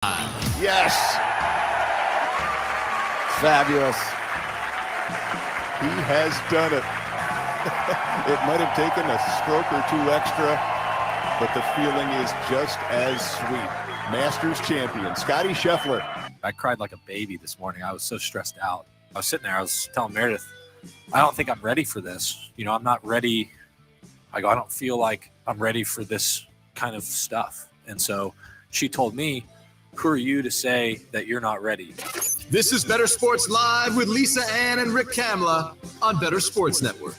Yes. Fabulous. He has done it. It might have taken a stroke or two extra, but the feeling is just as sweet. Masters champion, Scotty Scheffler. I cried like a baby this morning. I was so stressed out. I was sitting there, I was telling Meredith, I don't think I'm ready for this. I'm not ready. I don't feel like I'm ready for this kind of stuff. And so she told me, who are you to say that you're not ready? This is Bettor Sports Live with Lisa Ann and Rick Kamla on Bettor Sports Network.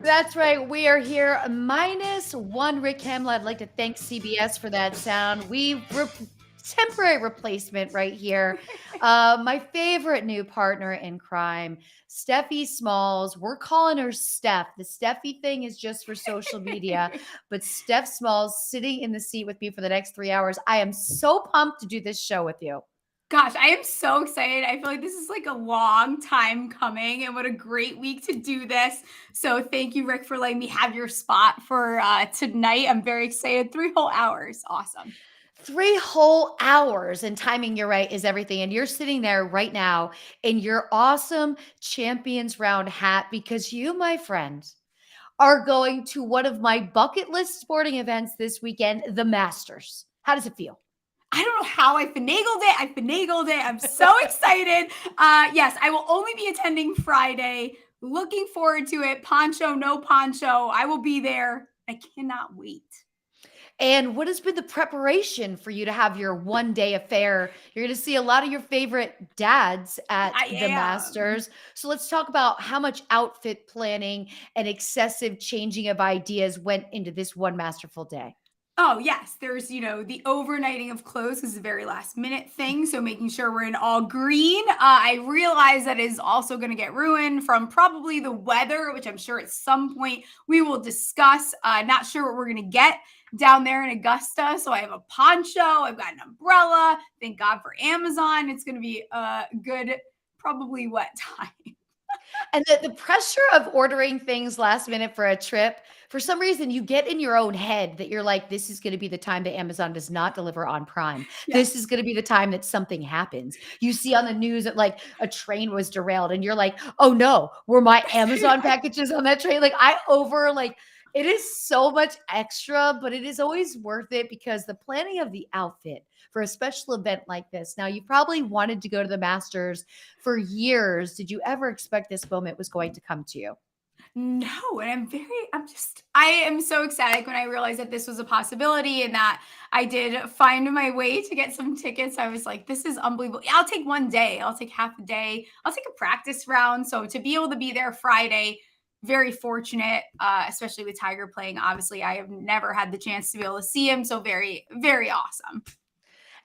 That's right. We are here -1 Rick Kamla. I'd like to thank CBS for that sound. Temporary replacement right here. My favorite new partner in crime, Stephie Smalls. We're calling her Steph. The Stephie thing is just for social media, but Steph Smalls sitting in the seat with me for the next 3 hours. I am so pumped to do this show with you. Gosh, I am so excited. I feel like this is like a long time coming, and what a great week to do this. So thank you, Rick, for letting me have your spot for tonight. I'm very excited. 3 whole hours. Awesome. 3 whole hours, and timing, you're right, is everything. And you're sitting there right now in your awesome Champions Round hat because you, my friend, are going to one of my bucket list sporting events this weekend, the Masters. How does it feel? I don't know how I finagled it. I'm so excited. Yes, I will only be attending Friday. Looking forward to it. Poncho, no poncho. I will be there. I cannot wait. And what has been the preparation for you to have your one-day affair? You're going to see a lot of your favorite dads at the Masters. So let's talk about how much outfit planning and excessive changing of ideas went into this one masterful day. Oh, yes. There's, the overnighting of clothes is a very last minute thing. So making sure we're in all green. I realize that is also going to get ruined from probably the weather, which I'm sure at some point we will discuss. Not sure what we're going to get down there in Augusta. So I have a poncho. I've got an umbrella. Thank God for Amazon. It's going to be a good, probably wet time. And the pressure of ordering things last minute for a trip, for some reason, you get in your own head that you're like, this is going to be the time that Amazon does not deliver on Prime. Yes. This is going to be the time that something happens. You see on the news that like a train was derailed and you're like, oh no, were my Amazon packages on that train? It is so much extra, but it is always worth it because the planning of the outfit for a special event like this. Now, you probably wanted to go to the Masters for years. Did you ever expect this moment was going to come to you? No, and I am so ecstatic when I realized that this was a possibility and that I did find my way to get some tickets. I was like, this is unbelievable. I'll take one day. I'll take half a day. I'll take a practice round. So to be able to be there Friday, very fortunate, especially with Tiger playing. Obviously, I have never had the chance to be able to see him. So very, very awesome.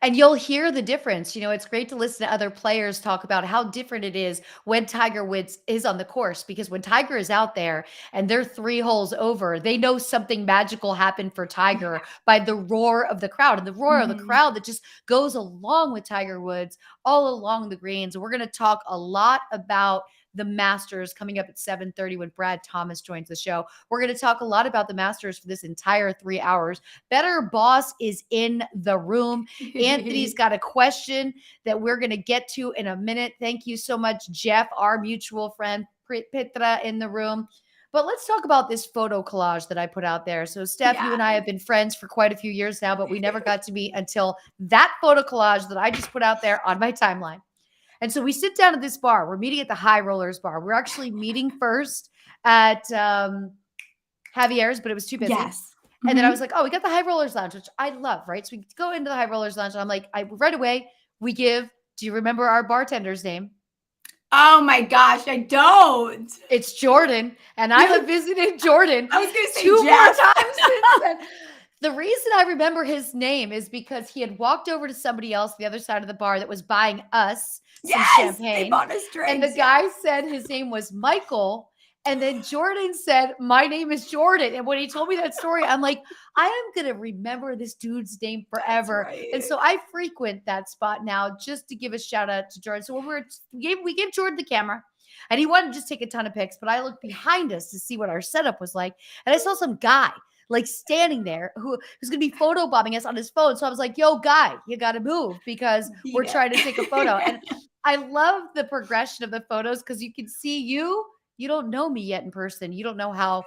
And you'll hear the difference. It's great to listen to other players talk about how different it is when Tiger Woods is on the course, because when Tiger is out there and they're 3 holes over, they know something magical happened for Tiger by the roar of the crowd, and the roar of the crowd that just goes along with Tiger Woods all along the greens. We're going to talk a lot about the Masters coming up at 7:30 when Brad Thomas joins the show. We're going to talk a lot about the Masters for this entire 3 hours. Bettor Boss is in the room. Anthony's got a question that we're going to get to in a minute. Thank you so much, Jeff, our mutual friend, Petra in the room. But let's talk about this photo collage that I put out there. So, Steph, you and I have been friends for quite a few years now, but we never got to meet until that photo collage that I just put out there on my timeline. And so we sit down at this bar. We're meeting at the High Rollers bar. We're actually meeting first at Javier's, but it was too busy. Yes. And then I was like, oh, we got the High Rollers Lounge, which I love, right? So we go into the High Rollers Lounge, and I'm like, right away, do you remember our bartender's name? Oh my gosh, I don't. It's Jordan. And I have visited Jordan I was going to say 2 more Jeff. times since then. The reason I remember his name is because he had walked over to somebody else the other side of the bar that was buying us some champagne. They bought us drinks. And the guy said his name was Michael. And then Jordan said, my name is Jordan. And when he told me that story, I'm like, I am going to remember this dude's name forever. Right. And so I frequent that spot now just to give a shout out to Jordan. So when we gave Jordan the camera, and he wanted to just take a ton of pics, but I looked behind us to see what our setup was like. And I saw some guy like standing there who's going to be photobombing us on his phone. So I was like, yo, guy, you got to move because we're trying to take a photo. And I love the progression of the photos because you can see you don't know me yet in person. You don't know how,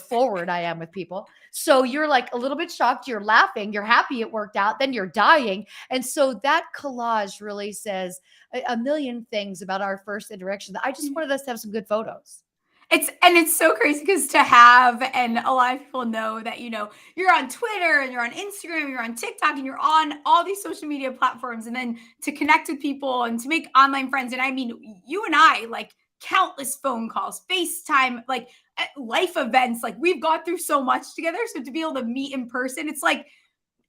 forward I am with people. So you're like a little bit shocked. You're laughing. You're happy it worked out. Then you're dying. And so that collage really says a million things about our first interaction. I just wanted us to have some good photos. It's so crazy because to have, and a lot of people know that, you're on Twitter and you're on Instagram, you're on TikTok, and you're on all these social media platforms, and then to connect with people and to make online friends. And I mean, you and I, like, countless phone calls, FaceTime, like life events, like we've gone through so much together. So to be able to meet in person, it's like,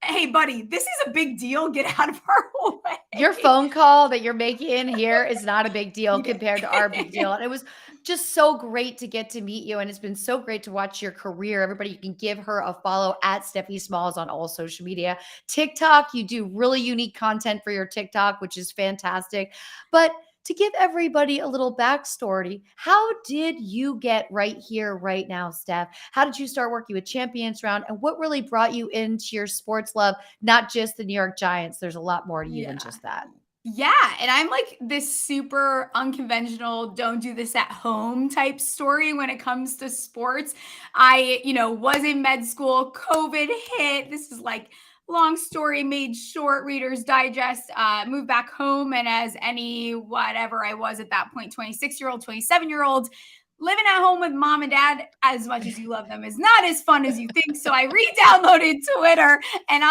hey, buddy, this is a big deal. Get out of our way. Your phone call that you're making here is not a big deal compared to our big deal. And it was just so great to get to meet you. And it's been so great to watch your career. Everybody, you can give her a follow at Stephie Smalls on all social media. TikTok, you do really unique content for your TikTok, which is fantastic. But to give everybody a little backstory, how did you get right here, right now, Steph? How did you start working with Champions Round? And what really brought you into your sports love, not just the New York Giants? There's a lot more to you than just that. Yeah. And I'm like this super unconventional, don't do this at home type story when it comes to sports. I, was in med school, COVID hit. This is like long story made short, Reader's Digest, moved back home. And as any whatever I was at that point, 26-year-old, 27-year-old, living at home with mom and dad, as much as you love them, is not as fun as you think. So I re-downloaded Twitter, and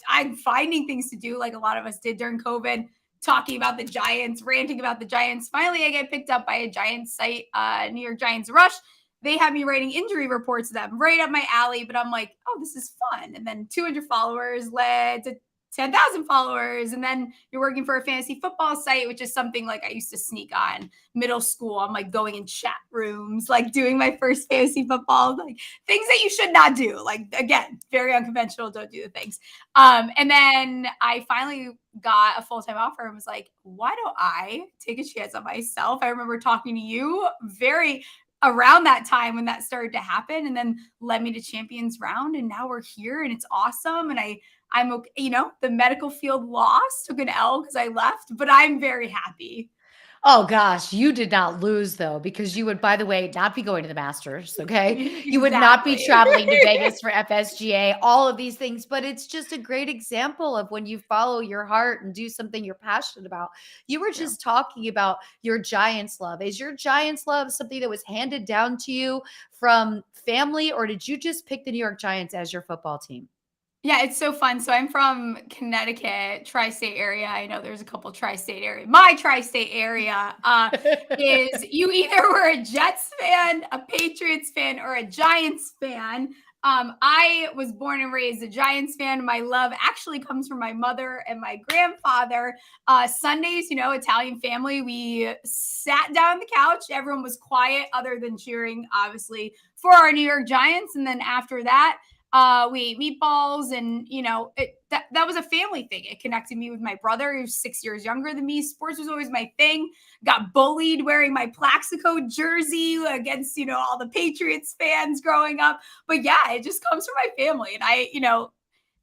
I'm finding things to do like a lot of us did during COVID, talking about the Giants, ranting about the Giants. Finally, I get picked up by a Giants site, New York Giants Rush. They have me writing injury reports to them right up my alley, but I'm like, oh, this is fun. And then 200 followers led to 10,000 followers. And then you're working for a fantasy football site, which is something like I used to sneak on middle school. I'm like going in chat rooms, like doing my first fantasy football, like things that you should not do. Like, again, very unconventional. Don't do the things. And then I finally got a full-time offer and was like, why don't I take a chance on myself? I remember talking to you very around that time when that started to happen, and then led me to Champions Round. And now we're here and it's awesome. And I'm okay. The medical field lost, took an L because I left, but I'm very happy. Oh gosh, you did not lose though, because you would, by the way, not be going to the Masters. Okay. You would not be traveling to Vegas for FSGA, all of these things, but it's just a great example of when you follow your heart and do something you're passionate about. You were just talking about your Giants love. Is your Giants love something that was handed down to you from family, or did you just pick the New York Giants as your football team? Yeah, it's so fun. So I'm from Connecticut, tri-state area. I know there's a couple tri-state area. My tri-state area is you either were a Jets fan, a Patriots fan, or a Giants fan. I was born and raised a Giants fan. My love actually comes from my mother and my grandfather. Sundays, Italian family, we sat down on the couch. Everyone was quiet other than cheering, obviously, for our New York Giants. And then after that, we ate meatballs, and that was a family thing. It connected me with my brother, who's 6 years younger than me. Sports was always my thing. Got bullied wearing my Plaxico jersey against all the Patriots fans growing up. But yeah, it just comes from my family, and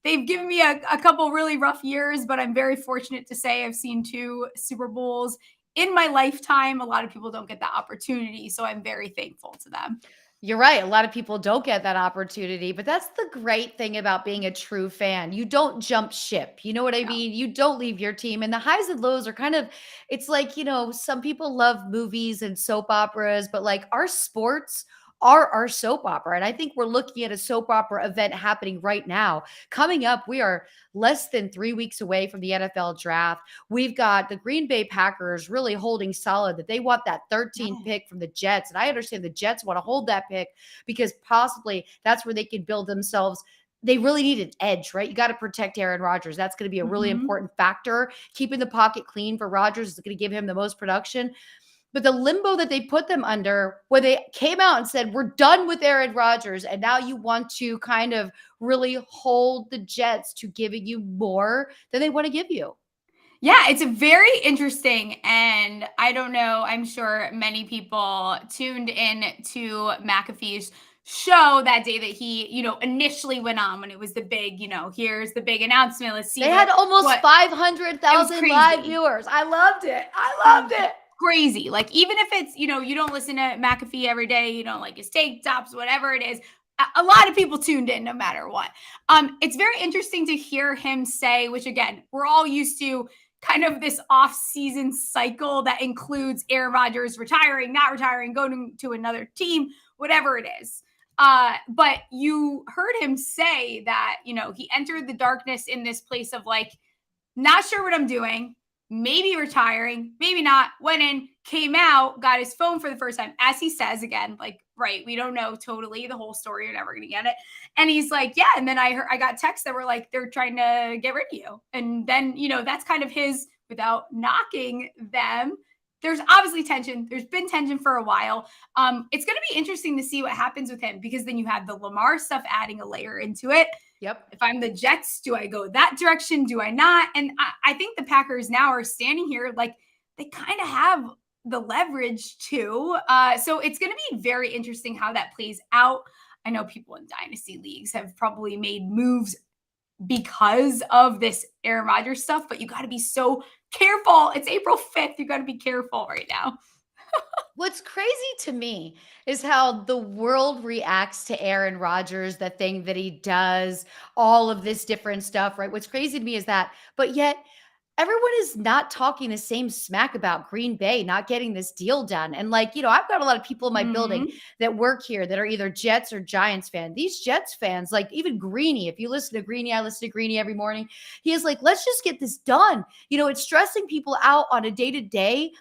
they've given me a couple really rough years, but I'm very fortunate to say I've seen 2 Super Bowls in my lifetime. A lot of people don't get that opportunity, so I'm very thankful to them. You're right. A lot of people don't get that opportunity, but that's the great thing about being a true fan. You don't jump ship. You know what I mean? You don't leave your team. And the highs and lows are kind of, it's like, some people love movies and soap operas, but like our sports are our soap opera. And I think we're looking at a soap opera event happening right now. Coming up, we are less than 3 weeks away from the NFL draft. We've got the Green Bay Packers really holding solid that they want that 13th pick from the Jets. And I understand the Jets want to hold that pick because possibly that's where they can build themselves. They really need an edge, right? You got to protect Aaron Rodgers. That's going to be a really important factor. Keeping the pocket clean for Rodgers is going to give him the most production. But the limbo that they put them under, where they came out and said, we're done with Aaron Rodgers, and now you want to kind of really hold the Jets to giving you more than they want to give you. Yeah, it's a very interesting, and I don't know, I'm sure many people tuned in to McAfee's show that day that he, initially went on when it was the big, here's the big announcement. Let's see. They had almost 500,000 live crazy. viewers. I loved it. I loved it. Crazy. Like, even if it's, you don't listen to McAfee every day, you don't like his take tops, whatever it is, a lot of people tuned in no matter what. It's very interesting to hear him say, which again, we're all used to kind of this off-season cycle that includes Aaron Rodgers retiring, not retiring, going to another team, whatever it is. But you heard him say that, he entered the darkness in this place of like, not sure what I'm doing, maybe retiring, maybe not, went in, came out, got his phone for the first time, as he says again, like, right, we don't know totally the whole story, you're never going to get it. And he's like, yeah. And then I got texts that were like, they're trying to get rid of you. And then, that's kind of his, without knocking them, there's obviously tension. There's been tension for a while. It's going to be interesting to see what happens with him, because then you have the Lamar stuff adding a layer into it. Yep. If I'm the Jets, do I go that direction? Do I not? And I think the Packers now are standing here like they kind of have the leverage too. So it's going to be very interesting how that plays out. I know people in dynasty leagues have probably made moves because of this Aaron Rodgers stuff, but you got to be so careful. It's April 5th. You got to be careful right now. What's crazy to me is how the world reacts to Aaron Rodgers, the thing that he does, all of this different stuff, right? What's crazy to me is that, but yet everyone is not talking the same smack about Green Bay not getting this deal done. And like, I've got a lot of people in my building that work here that are either Jets or Giants fans. These Jets fans, like even Greeny, if you listen to Greeny, I listen to Greeny every morning. He is like, let's just get this done. It's stressing people out on a day-to-day.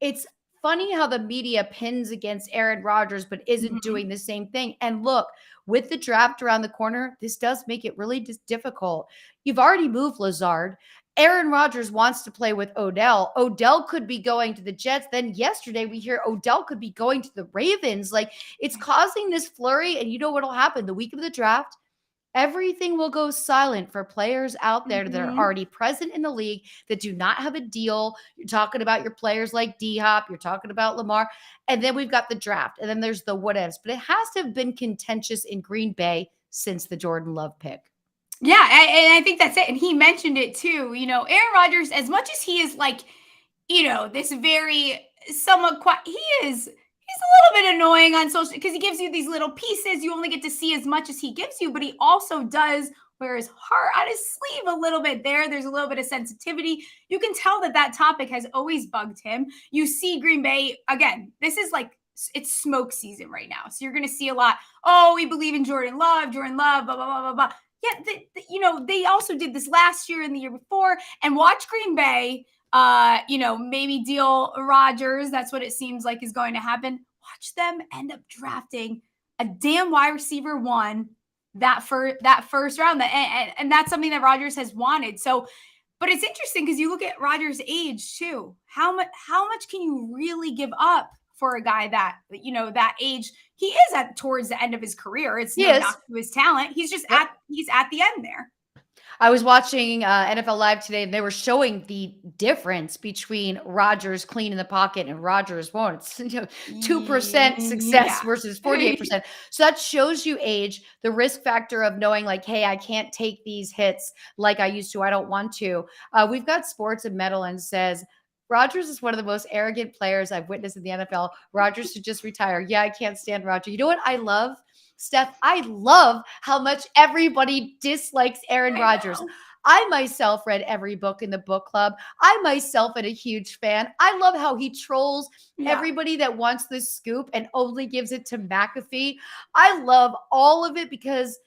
It's funny how the media pins against Aaron Rodgers, but isn't doing the same thing. And look, with the draft around the corner, this does make it really difficult. You've already moved Lazard. Aaron Rodgers wants to play with Odell. Odell could be going to the Jets. Then yesterday we hear Odell could be going to the Ravens. Like, it's causing this flurry. And you know what'll happen the week of the draft? Everything will go silent for players out there that are already present in the league that do not have a deal. You're talking about your players like D-Hop. You're talking about Lamar. And then we've got the draft. And then there's the what ifs. But it has to have been contentious in Green Bay since the Jordan Love pick. Yeah, and I think that's it. And he mentioned it too. Aaron Rodgers, as much as he is like, this very somewhat quiet, he's a little bit annoying on social because he gives you these little pieces. You only get to see as much as he gives you, but he also does wear his heart on his sleeve a little bit there. There's a little bit of sensitivity. You can tell that topic has always bugged him. You see Green Bay, again, this is like, it's smoke season right now. So you're going to see a lot. Oh, we believe in Jordan Love, blah, blah, blah, blah, blah. Yeah, they also did this last year and the year before. And watch Green Bay, maybe deal Rodgers. That's what it seems like is going to happen. Watch them end up drafting a damn wide receiver one that first round. And that's something that Rodgers has wanted. So, but it's interesting because you look at Rodgers' age too. How much can you really give up for a guy that, that age? He is towards the end of his career. It's no knock to his talent. He's just he's at the end there. I was watching NFL Live today, and they were showing the difference between Rodgers clean in the pocket and Rodgers won't. It's 2% success versus 48%. So that shows you age, the risk factor of knowing like, hey, I can't take these hits like I used to. I don't want to. We've got Sports and Metal and says, Rodgers is one of the most arrogant players I've witnessed in the NFL. Rodgers should just retire. Yeah, I can't stand Rodgers. You know what I love? Steph, I love how much everybody dislikes Aaron Rodgers. I myself read every book in the book club. I myself am a huge fan. I love how he trolls everybody that wants this scoop and only gives it to McAfee. I love all of it because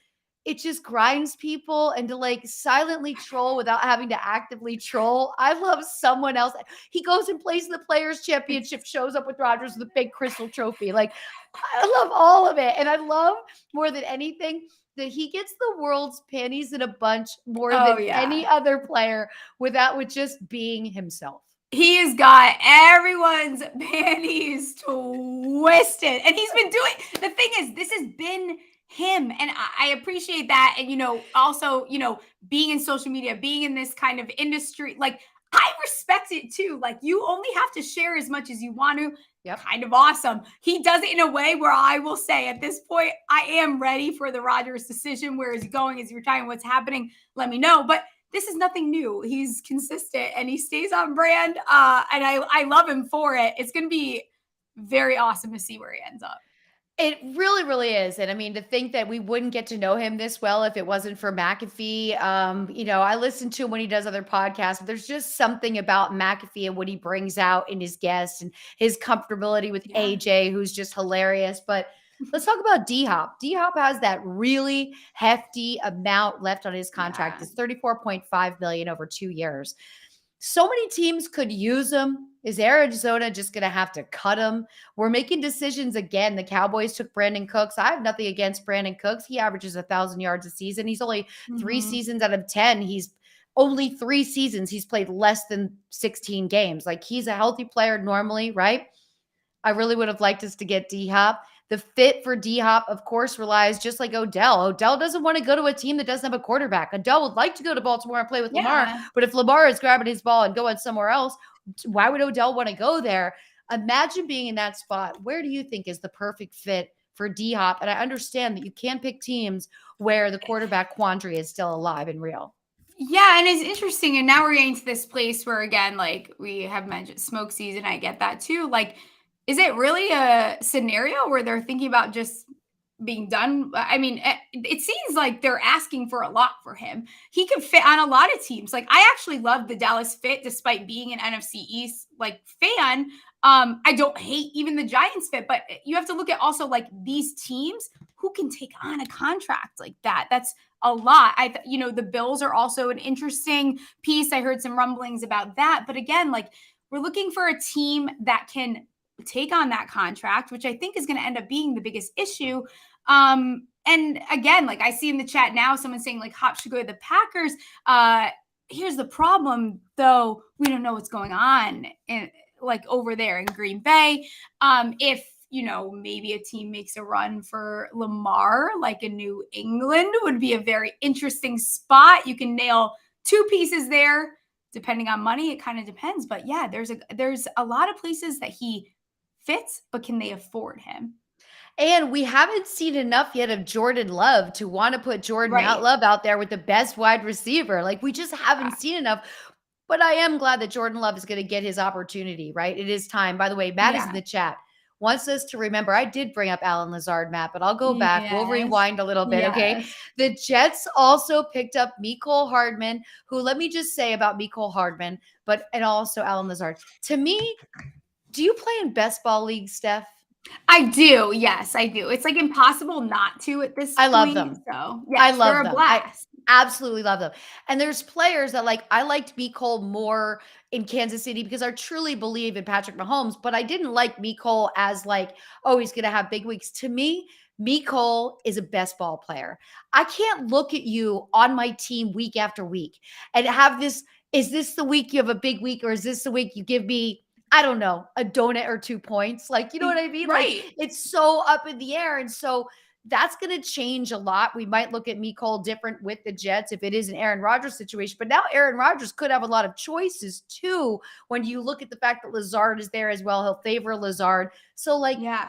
it just grinds people, and to like silently troll without having to actively troll. I love someone else. He goes and plays in the Players Championship, shows up with Rodgers with a big crystal trophy. Like, I love all of it. And I love more than anything that he gets the world's panties in a bunch more than any other player with just being himself. He has got everyone's panties twisted. And he's been doing, the thing is, this has been him. And I appreciate that. And, also, being in social media, being in this kind of industry, like, I respect it too. Like, you only have to share as much as you want to. Yep. Kind of awesome. He does it in a way where I will say at this point, I am ready for the Rodgers decision. Where is he going? Is he retiring? What's happening? Let me know. But this is nothing new. He's consistent and he stays on brand. And I love him for it. It's going to be very awesome to see where he ends up. It really, really is. And I mean, to think that we wouldn't get to know him this well if it wasn't for McAfee. I listen to him when he does other podcasts, but there's just something about McAfee and what he brings out in his guests and his comfortability with AJ, who's just hilarious. But let's talk about D-Hop. D-Hop has that really hefty amount left on his contract. It's $34.5 million over 2 years. So many teams could use him. Is Arizona just going to have to cut him? We're making decisions again. The Cowboys took Brandon Cooks. I have nothing against Brandon Cooks. He averages 1,000 yards a season. He's only 3 seasons out of 10. He's only 3 seasons. He's played less than 16 games. Like, he's a healthy player normally, right? I really would have liked us to get D-Hop. The fit for D-Hop, of course, relies just like Odell. Odell doesn't want to go to a team that doesn't have a quarterback. Odell would like to go to Baltimore and play with Lamar, but if Lamar is grabbing his ball and going somewhere else, why would Odell want to go there? Imagine being in that spot. Where do you think is the perfect fit for D-Hop? And I understand that you can pick teams where the quarterback quandary is still alive and real. Yeah, and it's interesting. And now we're getting to this place where, again, like we have mentioned, smoke season. I get that too. Like, is it really a scenario where they're thinking about just being done? I mean, it seems like they're asking for a lot for him. He could fit on a lot of teams. Like, I actually love the Dallas fit, despite being an NFC East fan. I don't hate even the Giants fit, but you have to look at also like these teams who can take on a contract like that. That's a lot. The Bills are also an interesting piece. I heard some rumblings about that, but again, like, we're looking for a team that can take on that contract, which I think is going to end up being the biggest issue. And again, like I see in the chat now, someone saying like Hop should go to the Packers. Here's the problem though. We don't know what's going on over there in Green Bay. If, maybe a team makes a run for Lamar, like a New England would be a very interesting spot. You can nail 2 pieces there. Depending on money, it kind of depends. But yeah, there's a lot of places that he fits, but can they afford him? And we haven't seen enough yet of Jordan Love to want to put Jordan Love out there with the best wide receiver. Like, we just haven't seen enough. But I am glad that Jordan Love is going to get his opportunity, right? It is time. By the way, Matt is in the chat. Wants us to remember, I did bring up Allen Lazard, Matt, but I'll go back. Yes. We'll rewind a little bit, okay? The Jets also picked up Mecole Hardman, who, let me just say about Mecole Hardman, and also Allen Lazard. To me, do you play in best ball leagues, Steph? I do. Yes, I do. It's like impossible not to at this point. I love them. So yes, I love they're them. A blast. I absolutely love them. And there's players that I liked Mecole more in Kansas City because I truly believe in Patrick Mahomes, but I didn't like Mecole as he's going to have big weeks. To me, Mecole is a best ball player. I can't look at you on my team week after week and have this, is this the week you have a big week, or is this the week you give me, I don't know, a donut or 2 points? You know what I mean? Right. It's so up in the air. And so that's going to change a lot. We might look at Mecole different with the Jets if it is an Aaron Rodgers situation. But now Aaron Rodgers could have a lot of choices too when you look at the fact that Lazard is there as well. He'll favor Lazard. So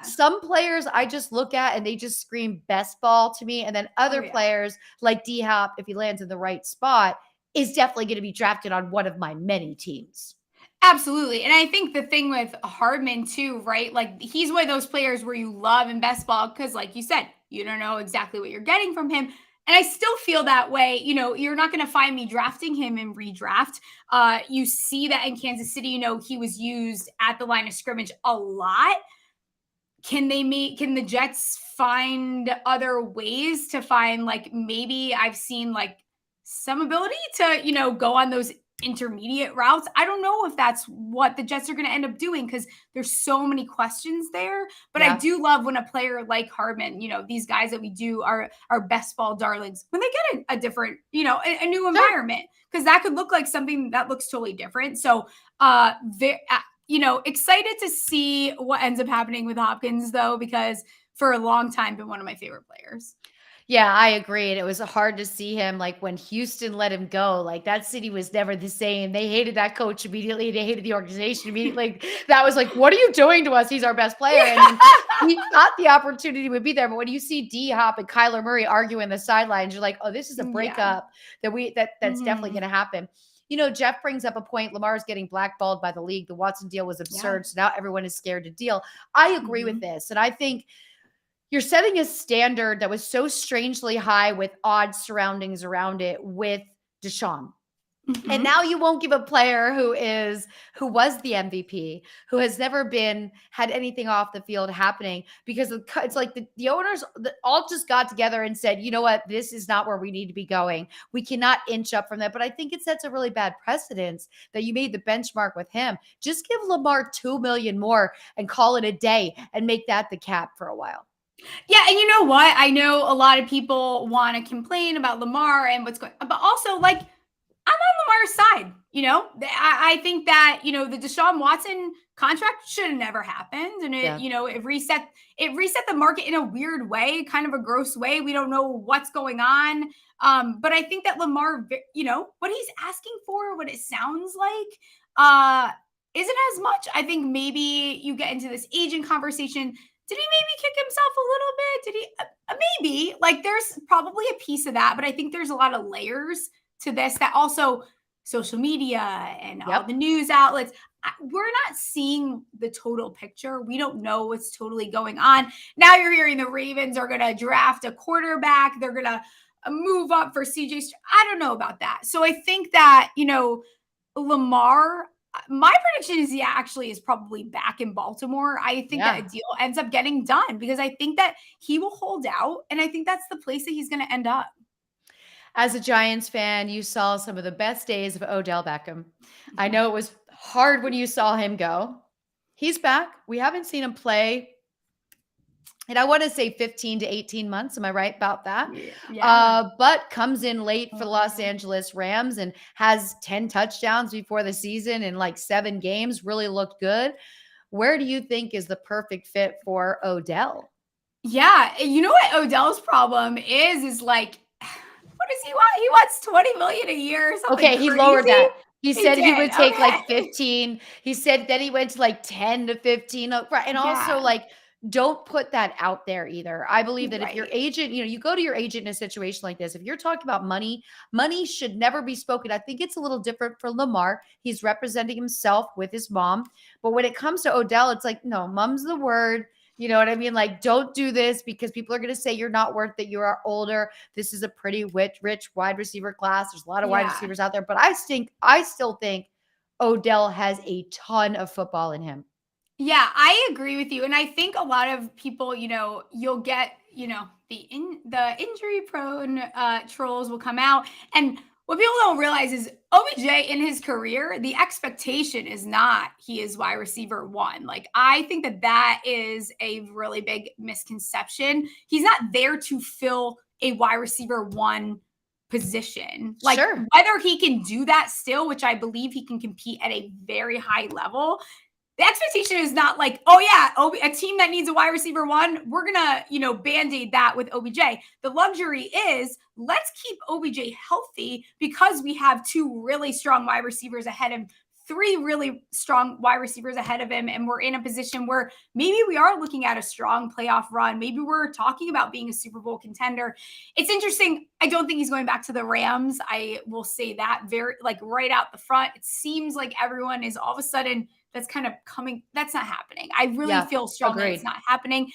some players I just look at and they just scream best ball to me. And then other players like D-Hop, if he lands in the right spot, is definitely going to be drafted on one of my many teams. Absolutely. And I think the thing with Hardman too, right? Like, he's one of those players where you love in best ball because, like you said, you don't know exactly what you're getting from him. And I still feel that way. You're not going to find me drafting him in redraft. You see that in Kansas City, he was used at the line of scrimmage a lot. Can the Jets find other ways to find, maybe I've seen some ability to, go on those intermediate routes? I don't know if that's what the Jets are going to end up doing because there's so many questions there. But I do love when a player like Hardman, these guys that we do are best ball darlings, when they get a different, a new environment, because that could look like something that looks totally different. So, excited to see what ends up happening with Hopkins though, because for a long time been one of my favorite players. Yeah, I agree. And it was hard to see him like when Houston let him go. Like that city was never the same. They hated that coach immediately. They hated the organization immediately. That was like, what are you doing to us? He's our best player. And then we thought the opportunity would be there. But when you see D Hop and Kyler Murray arguing the sidelines, you're like, oh, this is a Yeah. breakup that's definitely going to happen. You know, Jeff brings up a point. Lamar's getting blackballed by the league. The Watson deal was absurd. So now everyone is scared to deal. I agree with this. And I think you're setting a standard that was so strangely high with odd surroundings around it with Deshaun. And now you won't give a player who was the MVP, who has never had anything off the field happening, because it's like the owners all just got together and said, you know what, this is not where we need to be going. We cannot inch up from that. But I think it sets a really bad precedence that you made the benchmark with him. Just give Lamar $2 million more and call it a day and make that the cap for a while. Yeah, and you know what? I know a lot of people want to complain about Lamar and what's going on, but also like I'm on Lamar's side. You know, I think that, you know, the Deshaun Watson contract should have never happened. And it reset the market in a weird way, kind of a gross way. We don't know what's going on. But I think that Lamar, you know, what he's asking for, what it sounds like, isn't as much. I think maybe you get into this agent conversation. Did he maybe kick himself a little bit? Did he? Maybe. Like there's probably a piece of that, but I think there's a lot of layers to this that also social media and all the news outlets, we're not seeing the total picture. We don't know what's totally going on. Now you're hearing the Ravens are going to draft a quarterback. They're going to move up for CJ. I don't know about that. So I think that, you know, Lamar, my prediction is he actually is probably back in Baltimore. I think that a deal ends up getting done because I think that he will hold out. And I think that's the place that he's going to end up. As a Giants fan, you saw some of the best days of Odell Beckham. I know it was hard when you saw him go. He's back. We haven't seen him play, and I want to say 15 to 18 months. Am I right about that? Yeah. But comes in late for the Los Angeles Rams and has 10 touchdowns before the season in like 7 games. Really looked good. Where do you think is the perfect fit for Odell? Yeah. You know what Odell's problem is like, what does he want? He wants $20 million a year. Okay, he crazy. lowered that. He said he would take Okay. like 15. He said then he went to like 10 to 15. Right. And also like, don't put that out there either. I believe that if your agent, you know, you go to your agent in a situation like this, if you're talking about money, money should never be spoken. I think it's a little different for Lamar. He's representing himself with his mom. But when it comes to Odell, it's like, no, mom's the word. You know what I mean? Like, don't do this because people are going to say you're not worth it. You are older. This is a pretty rich wide receiver class. There's a lot of wide receivers out there. But I still think Odell has a ton of football in him. Yeah, I agree with you. And I think a lot of people, you know, you'll get, you know, the injury prone trolls will come out. And what people don't realize is OBJ in his career, the expectation is not he is wide receiver 1. Like, I think that is a really big misconception. He's not there to fill a wide receiver 1 position. Like, whether he can do that still, which I believe he can compete at a very high level. The expectation is not like, oh yeah, a team that needs a wide receiver 1, we're going to, you know, band-aid that with OBJ. The luxury is let's keep OBJ healthy because we have 2 really strong wide receivers ahead of him, 3 really strong wide receivers ahead of him. And we're in a position where maybe we are looking at a strong playoff run. Maybe we're talking about being a Super Bowl contender. It's interesting. I don't think he's going back to the Rams. I will say that very like right out the front. It seems like everyone is all of a sudden that's kind of coming. That's not happening. I really feel strongly it's not happening.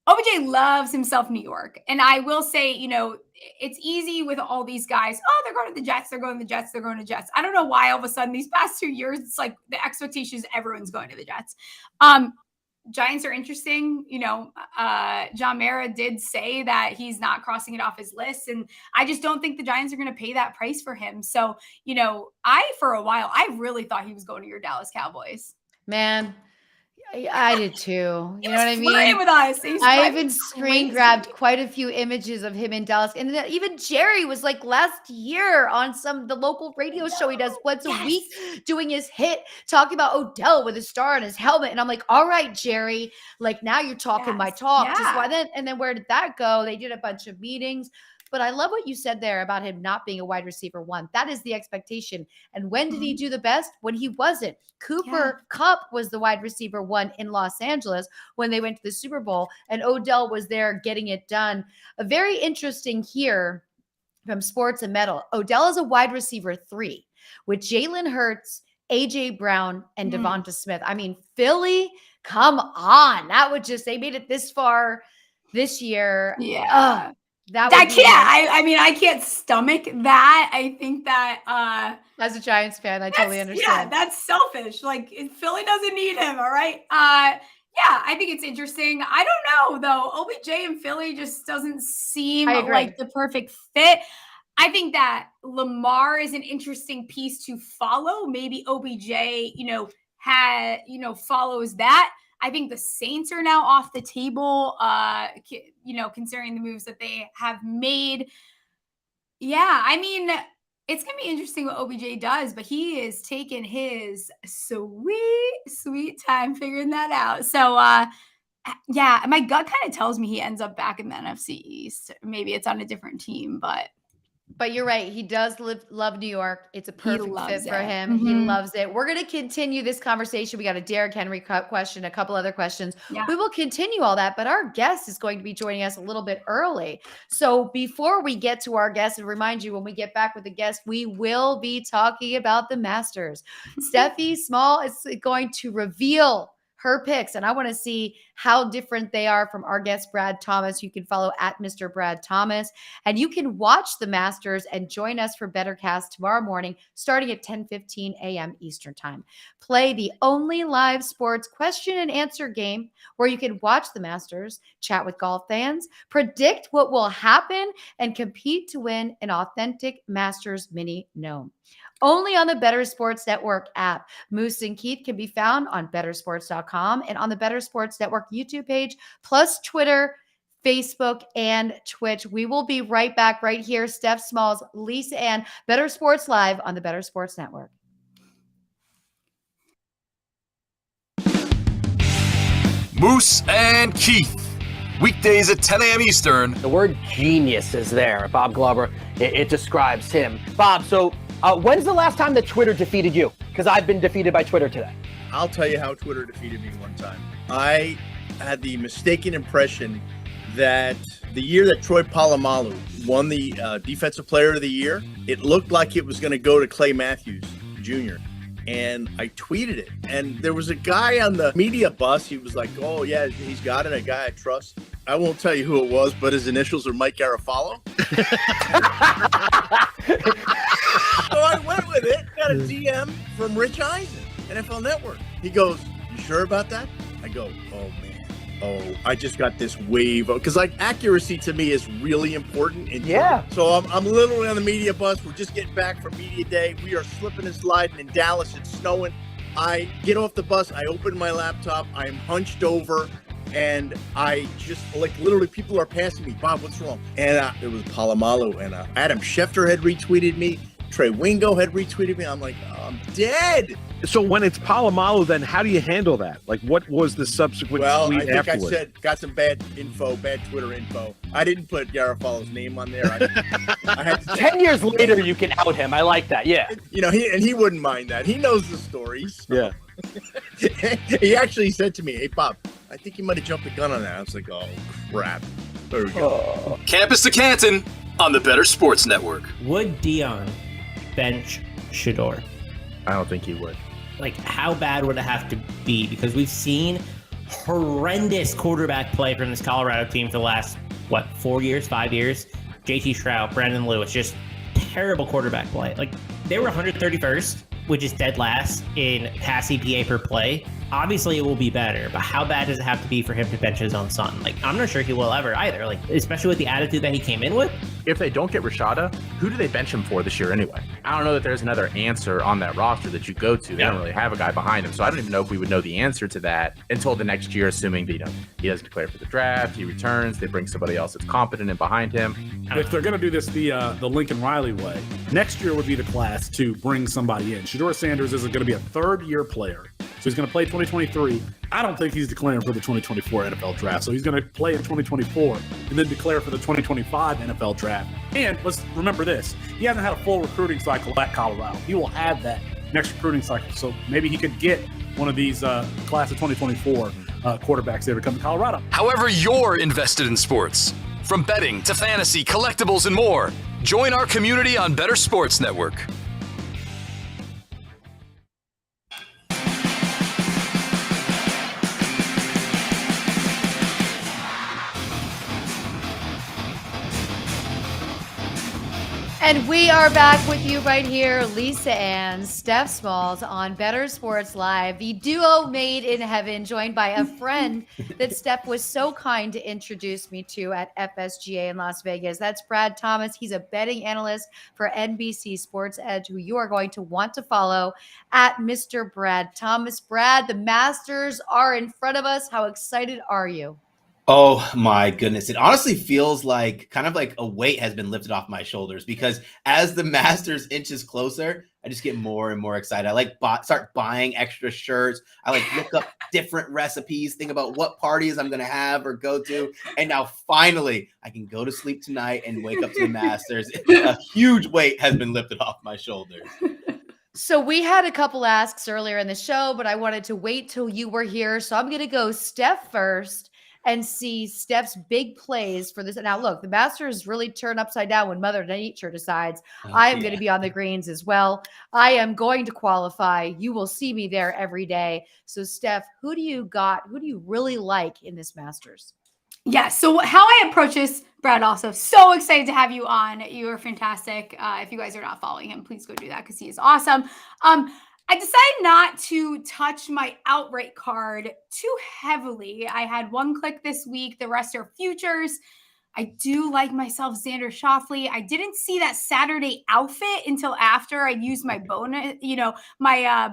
OBJ loves himself New York. And I will say, you know, it's easy with all these guys. Oh, they're going to the Jets. They're going to the Jets. They're going to the Jets. I don't know why all of a sudden these past 2 years, it's like the expectation is everyone's going to the Jets. Giants are interesting. You know, John Mara did say that he's not crossing it off his list. And I just don't think the Giants are going to pay that price for him. So, you know, for a while, I really thought he was going to your Dallas Cowboys. Man, I did too. You know what I He's mean? flirting with us. He's I driving even me screen crazy. grabbed quite a few images of him in Dallas. And then even Jerry was like last year on the local radio show he does once a week, doing his hit, talking about Odell with a star on his helmet. And I'm like, all right, Jerry, like now you're talking my talk. Just why then? And then where did that go? They did a bunch of meetings. But I love what you said there about him not being a wide receiver one. That is the expectation. And when did he do the best? When he wasn't. Cooper Kupp was the wide receiver one in Los Angeles when they went to the Super Bowl, and Odell was there getting it done. A very interesting here from Sports and Metal. Odell is a wide receiver 3 with Jalen Hurts, AJ Brown, and Devonta Smith. I mean, Philly, come on. That would just, they made it this far this year. Yeah. I can't stomach that. I think that as a Giants fan, I totally understand. Yeah, that's selfish. Like Philly doesn't need him. All right. Yeah, I think it's interesting. I don't know though. OBJ and Philly just doesn't seem like the perfect fit. I think that Lamar is an interesting piece to follow. Maybe OBJ, follows that. I think the Saints are now off the table, considering the moves that they have made. Yeah, I mean, it's going to be interesting what OBJ does, but he is taking his sweet time figuring that out. So, yeah, my gut kind of tells me he ends up back in the NFC East. Maybe it's on a different team, but you're right. He does love New York. It's a perfect fit for him. Mm-hmm. He loves it. We're going to continue this conversation. We got a Derrick Henry question, a couple other questions. Yeah. We will continue all that, but our guest is going to be joining us a little bit early. So before we get to our guest, and remind you, when we get back with the guest, we will be talking about the Masters. Stephie Smalls is going to reveal her picks, and I want to see how different they are from our guest, Brad Thomas. You can follow at Mr. Brad Thomas, and you can watch the Masters and join us for Bettorcast tomorrow morning, starting at 10:15 a.m. Eastern Time. Play the only live sports question and answer game where you can watch the Masters, chat with golf fans, predict what will happen, and compete to win an authentic Masters mini gnome. Only on the Bettor Sports Network app. Moose and Keith can be found on bettorsports.com and on the Bettor Sports Network YouTube page, plus Twitter, Facebook, and Twitch. We will be right back right here. Steph Smalls, Lisa Ann, Bettor Sports Live on the Bettor Sports Network. Moose and Keith. Weekdays at 10 a.m. Eastern. The word genius is there. Bob Glover, it describes him. Bob, so when's the last time that Twitter defeated you? Because I've been defeated by Twitter today. I'll tell you how Twitter defeated me one time. I had the mistaken impression that the year that Troy Polamalu won the Defensive Player of the Year, it looked like it was going to go to Clay Matthews Jr. And I tweeted it. And there was a guy on the media bus. He was like, oh, yeah, he's got it, a guy I trust. I won't tell you who it was, but his initials are Mike Garafolo. So I went with it, got a DM from Rich Eisen, NFL Network. He goes, you sure about that? I go, oh, man. Oh, I just got this wave. Because, like, accuracy to me is really important. So I'm literally on the media bus. We're just getting back from media day. We are slipping and sliding in Dallas. It's snowing. I get off the bus. I open my laptop. I'm hunched over. And I just, like, literally people are passing me. Bob, what's wrong? And it was Polamalu. And Adam Schefter had retweeted me. Trey Wingo had retweeted me. I'm like, oh, I'm dead. So when it's Polamalu, then how do you handle that? Like, what was the subsequent tweet I think afterwards? I said, got some bad Twitter info. I didn't put Garafalo's name on there. I had to 10 years later, you can out him. I like that. Yeah. You know, he wouldn't mind that. He knows the stories. So. Yeah. He actually said to me, hey, Bob, I think you might have jumped the gun on that. I was like, oh, crap. There we go. Campus to Canton on the Bettor Sports Network. Would Dion bench Shedeur? I don't think he would. Like, how bad would it have to be? Because we've seen horrendous quarterback play from this Colorado team for the last, 5 years? JT Shroud, Brandon Lewis, just terrible quarterback play. Like, they were 131st, which is dead last in pass EPA per play Obviously, it will be better, but how bad does it have to be for him to bench his own son? Like, I'm not sure he will ever either. Like, especially with the attitude that he came in with. If they don't get Rashada, who do they bench him for this year anyway? I don't know that there's another answer on that roster that you go to. They don't really have a guy behind him. So I don't even know if we would know the answer to that until the next year, assuming that, he doesn't declare for the draft, he returns, they bring somebody else that's competent and behind him. If they're going to do this the Lincoln Riley way, next year would be the class to bring somebody in. Shedeur Sanders is going to be a third-year player. So he's going to play 2023. I don't think he's declaring for the 2024 NFL draft. So he's going to play in 2024 and then declare for the 2025 NFL draft. And let's remember this. He hasn't had a full recruiting cycle at Colorado. He will have that next recruiting cycle. So maybe he could get one of these class of 2024 quarterbacks there to come to Colorado. However you're invested in sports, from betting to fantasy, collectibles, and more, join our community on Bettor Sports Network. And we are back with you right here, Lisa and Steph Smalls on Bettor Sports Live, the duo made in heaven, joined by a friend that Steph was so kind to introduce me to at FSGA in Las Vegas. That's Brad Thomas. He's a betting analyst for NBC Sports Edge, who you are going to want to follow at Mr. Brad Thomas. Brad, the Masters are in front of us. How excited are you? Oh my goodness. It honestly feels like kind of like a weight has been lifted off my shoulders, because as the Masters inches closer, I just get more and more excited. I start buying extra shirts. I look up different recipes, think about what parties I'm going to have or go to. And now finally I can go to sleep tonight and wake up to the Masters. A huge weight has been lifted off my shoulders. So we had a couple asks earlier in the show, but I wanted to wait till you were here. So I'm going to go Steph first and see Steph's big plays for this. Now, look, the Masters really turn upside down when Mother Nature decides. I am going to be on the greens as well. I am going to qualify. You will see me there every day. So, Steph, who do you got? Who do you really like in this Masters? Yeah, so how I approach this, Brad, also so excited to have you on. You are fantastic. If you guys are not following him, please go do that because he is awesome. I decided not to touch my outright card too heavily. I had one click this week. The rest are futures. I do like myself Xander Schauffele. I didn't see that Saturday outfit until after I used my bonus,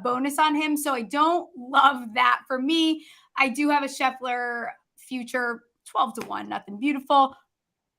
bonus on him. So I don't love that. For me, I do have a Scheffler future 12-1, nothing beautiful.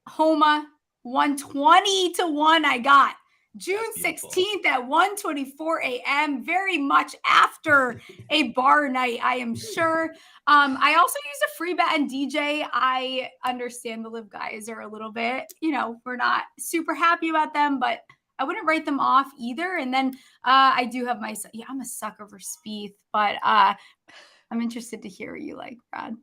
Homa 120-1 I got. June 16th at 1:24 a.m., very much after a bar night, I am sure. I also use a free bet on DJ. I understand the live guys are a little bit, we're not super happy about them, but I wouldn't write them off either. And then I do have I'm a sucker for Spieth, but I'm interested to hear what you like, Brad.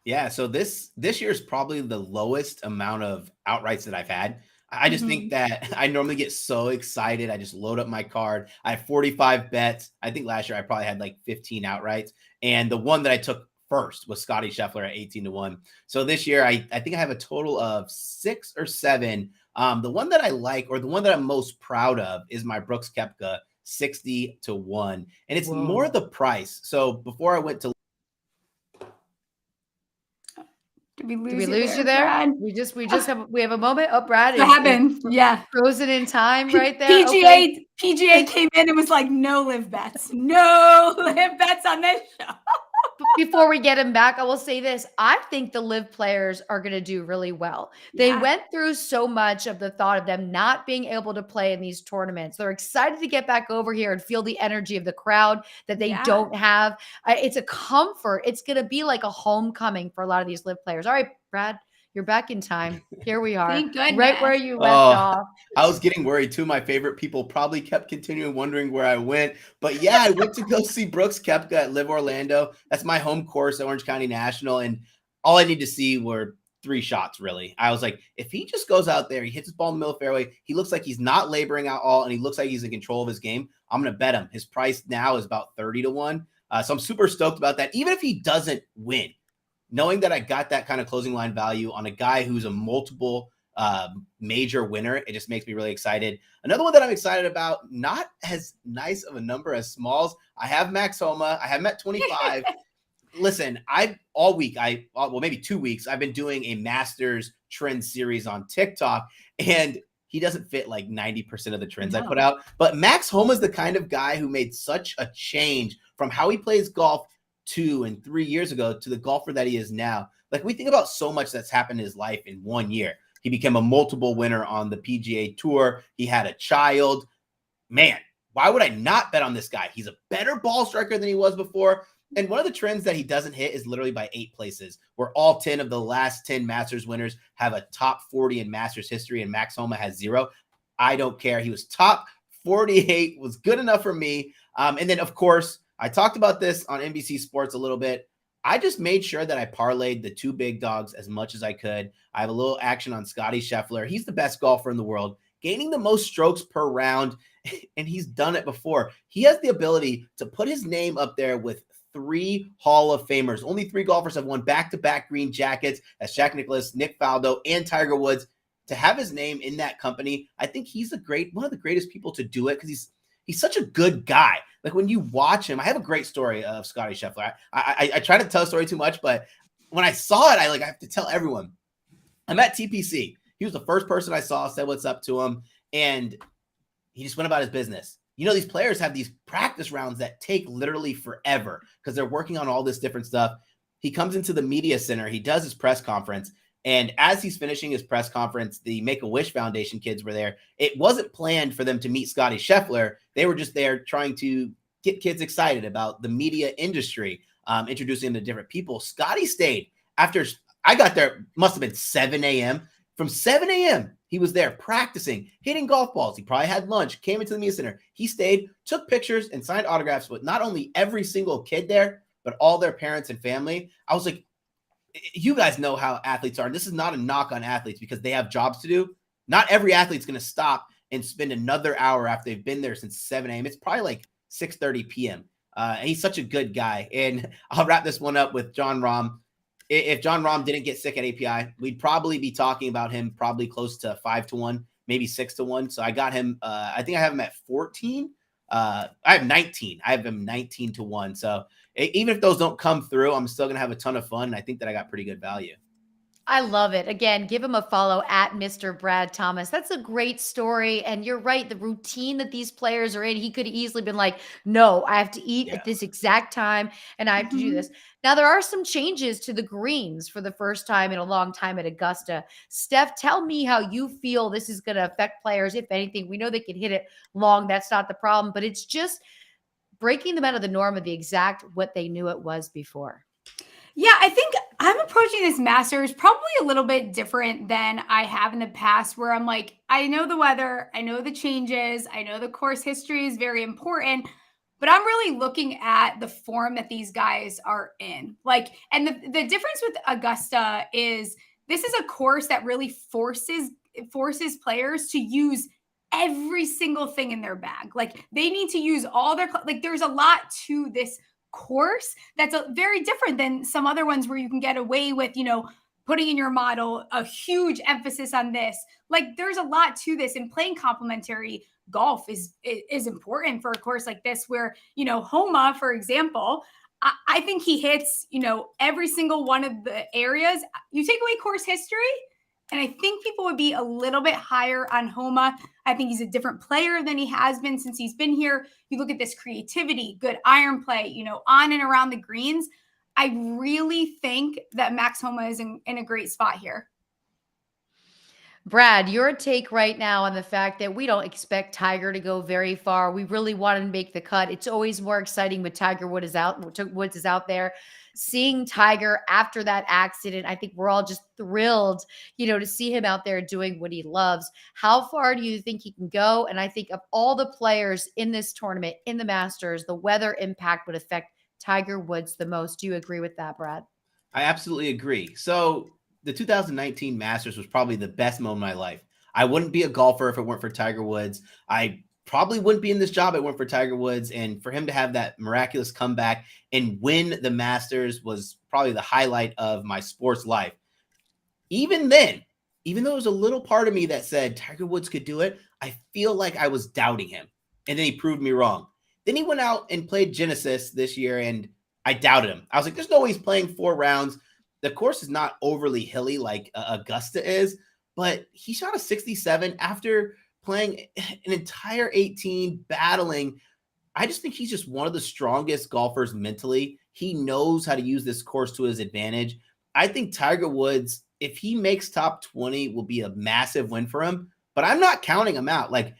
Yeah, so this year is probably the lowest amount of outrights that I've had. I just think that I normally get so excited. I just load up my card. I have 45 bets. I think last year I probably had 15 outrights. And the one that I took first was Scotty Scheffler at 18-1. So this year, I think I have a total of 6 or 7. The one that I like, or the one that I'm most proud of, is my Brooks Koepka 60-1. And it's more the price. So before I went to Did we lose you there? Brad? We have a moment. Oh, Brad, what happened? Yeah, frozen in time right there. PGA came in and was like, no live bets on this show. Before we get him back, I will say this. I think the live players are going to do really well. They went through so much of the thought of them not being able to play in these tournaments. They're excited to get back over here and feel the energy of the crowd that they don't have. It's a comfort. It's going to be like a homecoming for a lot of these live players. All right, Brad, you're back in time. Here we are. Thank goodness. Right where you left off. I was getting worried too. My favorite people probably kept continuing wondering where I went. But yeah, I went to go see Brooks Koepka at Live Orlando. That's my home course at Orange County National. And all I need to see were 3 shots, really. I was like, if he just goes out there, he hits his ball in the middle of the fairway, he looks like he's not laboring at all, and he looks like he's in control of his game, I'm going to bet him. His price now is about 30-1. So I'm super stoked about that. Even if he doesn't win, knowing that I got that kind of closing line value on a guy who's a multiple major winner. It just makes me really excited. Another one that I'm excited about, not as nice of a number as Smalls. I have Max Homa. I have him at 25. Listen, all week, maybe 2 weeks, I've been doing a Masters trend series on TikTok, and he doesn't fit like 90% of the trends I put out. But Max Homa is the kind of guy who made such a change from how he plays golf 2 and 3 years ago to the golfer that he is now. Like, we think about so much that's happened in his life in 1 year. He became a multiple winner on the PGA Tour. He had a child. Man, why would I not bet on this guy? He's a better ball striker than he was before. And one of the trends that he doesn't hit is literally by 8 places, where all 10 of the last 10 Masters winners have a top 40 in Masters history, and Max Homa has 0. I don't care. He was top 48, was good enough for me. And then, of course, I talked about this on NBC Sports a little bit. I just made sure that I parlayed the 2 big dogs as much as I could. I have a little action on Scotty Scheffler. He's the best golfer in the world, gaining the most strokes per round, and he's done it before. He has the ability to put his name up there with 3 Hall of Famers. Only 3 golfers have won back-to-back green jackets. That's Jack Nicklaus, Nick Faldo, and Tiger Woods. To have his name in that company, I think he's one of the greatest people to do it, because he's such a good guy. Like, when you watch him, I have a great story of Scotty Scheffler. I try to tell a story too much, but when I saw it, I have to tell everyone. I'm at TPC. He was the first person I saw, said what's up to him, and he just went about his business. You know, these players have these practice rounds that take literally forever because they're working on all this different stuff. He comes into the media center. He does his press conference. And as he's finishing his press conference, the Make-A-Wish Foundation kids were there. It wasn't planned for them to meet Scotty Scheffler. They were just there trying to get kids excited about the media industry, introducing them to different people. Scotty stayed after I got there, must have been 7 a.m. From 7 a.m., he was there practicing, hitting golf balls. He probably had lunch, came into the media center. He stayed, took pictures, and signed autographs with not only every single kid there, but all their parents and family. I was like, you guys know how athletes are. And this is not a knock on athletes because they have jobs to do. Not every athlete's going to stop and spend another hour after they've been there since 7 a.m. It's probably like 6:30 p.m. And he's such a good guy. And I'll wrap this one up with John Rahm. If John Rahm didn't get sick at API, we'd probably be talking about him probably close to 5-1, maybe 6-1. So I got him. I think I have him at 14. I have 19. I have him 19-1. So even if those don't come through, I'm still going to have a ton of fun. And I think that I got pretty good value. I love it. Again, give him a follow at Mr. Brad Thomas. That's a great story. And you're right. The routine that these players are in, he could have easily been like, no, I have to eat at this exact time and I have to do this. Now, there are some changes to the greens for the first time in a long time at Augusta. Steph, tell me how you feel this is going to affect players, if anything. We know they can hit it long. That's not the problem. But it's just breaking them out of the norm of the exact what they knew it was before. Yeah, I think I'm approaching this Masters probably a little bit different than I have in the past, where I'm like, I know the weather, I know the changes, I know the course history is very important, but I'm really looking at the form that these guys are in. Like, and the difference with Augusta is this is a course that really forces players to use every single thing in their bag. Like, they need to use all their, like, there's a lot to this course that's very different than some other ones where you can get away with, putting in your model a huge emphasis on this. Like, there's a lot to this, and playing complementary golf is important for a course like this where, Homa, for example, I think he hits, every single one of the areas. You take away course history, and I think people would be a little bit higher on Homa. I think he's a different player than he has been since he's been here. You look at this creativity, good iron play, on and around the greens. I really think that Max Homa is in a great spot here. Brad, your take right now on the fact that we don't expect Tiger to go very far. We really want him to make the cut. It's always more exciting when Woods is out there. Seeing Tiger after that accident, I think we're all just thrilled, to see him out there doing what he loves. How far do you think he can go? And I think of all the players in this tournament, in the Masters, the weather impact would affect Tiger Woods the most. Do you agree with that, Brad? I absolutely agree. So the 2019 Masters was probably the best moment of my life. I wouldn't be a golfer if it weren't for Tiger Woods. I probably wouldn't be in this job if it weren't for Tiger Woods. And for him to have that miraculous comeback and win the Masters was probably the highlight of my sports life. Even then, even though there was a little part of me that said Tiger Woods could do it, I feel like I was doubting him. And then he proved me wrong. Then he went out and played Genesis this year, and I doubted him. I was like, there's no way he's playing 4 rounds. The course is not overly hilly like Augusta is, but he shot a 67 after playing an entire 18, battling. I just think he's just one of the strongest golfers mentally. He knows how to use this course to his advantage. I think Tiger Woods, if he makes top 20, will be a massive win for him, but I'm not counting him out. Like,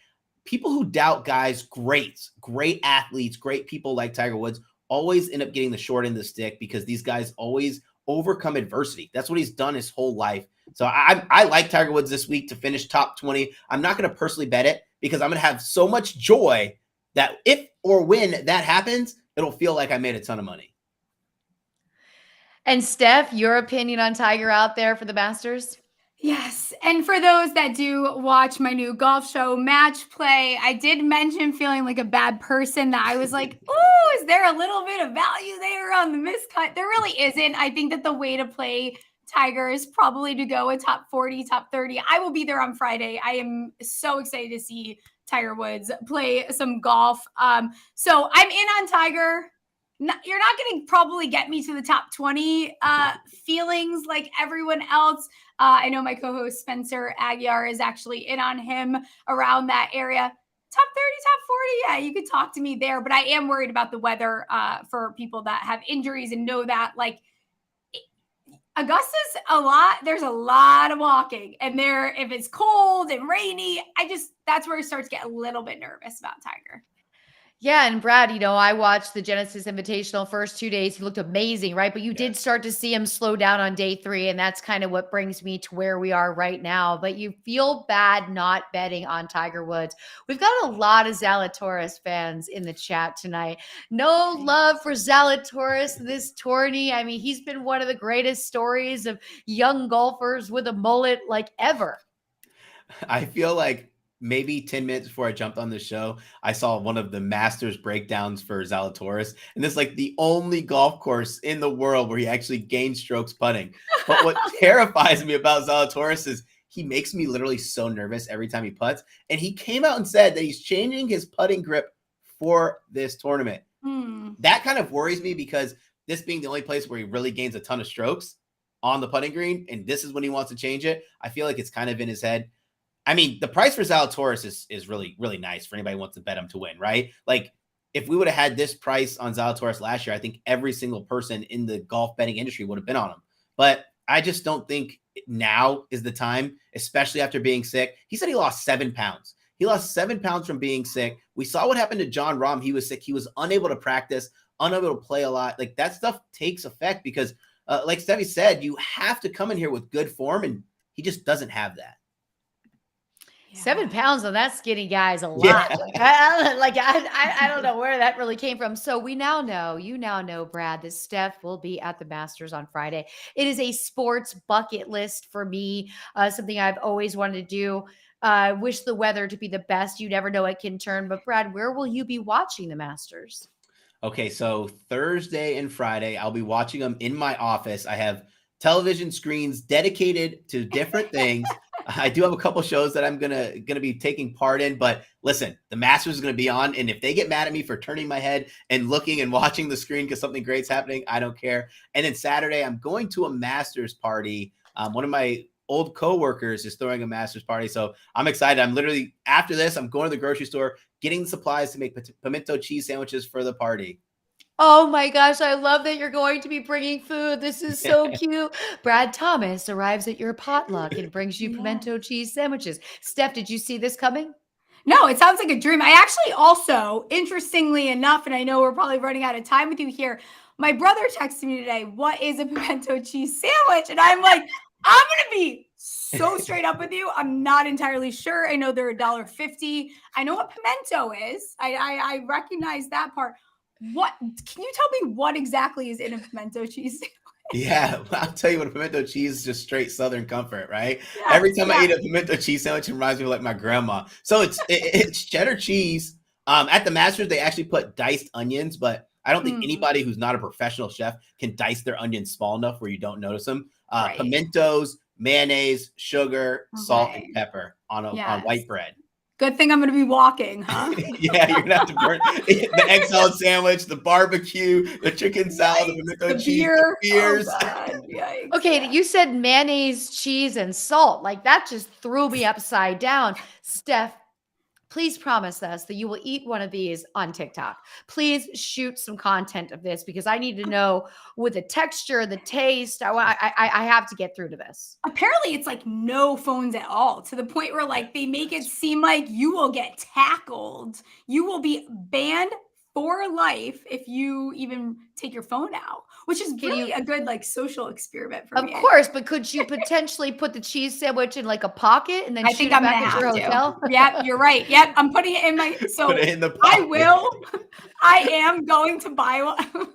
people who doubt guys, great athletes, great people like Tiger Woods always end up getting the short end of the stick because these guys always overcome adversity. That's what he's done his whole life. So I like Tiger Woods this week to finish top 20. I'm not going to personally bet it because I'm going to have so much joy that if or when that happens, it'll feel like I made a ton of money. And Steph, your opinion on Tiger out there for the Masters? Yes. And for those that do watch my new golf show, Match Play, I did mention feeling like a bad person, that I was like, oh, is there a little bit of value there on the miscut? There really isn't. I think that the way to play Tiger is probably to go a top 40, top 30. I will be there on Friday. I am so excited to see Tiger Woods play some golf. So I'm in on Tiger. You're not going to probably get me to the top 20 feelings like everyone else. I know my co-host Spencer Aguiar is actually in on him around that area. Top 30, top 40, yeah, you could talk to me there. But I am worried about the weather for people that have injuries and know that, like, Augusta's there's a lot of walking. And if it's cold and rainy, that's where I start to get a little bit nervous about Tiger. Yeah, and Brad, I watched the Genesis Invitational first 2 days. He looked amazing, right? But you did start to see him slow down on day 3, and that's kind of what brings me to where we are right now. But you feel bad not betting on Tiger Woods. We've got a lot of Zalatoris fans in the chat tonight. No love for Zalatoris this tourney. I mean, he's been one of the greatest stories of young golfers with a mullet like ever. I feel like maybe 10 minutes before I jumped on the show, I saw one of the Masters breakdowns for Zalatoris. And this is like the only golf course in the world where he actually gains strokes putting. But what terrifies me about Zalatoris is he makes me literally so nervous every time he putts. And he came out and said that he's changing his putting grip for this tournament. That kind of worries me because this being the only place where he really gains a ton of strokes on the putting green, and this is when he wants to change it, I feel like it's kind of in his head. I mean, the price for Zalatoris is really, really nice for anybody who wants to bet him to win, right? Like, if we would have had this price on Zalatoris last year, I think every single person in the golf betting industry would have been on him. But I just don't think now is the time, especially after being sick. He said he lost 7 pounds. He lost 7 pounds from being sick. We saw what happened to John Rahm. He was sick. He was unable to practice, unable to play a lot. Like, that stuff takes effect because, like Stephie said, you have to come in here with good form, and he just doesn't have that. 7 pounds on that skinny guy is a lot. Yeah. I don't know where that really came from. So you now know, Brad, that Steph will be at the Masters on Friday. It is a sports bucket list for me, something I've always wanted to do. I wish the weather to be the best. You never know, it can turn. But Brad, where will you be watching the Masters? Okay, so Thursday and Friday, I'll be watching them in my office. I have television screens dedicated to different things. I do have a couple shows that I'm gonna be taking part in, but listen, the Masters is gonna be on, and if they get mad at me for turning my head and looking and watching the screen because something great's happening, I don't care. And then Saturday, I'm going to a Masters party. One of my old coworkers is throwing a Masters party, so I'm excited. I'm literally, after this, I'm going to the grocery store, getting the supplies to make pimento cheese sandwiches for the party. Oh my gosh, I love that you're going to be bringing food. This is so cute. Brad Thomas arrives at your potluck and brings you pimento cheese sandwiches. Steph, did you see this coming? No, it sounds like a dream. I actually also, interestingly enough, and I know we're probably running out of time with you here, my brother texted me today, what is a pimento cheese sandwich? And I'm like, I'm going to be so straight up with you. I'm not entirely sure. I know they're $1.50. I know what pimento is. I recognize that part. What can you tell me what exactly is in a pimento cheese sandwich? Yeah, I'll tell you what, a pimento cheese is just straight Southern comfort, right? Yeah, every time I eat a pimento cheese sandwich, it reminds me of like my grandma. So it's cheddar cheese. At the Masters, they actually put diced onions, but I don't think anybody who's not a professional chef can dice their onions small enough where you don't notice them. Pimentos, mayonnaise, sugar, salt, and Okay. pepper on Yes. white bread. Good thing I'm going to be walking, huh? Yeah, you're gonna have to burn the egg salad sandwich, the barbecue, the chicken salad, the pimento The cheese, beer. the beers. Oh, God. Yikes. Okay, you said mayonnaise, cheese, and salt. Like that just threw me upside down. Steph, please promise us that you will eat one of these on TikTok. Please shoot some content of this because I need to know with the texture, the taste. I have to get through to this. Apparently, it's like no phones at all, to the point where like they make it seem like you will get tackled. You will be banned for life if you even take your phone out, which is really a good like social experiment for me. Of course, but could you potentially put the cheese sandwich in like a pocket and then I shoot think it I'm back gonna at your have hotel? to. Yep, you're right. Yep, I'm putting it in my. So Put it in the I pocket. will. I am going to buy one.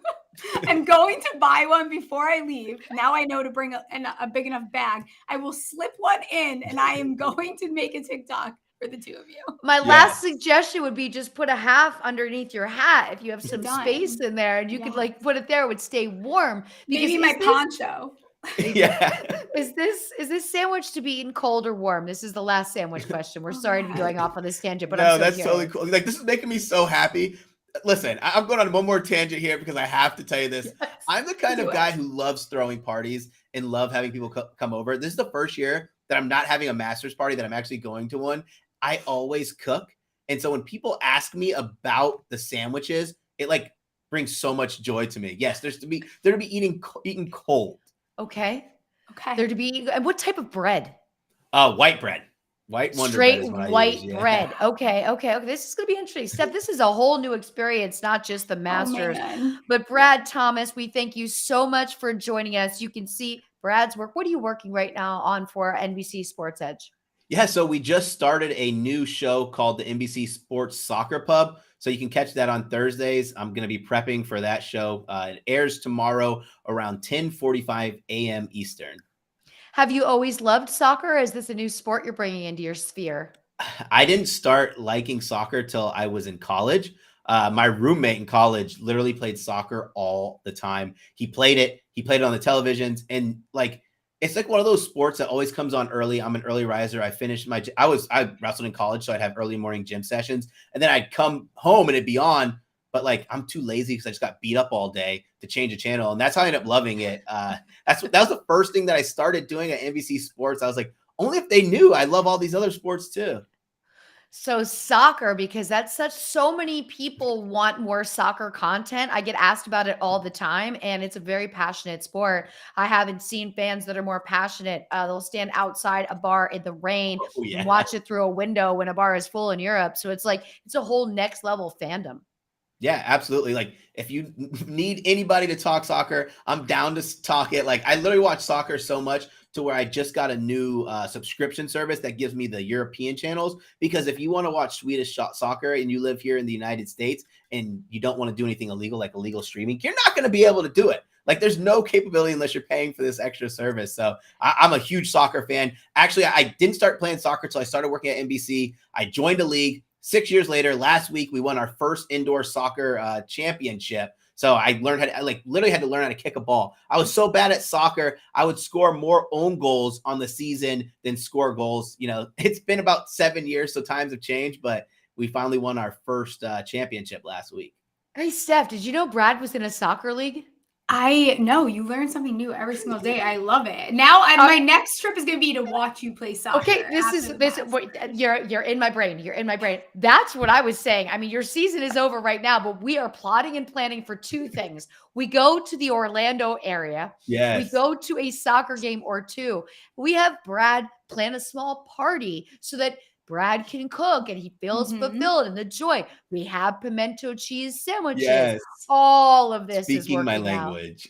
I'm going to buy one before I leave. Now I know to bring a big enough bag. I will slip one in, and I am going to make a TikTok for the two of you. My last suggestion would be just put a half underneath your hat if you have some Done. space in there and you could like put it there, it would stay warm. Maybe my poncho. Yeah. Is this sandwich to be eaten cold or warm? This is the last sandwich question. We're sorry to be going off on this tangent, but No, I'm so that's curious. totally cool. Like this is making me so happy. Listen, I'm going on one more tangent here because I have to tell you this. Yes, I'm the kind do of it. guy who loves throwing parties and love having people come over. This is the first year that I'm not having a master's party, that I'm actually going to one. I always cook. And so when people ask me about the sandwiches, it like brings so much joy to me. Yes, they're to be eaten cold. Okay. Okay. They're to be, and what type of bread? White bread. White Wonder Straight bread is what I white use, yeah. bread. Okay. This is going to be interesting. Steph, this is a whole new experience, not just the Masters. man. But Brad Thomas, we thank you so much for joining us. You can see Brad's work. What are you working right now on for NBC Sports Edge? Yeah, so we just started a new show called the NBC Sports Soccer Pub. So you can catch that on Thursdays. I'm going to be prepping for that show. It airs tomorrow around 10:45 a.m. Eastern. Have you always loved soccer, or is this a new sport you're bringing into your sphere? I didn't start liking soccer till I was in college. My roommate in college literally played soccer all the time. He played it on the televisions, and like it's like one of those sports that always comes on early. I'm an early riser. I wrestled in college, so I'd have early morning gym sessions, and then I'd come home and it'd be on. But like I'm too lazy because I just got beat up all day to change a channel, and that's how I ended up loving it. That was the first thing that I started doing at NBC Sports. I was like, only if they knew I love all these other sports too. So soccer, because so many people want more soccer content. I get asked about it all the time, and it's a very passionate sport. I haven't seen fans that are more passionate. They'll stand outside a bar in the rain and watch it through a window when a bar is full in Europe. So it's a whole next level fandom. Yeah, absolutely. Like if you need anybody to talk soccer, I'm down to talk it. Like I literally watch soccer so much to where I just got a new subscription service that gives me the European channels. Because if you want to watch Swedish soccer and you live here in the United States and you don't want to do anything illegal, like illegal streaming, you're not going to be able to do it. Like there's no capability unless you're paying for this extra service. So I'm a huge soccer fan. Actually, I didn't start playing soccer until I started working at NBC. I joined a league. 6 years later, last week, we won our first indoor soccer championship. So I learned how to, literally had to learn how to kick a ball. I was so bad at soccer, I would score more own goals on the season than score goals. You know, it's been about 7 years, so times have changed, but we finally won our first championship last week. Hey, Steph, did you know Brad was in a soccer league? I know you learn something new every single day. I love it. Now, my next trip is going to be to watch you play soccer. Okay, you're in my brain. You're in my brain. That's what I was saying. I mean, your season is over right now, but we are plotting and planning for two things. We go to the Orlando area. Yes. We go to a soccer game or two. We have Brad plan a small party so that Brad can cook and he feels fulfilled and the joy. We have pimento cheese sandwiches. Yes. All of this is Speaking my working out. language.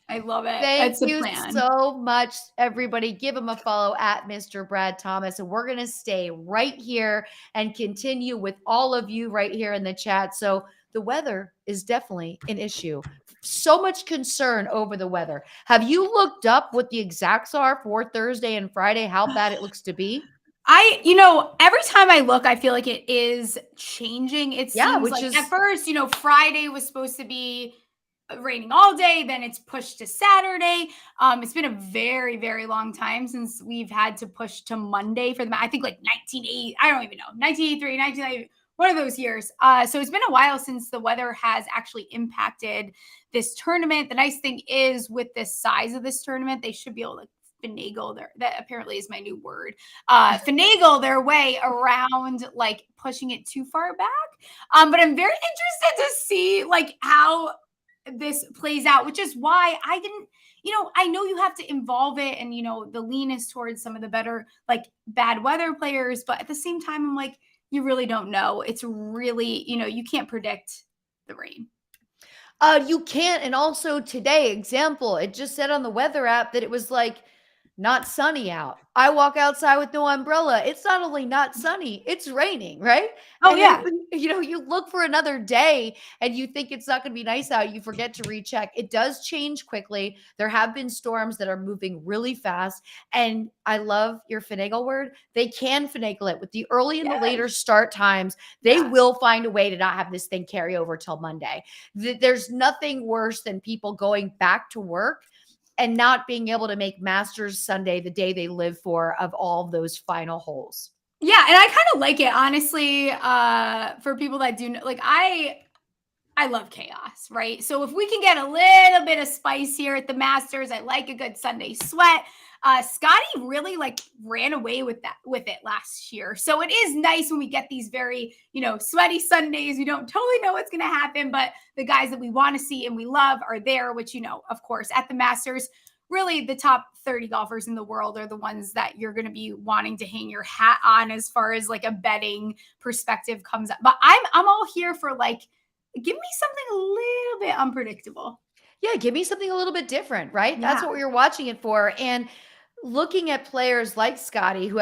I love it. Thank It's a you plan. so much, everybody. Give him a follow at Mr. Brad Thomas. And we're going to stay right here and continue with all of you right here in the chat. So the weather is definitely an issue. So much concern over the weather. Have you looked up what the exacts are for Thursday and Friday, how bad it looks to be? Every time I look, I feel like it is changing. It seems which like is at first, Friday was supposed to be raining all day, then it's pushed to Saturday. It's been a very, very long time since we've had to push to Monday for the, I think like 1980, I don't even know, 1983, 1990, one of those years. So it's been a while since the weather has actually impacted this tournament. The nice thing is with the size of this tournament, they should be able to finagle that apparently is my new word, finagle their way around like pushing it too far back. But I'm very interested to see like how this plays out, which is why I didn't, I know you have to involve it and, the lean is towards some of the better, like bad weather players. But at the same time, I'm like, you really don't know. It's really, you can't predict the rain. You can't. And also today, example, it just said on the weather app that it was like not sunny out. I walk outside with no umbrella. It's not only not sunny, it's raining, right? Oh, and yeah. Then, you look for another day and you think it's not going to be nice out. You forget to recheck. It does change quickly. There have been storms that are moving really fast. And I love your finagle word. They can finagle it with the early and the later start times. They will find a way to not have this thing carry over till Monday. There's nothing worse than people going back to work and not being able to make Masters Sunday the day they live for of all of those final holes. Yeah, and I kind of like it, honestly, for people that do, like, I love chaos, right? So if we can get a little bit of spice here at the Masters, I like a good Sunday sweat. Scotty really like ran away with it last year. So it is nice when we get these very, sweaty Sundays. We don't totally know what's going to happen, but the guys that we want to see and we love are there, which, of course, at the Masters, really the top 30 golfers in the world are the ones that you're going to be wanting to hang your hat on as far as like a betting perspective comes up. But I'm all here for like, give me something a little bit unpredictable. Yeah, give me something a little bit different, right? Yeah. That's what you're watching it for. And looking at players like Scotty, who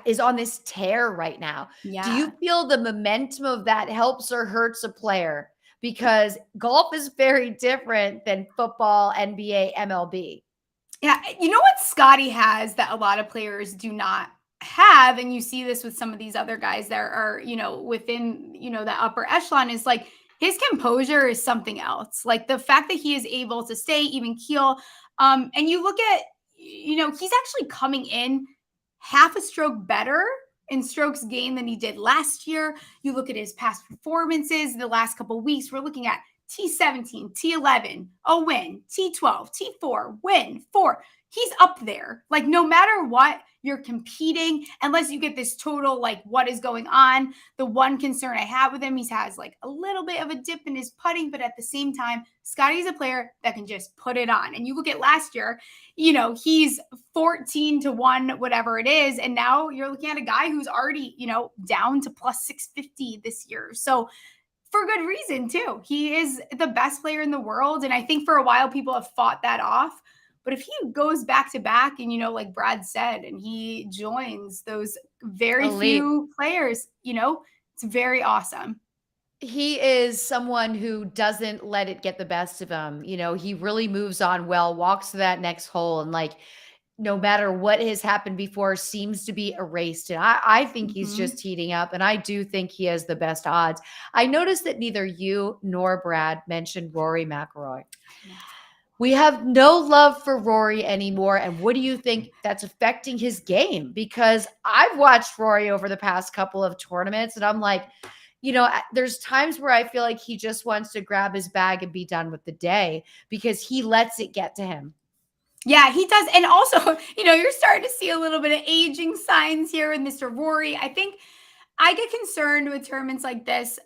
is on this tear right now. Yeah. Do you feel the momentum of that helps or hurts a player? Because golf is very different than football, NBA, MLB. Yeah. You know what Scotty has that a lot of players do not have, and you see this with some of these other guys that are, within, the upper echelon, is like his composure is something else. Like the fact that he is able to stay even keel. And you look at, he's actually coming in half a stroke better in strokes gained than he did last year. You look at his past performances the last couple of weeks, we're looking at T17, T11, a win, T12, T4, win, 4. He's up there. Like no matter what, you're competing unless you get this total, like what is going on. The one concern I have with him, he has like a little bit of a dip in his putting, but at the same time, Scotty's a player that can just put it on. And you look at last year, he's 14-1, whatever it is. And now you're looking at a guy who's already, down to plus 650 this year. So for good reason too. He is the best player in the world. And I think for a while people have fought that off. But if he goes back to back and, like Brad said, and he joins those very few players, it's very awesome. He is someone who doesn't let it get the best of him. He really moves on well, walks to that next hole, and like, no matter what has happened before, seems to be erased. And I think he's just heating up, and I do think he has the best odds. I noticed that neither you nor Brad mentioned Rory McIlroy. We have no love for Rory anymore. And what do you think that's affecting his game? Because I've watched Rory over the past couple of tournaments, and I'm like, there's times where I feel like he just wants to grab his bag and be done with the day because he lets it get to him. Yeah, he does. And also, you're starting to see a little bit of aging signs here with Mr. Rory. I think I get concerned with tournaments like this.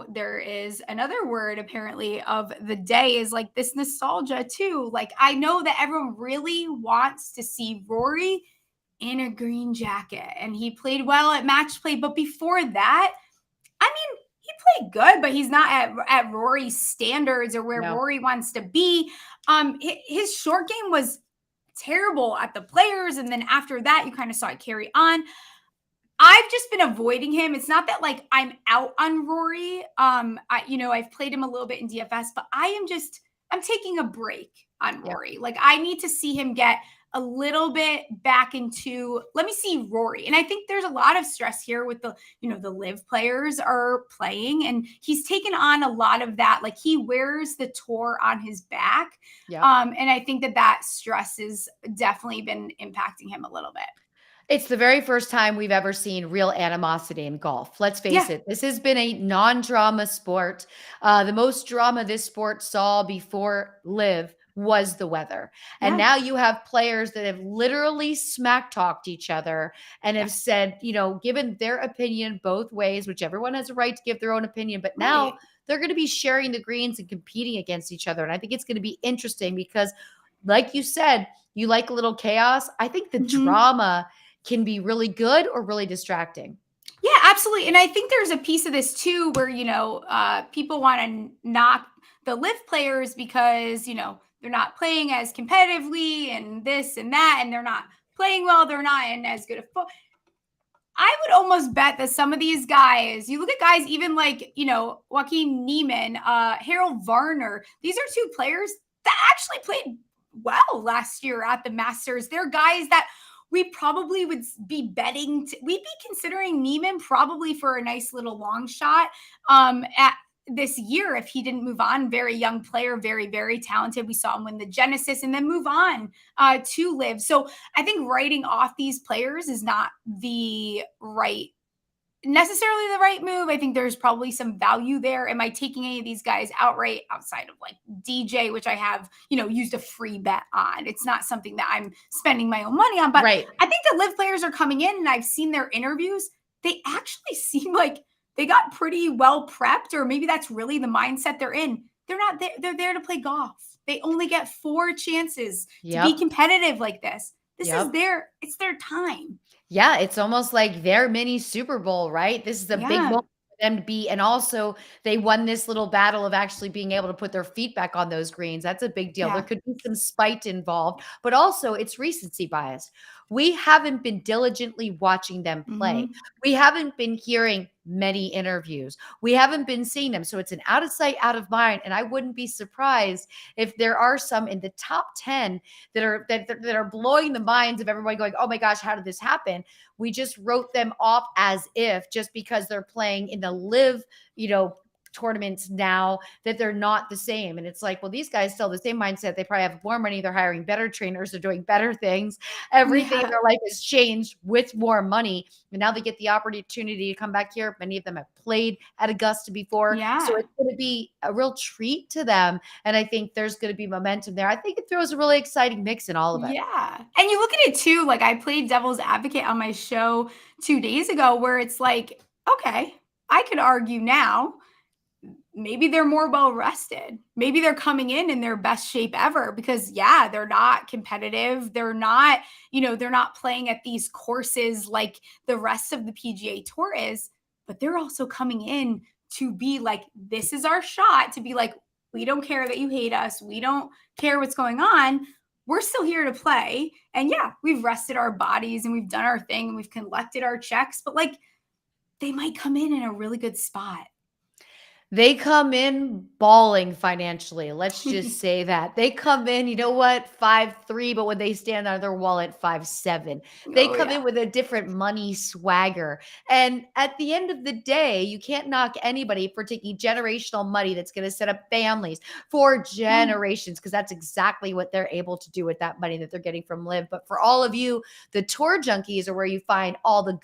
There is another word apparently of the day is like this nostalgia too. Like I know that everyone really wants to see Rory in a green jacket, and he played well at match play. But before that, I mean, he played good, but he's not at Rory's standards or where Rory wants to be. His short game was terrible at the Players, and then after that, you kind of saw it carry on. I've just been avoiding him. It's not that like I'm out on Rory. I've played him a little bit in DFS, but I'm taking a break on Rory. Like I need to see him get a little bit back into, let me see Rory. And I think there's a lot of stress here with the, the live players are playing, and he's taken on a lot of that. Like, he wears the tour on his back. Yep. And I think that stress has definitely been impacting him a little bit. It's the very first time we've ever seen real animosity in golf. Let's face it. This has been a non-drama sport. The most drama this sport saw before live was the weather. And now you have players that have literally smack talked each other and have said, given their opinion both ways, which everyone has a right to give their own opinion. But now they're going to be sharing the greens and competing against each other. And I think it's going to be interesting because, like you said, you like a little chaos. I think the drama can be really good or really distracting. Yeah, absolutely. And I think there's a piece of this too, where, people want to knock the live players because, they're not playing as competitively and this and that, and they're not playing well. They're not in as good a foot. I would almost bet that some of these guys, you look at guys even like, Joaquin Niemann, Harold Varner, these are two players that actually played well last year at the Masters. They're guys that we probably would be betting. We'd be considering Niemann probably for a nice little long shot at this year if he didn't move on. Very young player, very, very talented. We saw him win the Genesis and then move on to live. So I think writing off these players is not necessarily the right move. I think there's probably some value there. Am I taking any of these guys outright outside of like DJ, which I have, used a free bet on? It's not something that I'm spending my own money on, but I think the live players are coming in, and I've seen their interviews. They actually seem like they got pretty well prepped, or maybe that's really the mindset they're in. They're not there. They're there to play golf. They only get 4 chances to be competitive like this. This is it's their time. Yeah, it's almost like their mini Super Bowl, right? This is a big moment for them to be. And also, they won this little battle of actually being able to put their feet back on those greens. That's a big deal. There could be some spite involved, but also it's recency bias. We haven't been diligently watching them play. We haven't been hearing many interviews. We haven't been seeing them. So it's an out of sight, out of mind. And I wouldn't be surprised if there are some in the top 10 that are blowing the minds of everybody going, oh my gosh, how did this happen? We just wrote them off as if just because they're playing in the live, tournaments now that they're not the same. And it's like, well, these guys still have the same mindset. They probably have more money. They're hiring better trainers. They're doing better things. Everything in their life has changed with more money. And now they get the opportunity to come back here. Many of them have played at Augusta before. So it's going to be a real treat to them. And I think there's going to be momentum there. I think it throws a really exciting mix in all of it. Yeah. And you look at it too, like I played devil's advocate on my show 2 days ago, where it's like, okay, I could argue now, maybe they're more well rested. Maybe they're coming in their best shape ever because they're not competitive. They're not, they're not playing at these courses like the rest of the PGA Tour is, but they're also coming in to be like, this is our shot to be like, we don't care that you hate us. We don't care what's going on. We're still here to play. And we've rested our bodies and we've done our thing and we've collected our checks, but like they might come in a really good spot. They come in balling financially. Let's just say that. They come in, 5'3", but when they stand on their wallet, 5'7". They come in with a different money swagger. And at the end of the day, you can't knock anybody for taking generational money that's going to set up families for generations, because that's exactly what they're able to do with that money that they're getting from Live. But for all of you, the tour junkies are where you find all the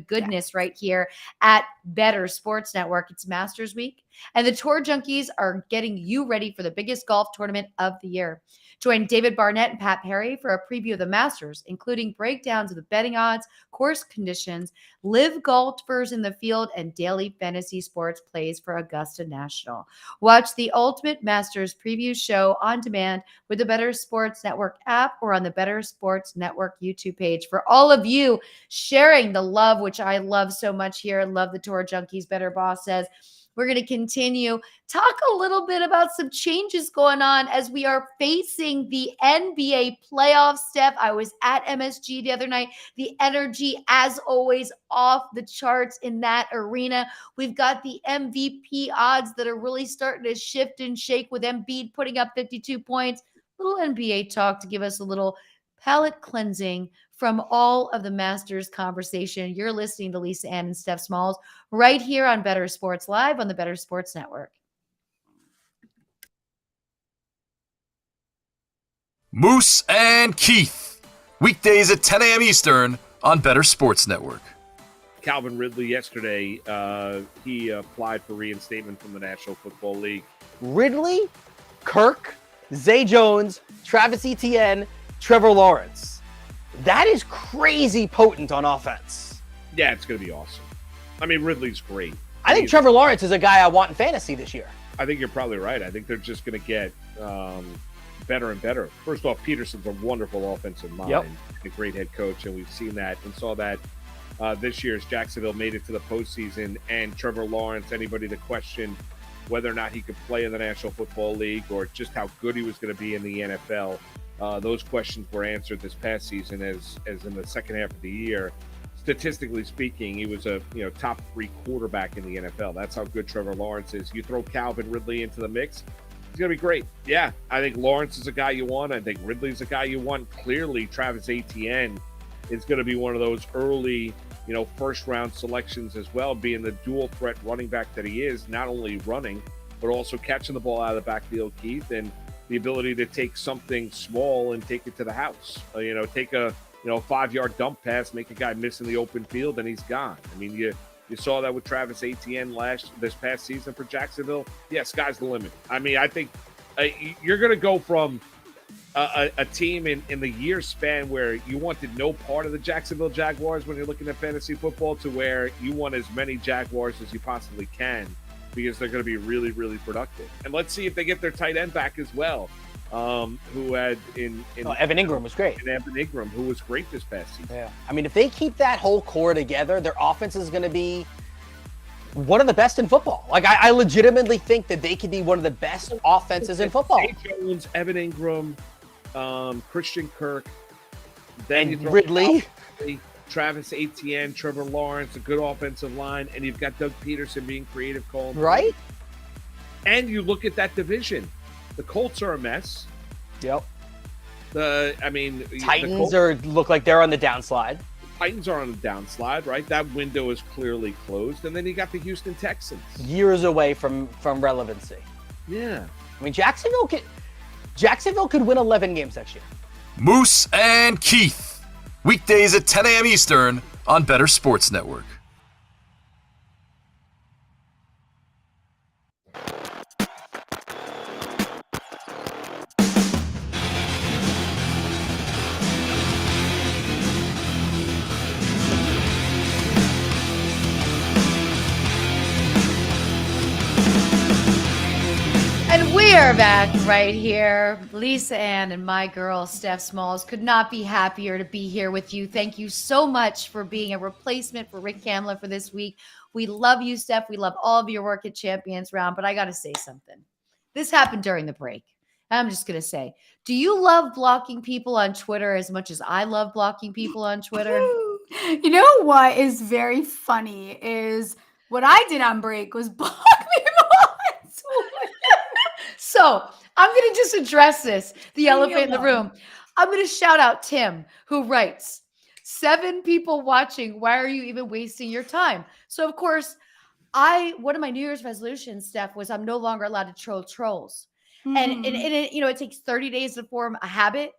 goodness right here at Bettor Sports Network. It's Masters Week. And the tour junkies are getting you ready for the biggest golf tournament of the year. Join David Barnett and Pat Perry for a preview of the Masters, including breakdowns of the betting odds, course conditions, live golfers in the field, and daily fantasy sports plays for Augusta National. Watch the Ultimate Masters preview show on demand with the Bettor Sports Network app or on the Bettor Sports Network YouTube page. For all of you sharing the love, which I love so much here, love the tour junkies, Bettor Boss says, we're going to continue. Talk a little bit about some changes going on as we are facing the NBA playoffs, Steph. I was at MSG the other night. The energy, as always, off the charts in that arena. We've got the MVP odds that are really starting to shift and shake with Embiid putting up 52 points. Little NBA talk to give us a little palate cleansing from all of the Masters conversation. You're listening to Lisa Ann and Steph Smalls right here on Bettor Sports Live on the Bettor Sports Network. Moose and Keith, weekdays at 10 a.m. Eastern on Bettor Sports Network. Calvin Ridley yesterday, he applied for reinstatement from the National Football League. Ridley, Kirk, Zay Jones, Travis Etienne, Trevor Lawrence. That is crazy potent on offense. Yeah, it's going to be awesome. I mean, Ridley's great. I think Trevor Lawrence is a guy I want in fantasy this year. I think you're probably right. I think they're just going to get better and better. First off, Peterson's a wonderful offensive mind, a great head coach, and we've seen that and saw that this year as Jacksonville made it to the postseason. And Trevor Lawrence, anybody that questioned whether or not he could play in the National Football League or just how good he was going to be in the NFL, those questions were answered this past season as in the second half of the year. Statistically speaking, he was a top 3 quarterback in the NFL. That's how good Trevor Lawrence is. You throw Calvin Ridley into the mix, he's going to be great. Yeah, I think Lawrence is a guy you want. I think Ridley's a guy you want. Clearly, Travis Etienne is going to be one of those early, first-round selections as well, being the dual-threat running back that he is, not only running, but also catching the ball out of the backfield, Keith, and the ability to take something small and take it to the house. Take a 5-yard dump pass, make a guy miss in the open field, and he's gone. I mean, you saw that with Travis Etienne this past season for Jacksonville. Yeah, sky's the limit. I mean, I think you're going to go from a team in the year span where you wanted no part of the Jacksonville Jaguars when you're looking at fantasy football to where you want as many Jaguars as you possibly can because they're going to be really, really productive. And let's see if they get their tight end back as well, who had Evan Ingram was great. And Evan Ingram, who was great this past season. Yeah. I mean, if they keep that whole core together, their offense is going to be one of the best in football. Like, I legitimately think that they could be one of the best offenses in football. Zay Jones, Evan Ingram, Christian Kirk, then and Ridley, Travis Etienne, Trevor Lawrence, a good offensive line, and you've got Doug Peterson being creative calling. Right? And you look at that division. The Colts are a mess. Yep. Titans look like they're on the downslide. Titans are on the downslide, right? That window is clearly closed. And then you got the Houston Texans. Years away from relevancy. Yeah. I mean, Jacksonville could win 11 games next year. Moose and Keith, weekdays at 10 a.m. Eastern on Bettor Sports Network. We are back right here. Lisa Ann and my girl, Steph Smalls, could not be happier to be here with you. Thank you so much for being a replacement for Rick Kamla for this week. We love you, Steph. We love all of your work at Champions Round, but I got to say something. This happened during the break. I'm just going to say, do you love blocking people on Twitter as much as I love blocking people on Twitter? You know what is very funny is what I did on break was block people on Twitter. So I'm going to just address this, the elephant in the room. I'm going to shout out Tim, who writes, 7 people watching. Why are you even wasting your time? So, of course, one of my New Year's resolutions, Steph, was I'm no longer allowed to troll trolls. And it takes 30 days to form a habit.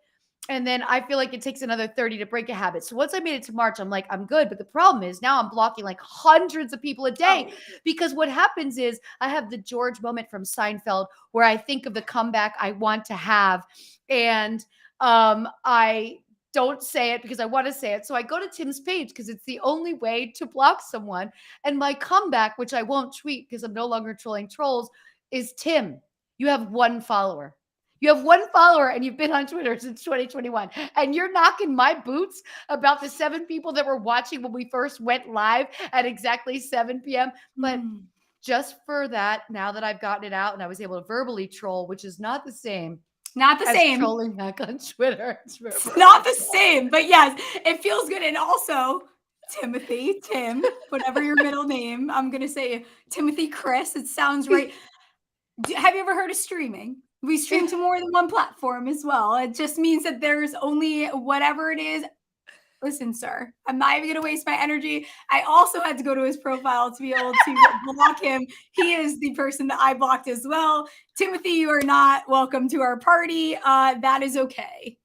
And then I feel like it takes another 30 to break a habit. So once I made it to March, I'm like, I'm good. But the problem is now I'm blocking like hundreds of people a day because what happens is I have the George moment from Seinfeld where I think of the comeback I want to have. And I don't say it because I want to say it. So I go to Tim's page because it's the only way to block someone. And my comeback, which I won't tweet because I'm no longer trolling trolls, is Tim, you have 1 follower. You have 1 follower and you've been on Twitter since 2021 and you're knocking my boots about the 7 people that were watching when we first went live at exactly 7 p.m. But just for that, now that I've gotten it out and I was able to verbally troll, which is not the same. Not the same. Trolling back on Twitter. It's not the same, but yes, it feels good. And also, Timothy, Tim, whatever your middle name, I'm going to say Timothy Chris. It sounds right. Have you ever heard of streaming? We stream to more than one platform as well. It just means that there's only whatever it is. Listen, sir, I'm not even going to waste my energy. I also had to go to his profile to be able to block him. He is the person that I blocked as well. Timothy, you are not welcome to our party. That is okay.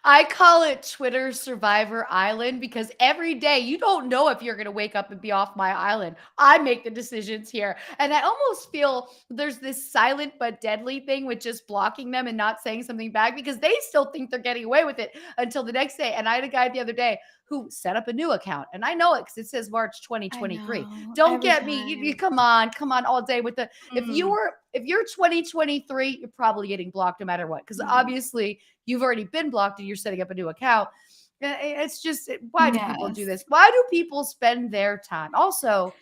I call it Twitter Survivor Island because every day you don't know if you're going to wake up and be off my island. I make the decisions here. And I almost feel there's this silent but deadly thing with just blocking them and not saying something back because they still think they're getting away with it until the next day. And I had a guy the other day who set up a new account. And I know it because it says March 2023. Don't get me. You come on all day with the if you're 2023, you're probably getting blocked no matter what. Because obviously you've already been blocked and you're setting up a new account. It's just, why do people do this? Why do people spend their time? Also,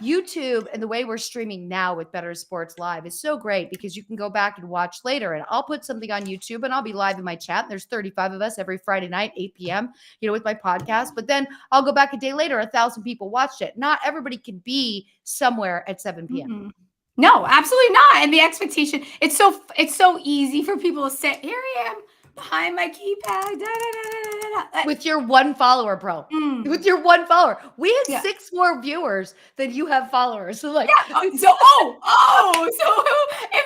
YouTube and the way we're streaming now with Bettor Sports Live is so great because you can go back and watch later. And I'll put something on YouTube and I'll be live in my chat. There's 35 of us every Friday night, 8 p.m., with my podcast. But then I'll go back a day later, 1,000 people watched it. Not everybody can be somewhere at 7 p.m. Mm-hmm. No, absolutely not. And the expectation, it's so easy for people to say, here I am behind my keypad. With your one follower, bro. With your one follower. We had 6 more viewers than you have followers. So so if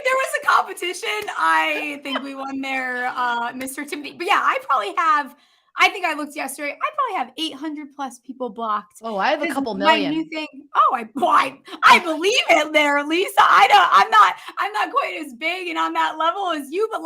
there was a competition, I think we won there, Mr. Timothy. But yeah, I think I looked yesterday. I probably have 800 plus people blocked. Oh, I have a couple million. My new thing. Oh, I believe it there, Lisa. I'm not quite as big and on that level as you, but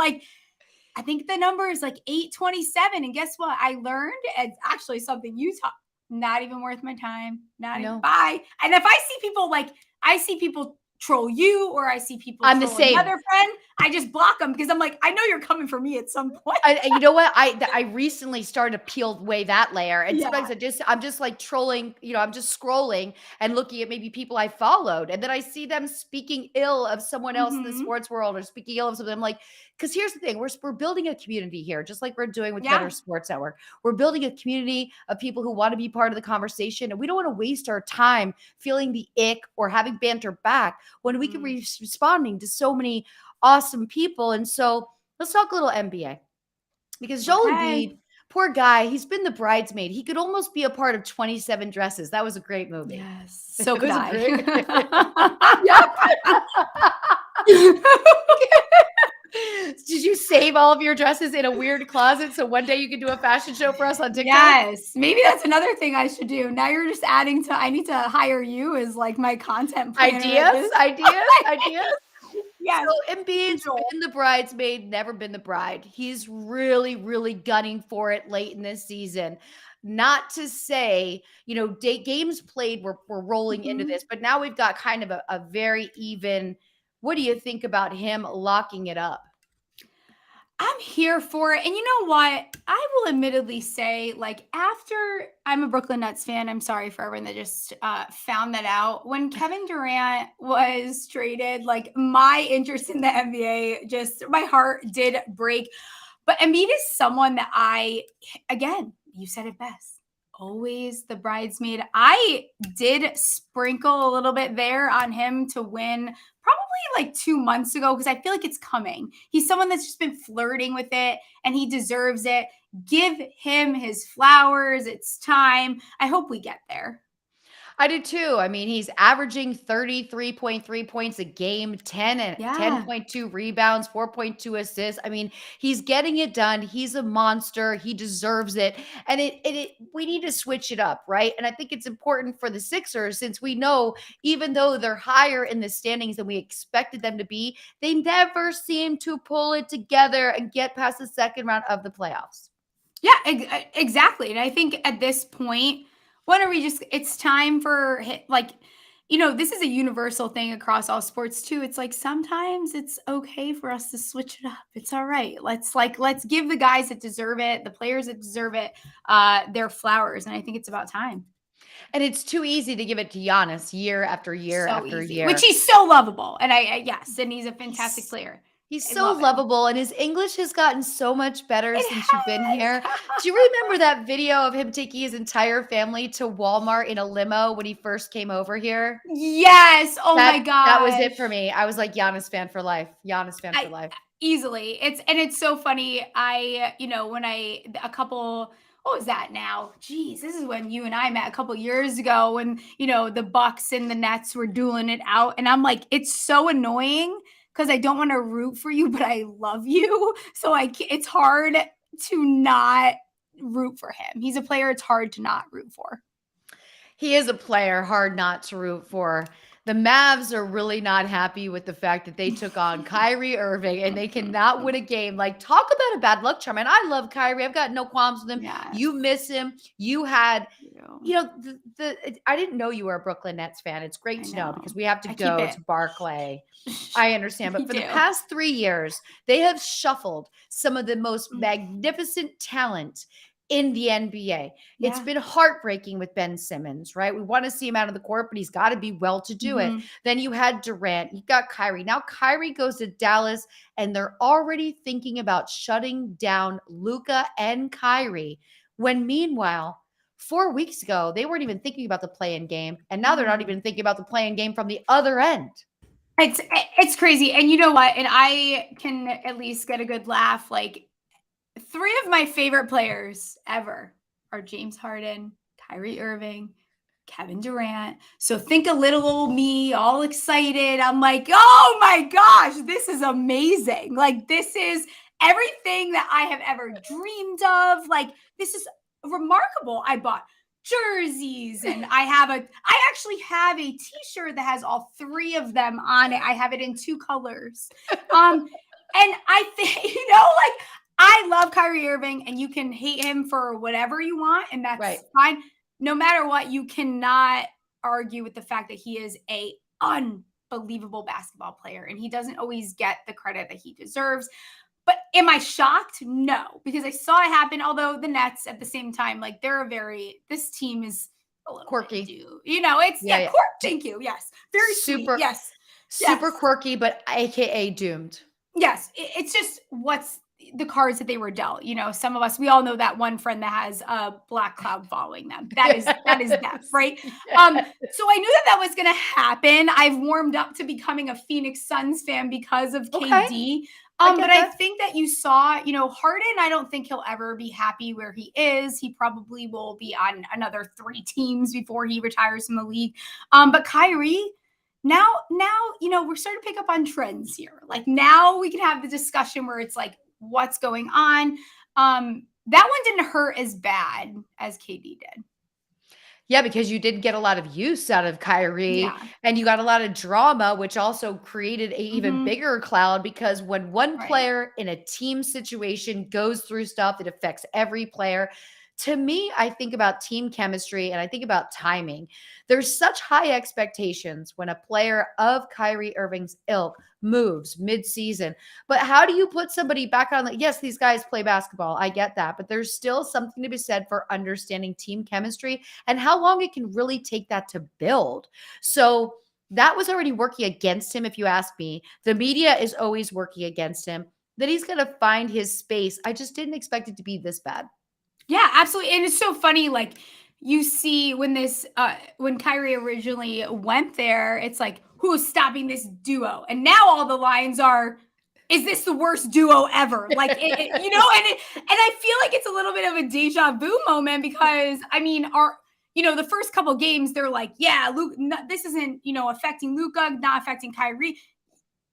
I think the number is 827. And guess what? I learned it's actually something you taught. Not even worth my time. Not even bye. And if I see people troll you or I see people I'm the troll same. Another friend, I just block them because I'm I know you're coming for me at some point. You know what? I recently started to peel away that layer. And sometimes I'm just trolling, I'm just scrolling and looking at maybe people I followed. And then I see them speaking ill of someone else in the sports world or speaking ill of something. I'm because here's the thing, we're building a community here, just like we're doing with Bettor Sports Network. We're building a community of people who want to be part of the conversation. And we don't want to waste our time feeling the ick or having banter back when we can be responding to so many awesome people. And so let's talk a little NBA because Joel Embiid, poor guy, he's been the bridesmaid. He could almost be a part of 27 Dresses. That was a great movie. Yes. So could I. Did you save all of your dresses in a weird closet so one day you can do a fashion show for us on TikTok? Yes. Maybe that's another thing I should do. Now you're just adding to, I need to hire you as my content planner. Ideas. Yeah. So Embiid's been the bridesmaid, never been the bride. He's really, really gunning for it late in this season. Not to say, games played, we're rolling into this, but now we've got kind of a very even. What do you think about him locking it up? I'm here for it. And you know what? I will admittedly say, after I'm a Brooklyn Nets fan, I'm sorry for everyone that just found that out. When Kevin Durant was traded, my interest in the NBA, my heart did break. But Embiid is someone that again, you said it best. Always the bridesmaid. I did sprinkle a little bit there on him to win probably 2 months ago because I feel like it's coming. He's someone that's just been flirting with it and he deserves it. Give him his flowers. It's time. I hope we get there. I do too. I mean, he's averaging 33.3 points a game, 10.2 rebounds, 4.2 assists. I mean, he's getting it done. He's a monster. He deserves it. And we need to switch it up, right? And I think it's important for the Sixers since we know even though they're higher in the standings than we expected them to be, they never seem to pull it together and get past the second round of the playoffs. Yeah, exactly. And I think at this point, when are we it's time for, this is a universal thing across all sports too. It's sometimes it's okay for us to switch it up. It's all right. Let's give the guys that deserve it, the players that deserve it, their flowers. And I think it's about time. And it's too easy to give it to Giannis year after year after year. Which he's so lovable. And and he's a fantastic player. He's I so love him. lovable, and his English has gotten so much better It since you've been here. Do you remember that video of him taking his entire family to Walmart in a limo when he first came over here? Yes. Oh my gosh. That was it for me. I was like, Giannis fan for life. Giannis fan for life. Easily. It's so funny. When a couple, what was that now? Geez, this is when you and I met a couple years ago when, the Bucks and the Nets were dueling it out. And I'm like, it's so annoying because I don't want to root for you, but I love you. So it's hard to not root for him. He's a player it's hard to not root for. He is a player hard not to root for. The Mavs are really not happy with the fact that they took on Kyrie Irving and they cannot win a game. Like, talk about a bad luck charm. And I love Kyrie. I've got no qualms with him. Yes. You miss him. You had, I didn't know you were a Brooklyn Nets fan. It's great to know because we have to go to Barclay. I understand. But for the past 3 years, they have shuffled some of the most magnificent talent in the NBA. It's been heartbreaking with Ben Simmons, right? We want to see him out of the court, but he's got to be well to do it. Then you had Durant, you got Kyrie. Now Kyrie goes to Dallas and they're already thinking about shutting down Luka and Kyrie. When meanwhile, 4 weeks ago, they weren't even thinking about the play-in game. And now they're not even thinking about the play-in game from the other end. It's crazy. And you know what? And I can at least get a good laugh. Like, 3 of my favorite players ever are James Harden, Kyrie Irving, Kevin Durant. So think a little old me, all excited. I'm like, oh my gosh, this is amazing. Like, this is everything that I have ever dreamed of. Like, this is remarkable. I bought jerseys and I actually have a t-shirt that has all 3 of them on it. I have it in 2 colors. And I think, I love Kyrie Irving, and you can hate him for whatever you want, and that's fine. No matter what, you cannot argue with the fact that he is a unbelievable basketball player, and he doesn't always get the credit that he deserves. But am I shocked? No, because I saw it happen, although the Nets at the same time, like, this team is a little quirky. Thank you. Yes. Very super, sweet. Yes. Super quirky, but AKA doomed. Yes. It's just what's the cards that they were dealt. Some of us, we all know that one friend that has a black cloud following them. That is them, right? So I knew that was going to happen. I've warmed up to becoming a Phoenix Suns fan because of KD. I think that you saw, Harden, I don't think he'll ever be happy where he is. He probably will be on another 3 teams before he retires from the league. But Kyrie, now, we're starting to pick up on trends here. Like, now we can have the discussion where it's like, what's going on? That one didn't hurt as bad as KD did. Yeah, because you did get a lot of use out of Kyrie and you got a lot of drama, which also created an even bigger cloud, because when one player in a team situation goes through stuff, it affects every player. To me, I think about team chemistry and I think about timing. There's such high expectations when a player of Kyrie Irving's ilk moves mid-season. But how do you put somebody back on? Yes, these guys play basketball. I get that. But there's still something to be said for understanding team chemistry and how long it can really take that to build. So that was already working against him, if you ask me. The media is always working against him. That he's going to find his space. I just didn't expect it to be this bad. Yeah, absolutely. And it's so funny, like, you see when when Kyrie originally went there, it's like, who's stopping this duo? And now all the lines are, is this the worst duo ever? Like, and I feel like it's a little bit of a deja vu moment because, I mean, the first couple games, they're like, yeah, Luke, this isn't, affecting Luka, not affecting Kyrie.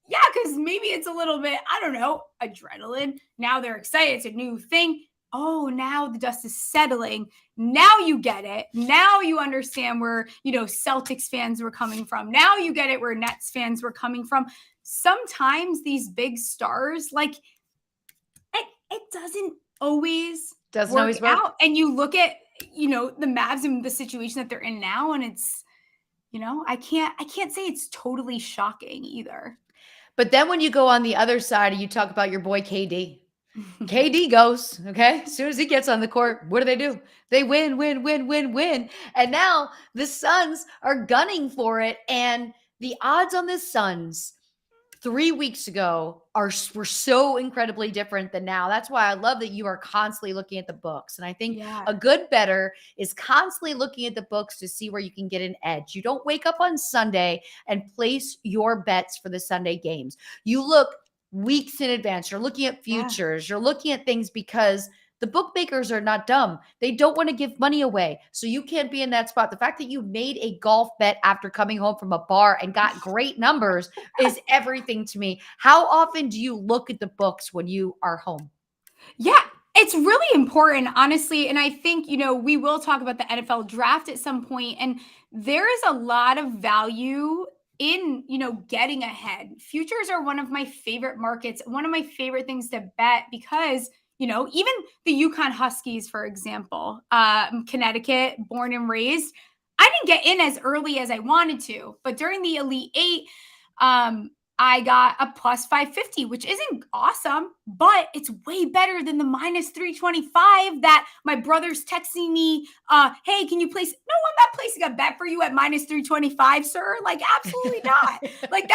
Yeah, because maybe it's a little bit, I don't know, adrenaline. Now they're excited. It's a new thing. Oh, now the dust is settling. Now you get it. Now you understand where, Celtics fans were coming from. Now you get it where Nets fans were coming from. Sometimes these big stars, like, it doesn't always work out. And you look at, the Mavs and the situation that they're in now, and it's, I can't say it's totally shocking either. But then when you go on the other side and you talk about your boy KD, KD goes, okay? As soon as he gets on the court, what do? They win. And now the Suns are gunning for it. And the odds on the Suns 3 weeks ago were so incredibly different than now. That's why I love that you are constantly looking at the books. And I think a good bettor is constantly looking at the books to see where you can get an edge. You don't wake up on Sunday and place your bets for the Sunday games. You look weeks in advance. You're looking at futures. You're looking at things because the bookmakers are not dumb. They don't want to give money away. So you can't be in that spot. The fact that you made a golf bet after coming home from a bar and got great numbers is everything to me. How often do you look at the books when you are home? Yeah, it's really important, honestly. And I think, we will talk about the NFL draft at some point, and there is a lot of value in, getting ahead. Futures are one of my favorite markets, one of my favorite things to bet because even the Yukon Huskies, for example, Connecticut, born and raised, I didn't get in as early as I wanted to, but during the Elite Eight, I got a plus 550, which isn't awesome, but it's way better than the minus 325 that my brother's texting me. Hey, can you place? No, I'm not placing a bet for you at minus 325, sir. Like, absolutely not. Like,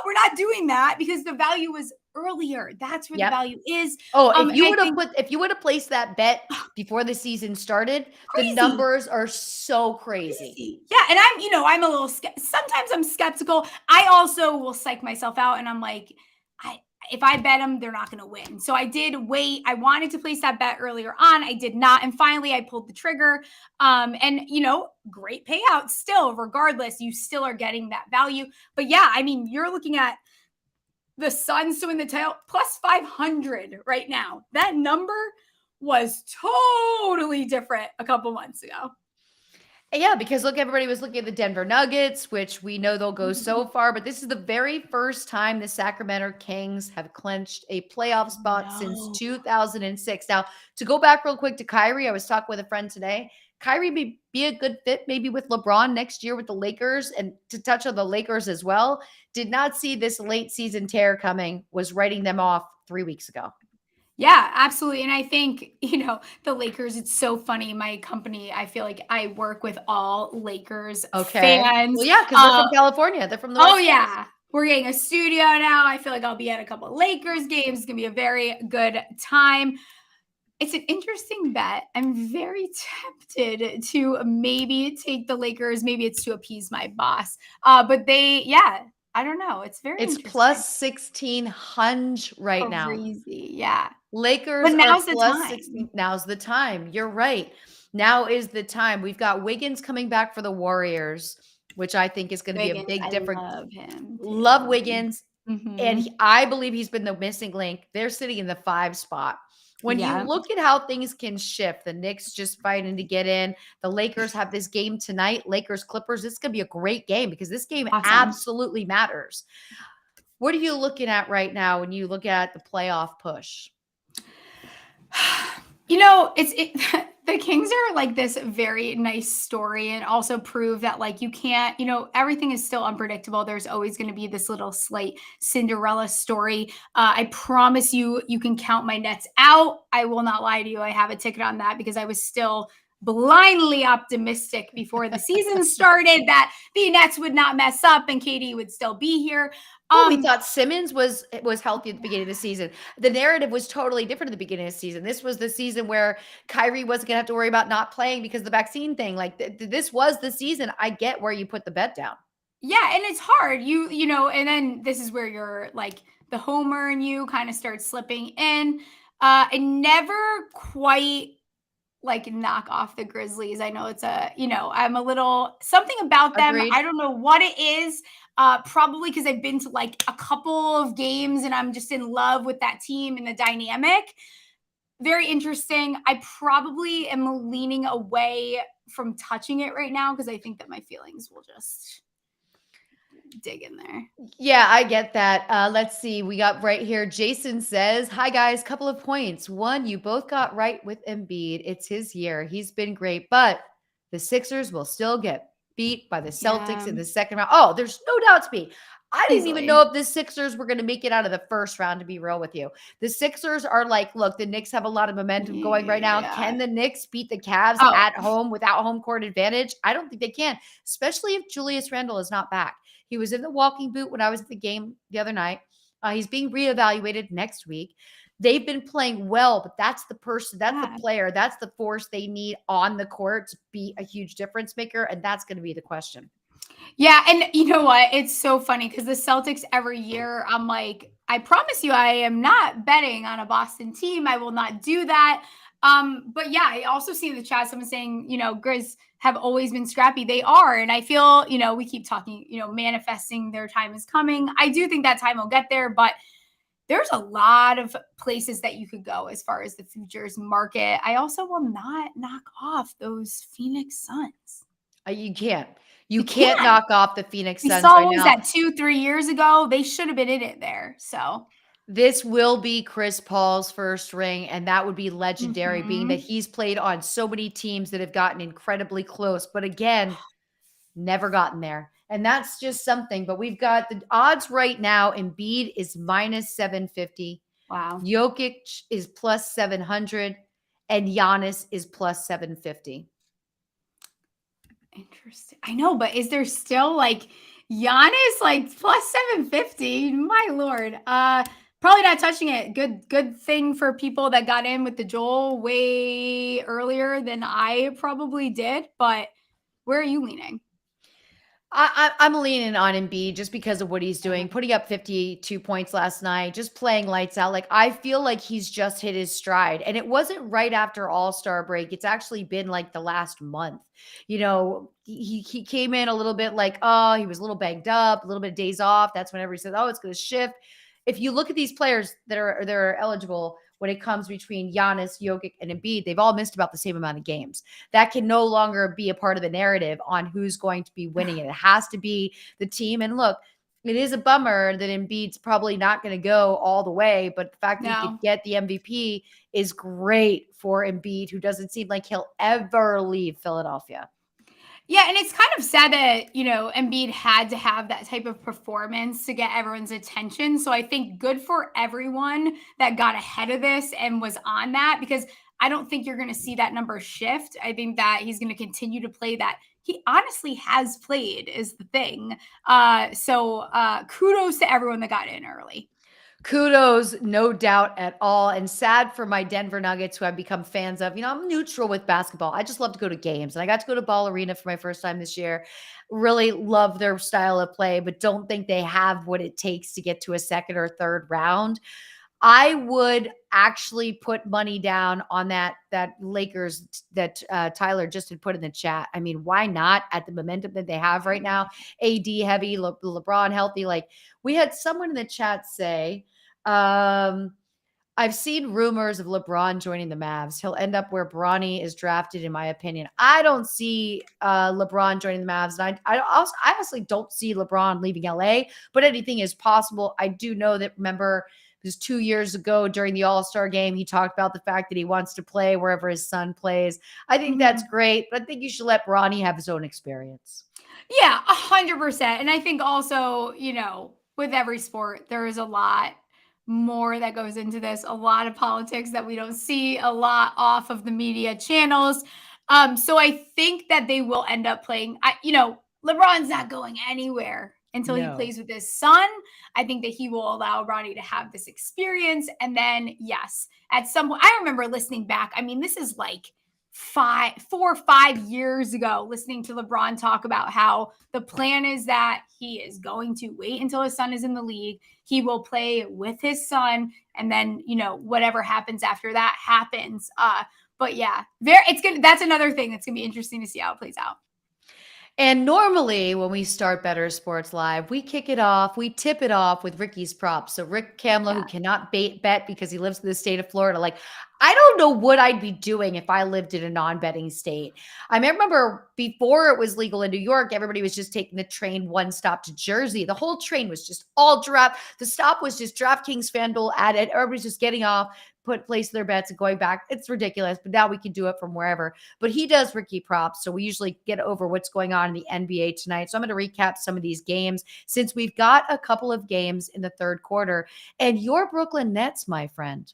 we're not doing that because the value was earlier. That's where the value is. If you would have placed that bet before the season started, the numbers are so crazy. Yeah, and I'm a little sometimes I'm skeptical. I also will psych myself out, and I'm like, if I bet them, they're not going to win. So I did wait. I wanted to place that bet earlier on. I did not, and finally I pulled the trigger. And great payout still. Regardless, you still are getting that value. But yeah, you're looking at the Suns to win the title plus 500 right now. That number was totally different a couple months ago. Yeah, because look, everybody was looking at the Denver Nuggets, which we know they'll go so far, but this is the very first time the Sacramento Kings have clinched a playoff spot since 2006. Now, to go back real quick to Kyrie, I was talking with a friend today. Kyrie may be a good fit maybe with LeBron next year with the Lakers. And to touch on the Lakers as well, did not see this late season tear coming, was writing them off 3 weeks ago. Yeah, absolutely. And I think, the Lakers, it's so funny. My company, I feel like I work with all Lakers fans. Well, yeah, because they're from California. They're from the West Coast. Yeah. We're getting a studio now. I feel like I'll be at a couple of Lakers games. It's going to be a very good time. It's an interesting bet. I'm very tempted to maybe take the Lakers. Maybe it's to appease my boss. But I don't know. It's plus 1,600 right now. Crazy. Yeah. Lakers but now's are plus 16. Now's the time. You're right. Now is the time. We've got Wiggins coming back for the Warriors, which I think is going to be a big difference. I love him. Love Wiggins. Mm-hmm. And I believe he's been the missing link. They're sitting in the 5 spot. When you look at how things can shift, the Knicks just fighting to get in. The Lakers have this game tonight, Lakers-Clippers. This could be a great game because this game absolutely matters. What are you looking at right now when you look at the playoff push? The Kings are like this very nice story and also prove that you can't, everything is still unpredictable. There's always going to be this little slight Cinderella story. I promise you can count my Nets out. I will not lie to you. I have a ticket on that because I was still blindly optimistic before the season started that the Nets would not mess up and KD would still be here. We thought Simmons was healthy at the beginning of the season. The narrative was totally different at the beginning of the season. This was the season where Kyrie wasn't going to have to worry about not playing because of the vaccine thing. This was the season. I get where you put the bet down. Yeah, and it's hard. And then this is where you're the homer and you kind of start slipping in. I never quite knock off the Grizzlies. I know it's I'm a little something about them. Agreed. I don't know what it is. Probably because I've been to a couple of games and I'm just in love with that team and the dynamic. Very interesting. I probably am leaning away from touching it right now because I think that my feelings will just dig in there. Yeah, I get that. Let's see. We got right here. Jason says, hi guys, couple of points. One, you both got right with Embiid. It's his year. He's been great, but the Sixers will still get beat by the Celtics in the second round. Oh, there's no doubt to me. I didn't even know if the Sixers were going to make it out of the first round, to be real with you. The Sixers are look, the Knicks have a lot of momentum going right now. Can the Knicks beat the Cavs at home without home court advantage? I don't think they can, especially if Julius Randle is not back. He was in the walking boot when I was at the game the other night. He's being reevaluated next week. They've been playing well, but that's the person, that's the player, that's the force they need on the court to be a huge difference maker. And that's going to be the question. Yeah. And you know what? It's so funny because the Celtics every year, I'm like, I promise you, I am not betting on a Boston team. I will not do that. But yeah, I also see in the chat someone saying, Grizz have always been scrappy. They are. And I feel, we keep talking, manifesting their time is coming. I do think that time will get there, but there's a lot of places that you could go as far as the futures market. I also will not knock off those Phoenix Suns. You can't. You can't knock off the Phoenix Suns right now. We saw that 2-3 years ago. They should have been in it there. So this will be Chris Paul's first ring, and that would be legendary, being that he's played on so many teams that have gotten incredibly close. But again, never gotten there. And that's just something. But we've got the odds right now. Embiid is minus 750. Wow. Jokic is plus 700. And Giannis is plus 750. Interesting. I know, but is there still like Giannis like plus 750? My Lord. Probably not touching it. Good thing for people that got in with the Joel way earlier than I probably did. But where are you leaning? I'm leaning on Embiid just because of what he's doing, putting up 52 points last night, just playing lights out. Like, I feel like he's just hit his stride. And it wasn't right after All-Star break. It's actually been like the last month. He came in a little bit like, oh, he was a little banged up, a little bit of days off. That's when everybody says, oh, it's going to shift. If you look at these players that are eligible when it comes between Giannis, Jokic, and Embiid, they've all missed about the same amount of games. That can no longer be a part of the narrative on who's going to be winning it. It has to be the team. And look, it is a bummer that Embiid's probably not going to go all the way, but the fact that he could get the MVP is great for Embiid, who doesn't seem like he'll ever leave Philadelphia. Yeah, and it's kind of sad that, Embiid had to have that type of performance to get everyone's attention. So I think good for everyone that got ahead of this and was on that, because I don't think you're going to see that number shift. I think that he's going to continue to play that. He honestly has played is the thing. So kudos to everyone that got in early. Kudos, no doubt at all. And sad for my Denver Nuggets, who I've become fans of. I'm neutral with basketball. I just love to go to games. And I got to go to Ball Arena for my first time this year. Really love their style of play, but don't think they have what it takes to get to a second or third round. I would actually put money down on that Lakers that Tyler just had put in the chat. I mean, why not at the momentum that they have right now? AD heavy, LeBron healthy. Like, we had someone in the chat say, I've seen rumors of LeBron joining the Mavs. He'll end up where Bronny is drafted, in my opinion. I don't see LeBron joining the Mavs. And I honestly don't see LeBron leaving LA, but anything is possible. I do know that, remember, it was 2 years ago during the All-Star game, he talked about the fact that he wants to play wherever his son plays. I think that's great, but I think you should let Bronny have his own experience. Yeah, 100%. And I think also, with every sport, there is a lot more that goes into this, a lot of politics that we don't see a lot off of the media channels. So I think that they will end up playing, LeBron's not going anywhere until he plays with his son. I think that he will allow Ronnie to have this experience. And then, yes, at some point, I remember listening back. I mean, this is like 4 or 5 years ago, listening to LeBron talk about how the plan is that he is going to wait until his son is in the league. He will play with his son. And then, whatever happens after that happens. But yeah, that's another thing that's going to be interesting to see how it plays out. And normally when we start Bettor Sports Live, we kick it off, we tip it off with Ricky's props. So Rick Kamla, who cannot bet because he lives in the state of Florida, like, I don't know what I'd be doing if I lived in a non-betting state. I remember before it was legal in New York, everybody was just taking the train one stop to Jersey. The whole train was just all draft. The stop was just DraftKings, FanDuel, added. Everybody's just getting off, place their bets and going back. It's ridiculous, but now we can do it from wherever. But he does Ricky props, so we usually get over what's going on in the NBA tonight. So I'm going to recap some of these games since we've got a couple of games in the third quarter. And your Brooklyn Nets, my friend,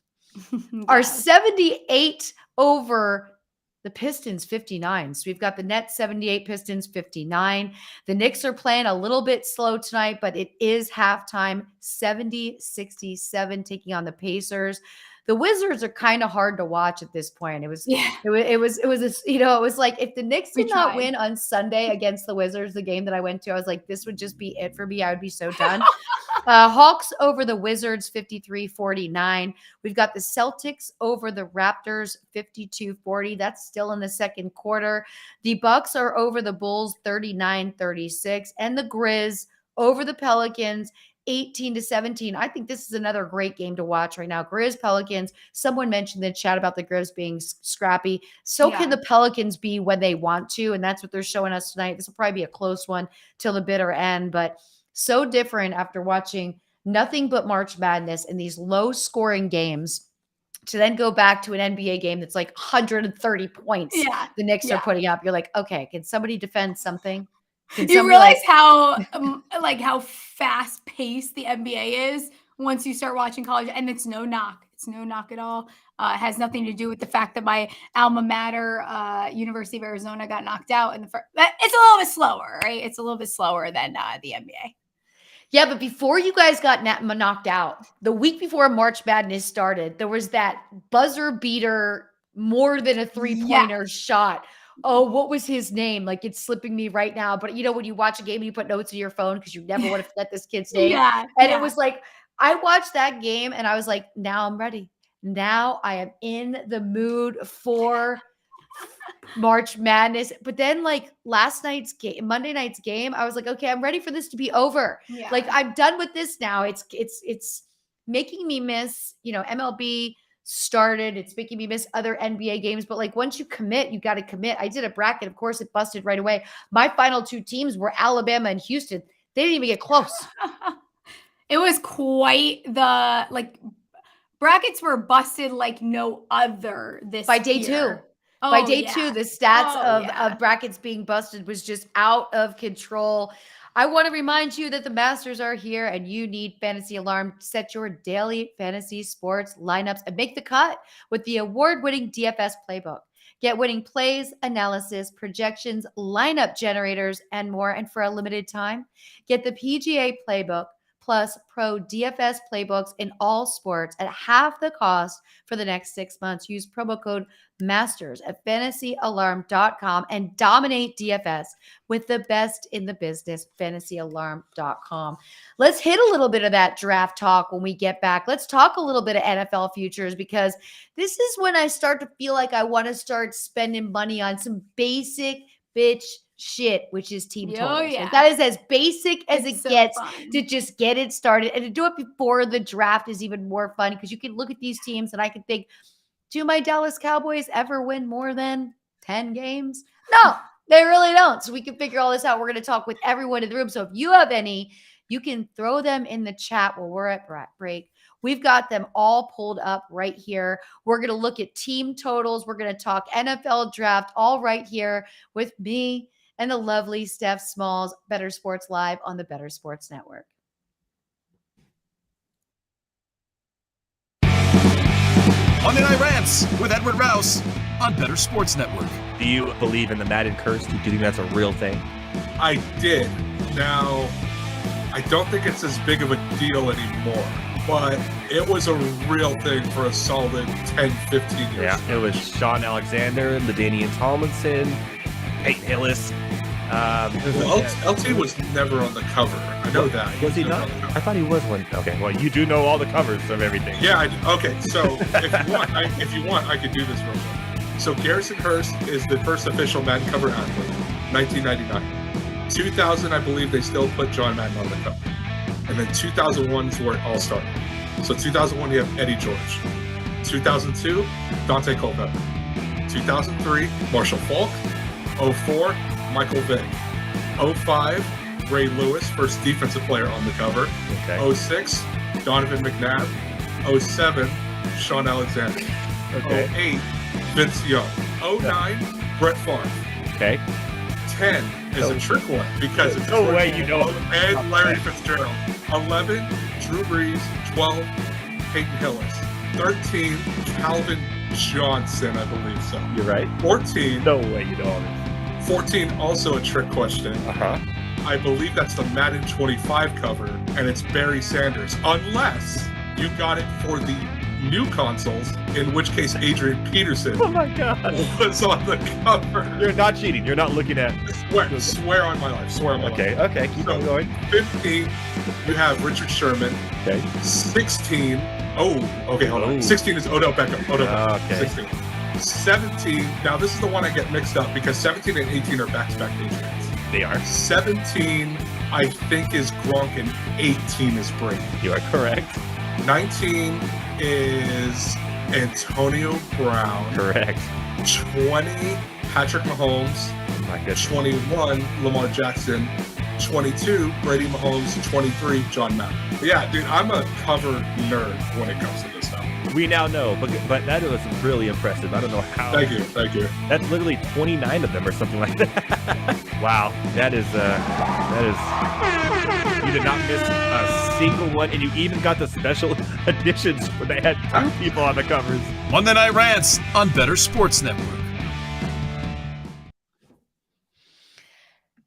are 78 over the Pistons 59. So we've got the Nets 78, Pistons 59. The Knicks are playing a little bit slow tonight, but it is halftime 70-67 taking on the Pacers. The Wizards are kind of hard to watch at this point. It was like if the Knicks did not win on Sunday against the Wizards, the game that I went to, I was like, this would just be it for me. I would be so done. Hawks over the Wizards 53-49. We've got the Celtics over the Raptors 52-40. That's still in the second quarter. The Bucks are over the Bulls 39-36, and the Grizz over the Pelicans 18-17. I think this is another great game to watch right now. Grizz Pelicans. Someone mentioned in the chat about the Grizz being scrappy. So can the Pelicans be when they want to, and that's what they're showing us tonight. This will probably be a close one till the bitter end, but so different after watching nothing but March Madness in these low-scoring games to then go back to an NBA game that's like 130 points the Knicks are putting up. You're like, okay, can somebody defend something? You realize how fast paced the NBA is once you start watching college, and it's no knock. It's no knock at all. It has nothing to do with the fact that my alma mater, University of Arizona, got knocked out in the first. It's a little bit slower, right? It's a little bit slower than the NBA. Yeah, but before you guys got knocked out, the week before March Madness started, there was that buzzer beater, more than a three-pointer shot. Oh, what was his name? Like, it's slipping me right now. But, when you watch a game, you put notes in your phone because you never want to forget this kid's name. It was like, I watched that game and I was like, now I'm ready. Now I am in the mood for March Madness. But then, like, last night's game, Monday night's game, I was like, okay, I'm ready for this to be over. Like, I'm done with this now. It's making me miss, MLB started. It's making me miss other NBA games. But like, once you commit, you got to commit. I did a bracket. Of course, it busted right away. My final two teams were Alabama and Houston. They didn't even get close. It was quite the, brackets were busted like no other this by day year. 2. By day 2, the stats of brackets being busted was just out of control. I want to remind you that the Masters are here and you need Fantasy Alarm to set your daily fantasy sports lineups and make the cut with the award-winning DFS playbook. Get winning plays, analysis, projections, lineup generators, and more. And for a limited time, get the PGA playbook plus pro DFS playbooks in all sports at half the cost for the next 6 months. Use promo code MASTERS at fantasyalarm.com and dominate DFS with the best in the business, fantasyalarm.com. Let's hit a little bit of that draft talk when we get back. Let's talk a little bit of NFL futures because this is when I start to feel like I want to start spending money on some basic bitch shit, which is team totals. Like, that is as basic as it gets to just get it started. And to do it before the draft is even more fun because you can look at these teams and I can think, do my Dallas Cowboys ever win more than 10 games? No, they really don't. So we can figure all this out. We're going to talk with everyone in the room. So if you have any, you can throw them in the chat while we're at break. We've got them all pulled up right here. We're going to look at team totals. We're going to talk NFL draft all right here with me and the lovely Steph Smalls, Bettor Sports Live on the Bettor Sports Network. Monday Night Rants with Edward Rouse on Bettor Sports Network. Do you believe in the Madden curse? Do you think that's a real thing? I did. Now, I don't think it's as big of a deal anymore, but it was a real thing for a solid 10, 15 years. Yeah, it was Sean Alexander, LaDainian Tomlinson, Peyton Hillis. LT was never on the cover. I know that. Was he not? I thought he was one. Okay, well, you do know all the covers of everything. Yeah, okay. So if you want, I could do this real quick. So Garrison Hurst is the first official Madden cover athlete, 1999. 2000, I believe they still put John Madden on the cover. And then 2001 is where it all started. So 2001, you have Eddie George. 2002, Dante Culpepper. 2003, Marshall Falk. 04, Michael Vick. 05, Ray Lewis, first defensive player on the cover. Okay. 06, Donovan McNabb. 07, Sean Alexander. Okay. 08, Vince Young. 09, Brett Favre. Okay. 10 is a trick one because it's no way you know. And Larry Fitzgerald. 11, Drew Brees. 12, Peyton Hillis. 13, Calvin Johnson, I believe so. You're right. 14. No way you know all this. 14, also a trick question. Uh-huh. I believe that's the Madden 25 cover, and it's Barry Sanders. Unless you got it for the new consoles, in which case Adrian Peterson Oh my God. was on the cover. You're not cheating. You're not looking at. Swear on my life. Swear on my life. Okay. Keep on going. 15, you have Richard Sherman. Okay. 16. Oh, okay, hold on. 16 is Odell Beckham. Okay. 16. 17. Now, this is the one I get mixed up because 17 and 18 are back-to-back Patriots. They are. 17, I think, is Gronk, and 18 is Brady. You are correct. 19 is Antonio Brown. Correct. 20, Patrick Mahomes. Oh my goodness. 21, Lamar Jackson. 22, Brady Mahomes. 23, John Madden. But yeah, dude, I'm a cover nerd when it comes to this stuff. We now know, but that was really impressive. I don't know how. Thank you. That's literally 29 of them or something like that. Wow, that is. You did not miss a single one, and you even got the special editions where they had 2 people on the covers. Monday Night Rants on Bettor Sports Network.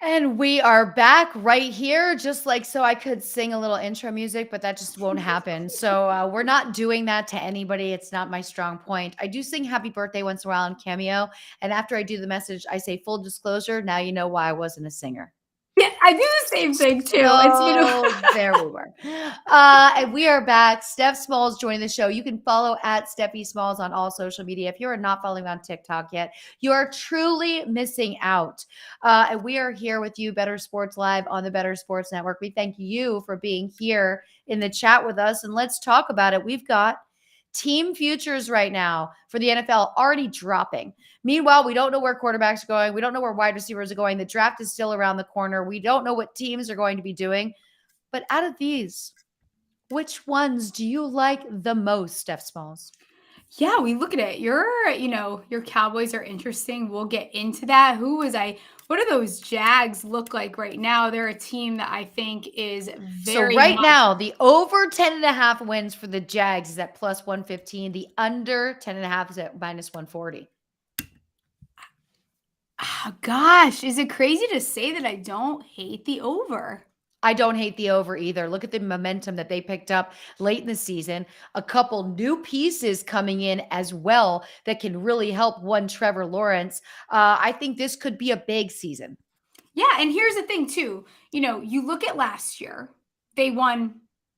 And we are back right here, just like so I could sing a little intro music, but that just won't happen. So we're not doing that to anybody. It's not my strong point. I do sing happy birthday once in a while on Cameo. And after I do the message, I say full disclosure. Now you know why I wasn't a singer. Yeah, I do the same thing too. There we were. And we are back. Steph Smalls joining the show. You can follow at Stephie Smalls on all social media. If you are not following on TikTok yet, you are truly missing out. And we are here with you, Bettor Sports Live on the Bettor Sports Network. We thank you for being here in the chat with us. And let's talk about it. We've got team futures right now for the NFL already dropping. Meanwhile, we don't know where quarterbacks are going. We don't know where wide receivers are going. The draft is still around the corner. We don't know what teams are going to be doing. But out of these, which ones do you like the most, Steph Smalls? Yeah, we look at it. Your Cowboys are interesting. We'll get into that. What do those Jags look like right now? They're a team that I think is very. So now, the over 10.5 wins for the Jags is at plus 115. The under 10.5 is at minus 140. Oh, gosh, is it crazy to say that I don't hate the over? I don't hate the over either. Look at the momentum that they picked up late in the season. A couple new pieces coming in as well that can really help one Trevor Lawrence. I think this could be a big season. Yeah, and here's the thing too. You look at last year, they won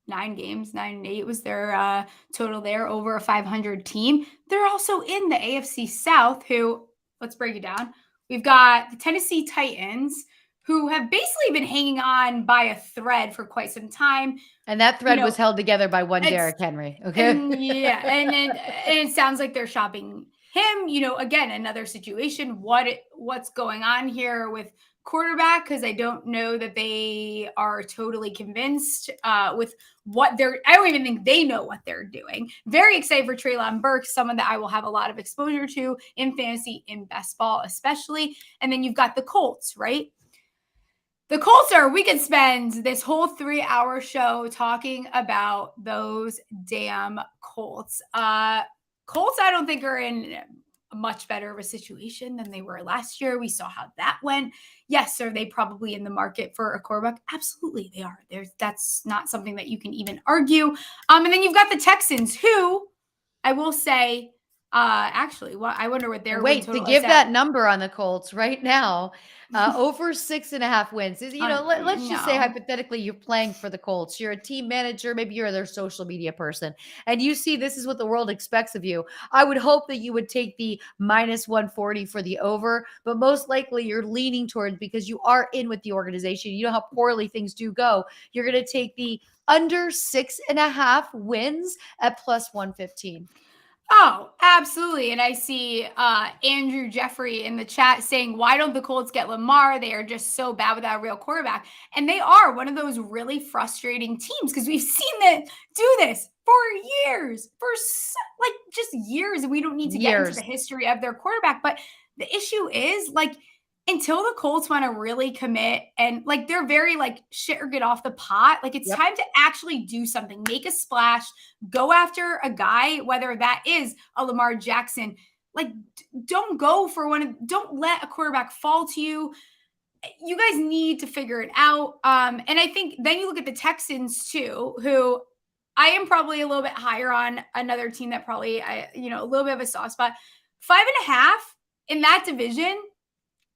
9 games, 9-8 was their total there, over a 500 team. They're also in the AFC South, who, let's break it down. We've got the Tennessee Titans, who have basically been hanging on by a thread for quite some time. And that thread was held together by one Derrick Henry. Okay. And it sounds like they're shopping him. Again, another situation. What's going on here with quarterback? Because I don't know that they are totally convinced with what I don't even think they know what they're doing. Very excited for Treylon Burks, someone that I will have a lot of exposure to in fantasy, in best ball especially. And then you've got the Colts, right? The Colts we could spend this whole 3-hour show talking about those damn Colts. Colts, I don't think are in a much better of a situation than they were last year. We saw how that went. Yes, are they probably in the market for a quarterback? Absolutely, they are. That's not something that you can even argue. And then you've got the Texans, who I will say, actually, I wonder what their win total to give is that at. number on the Colts right now, over 6.5 wins. Let's just say hypothetically you're playing for the Colts. You're a team manager, maybe you're their social media person, and you see this is what the world expects of you. I would hope that you would take the minus 140 for the over, but most likely you're leaning towards, because you are in with the organization. You know how poorly things do go. You're going to take the under 6.5 wins at plus 115. Oh, absolutely. And I see Andrew Jeffrey in the chat saying, why don't the Colts get Lamar? They are just so bad without a real quarterback. And they are one of those really frustrating teams, because we've seen them do this for years, just years. And we don't need to get into the history of their quarterback. But the issue is, until the Colts want to really commit and like they're very like shit or get off the pot. Like it's time to actually do something, make a splash, go after a guy, whether that is a Lamar Jackson. Like don't go for don't let a quarterback fall to you. You guys need to figure it out. And I think then you look at the Texans too, who I am probably a little bit higher on, another team that probably a little bit of a soft spot. 5.5 in that division.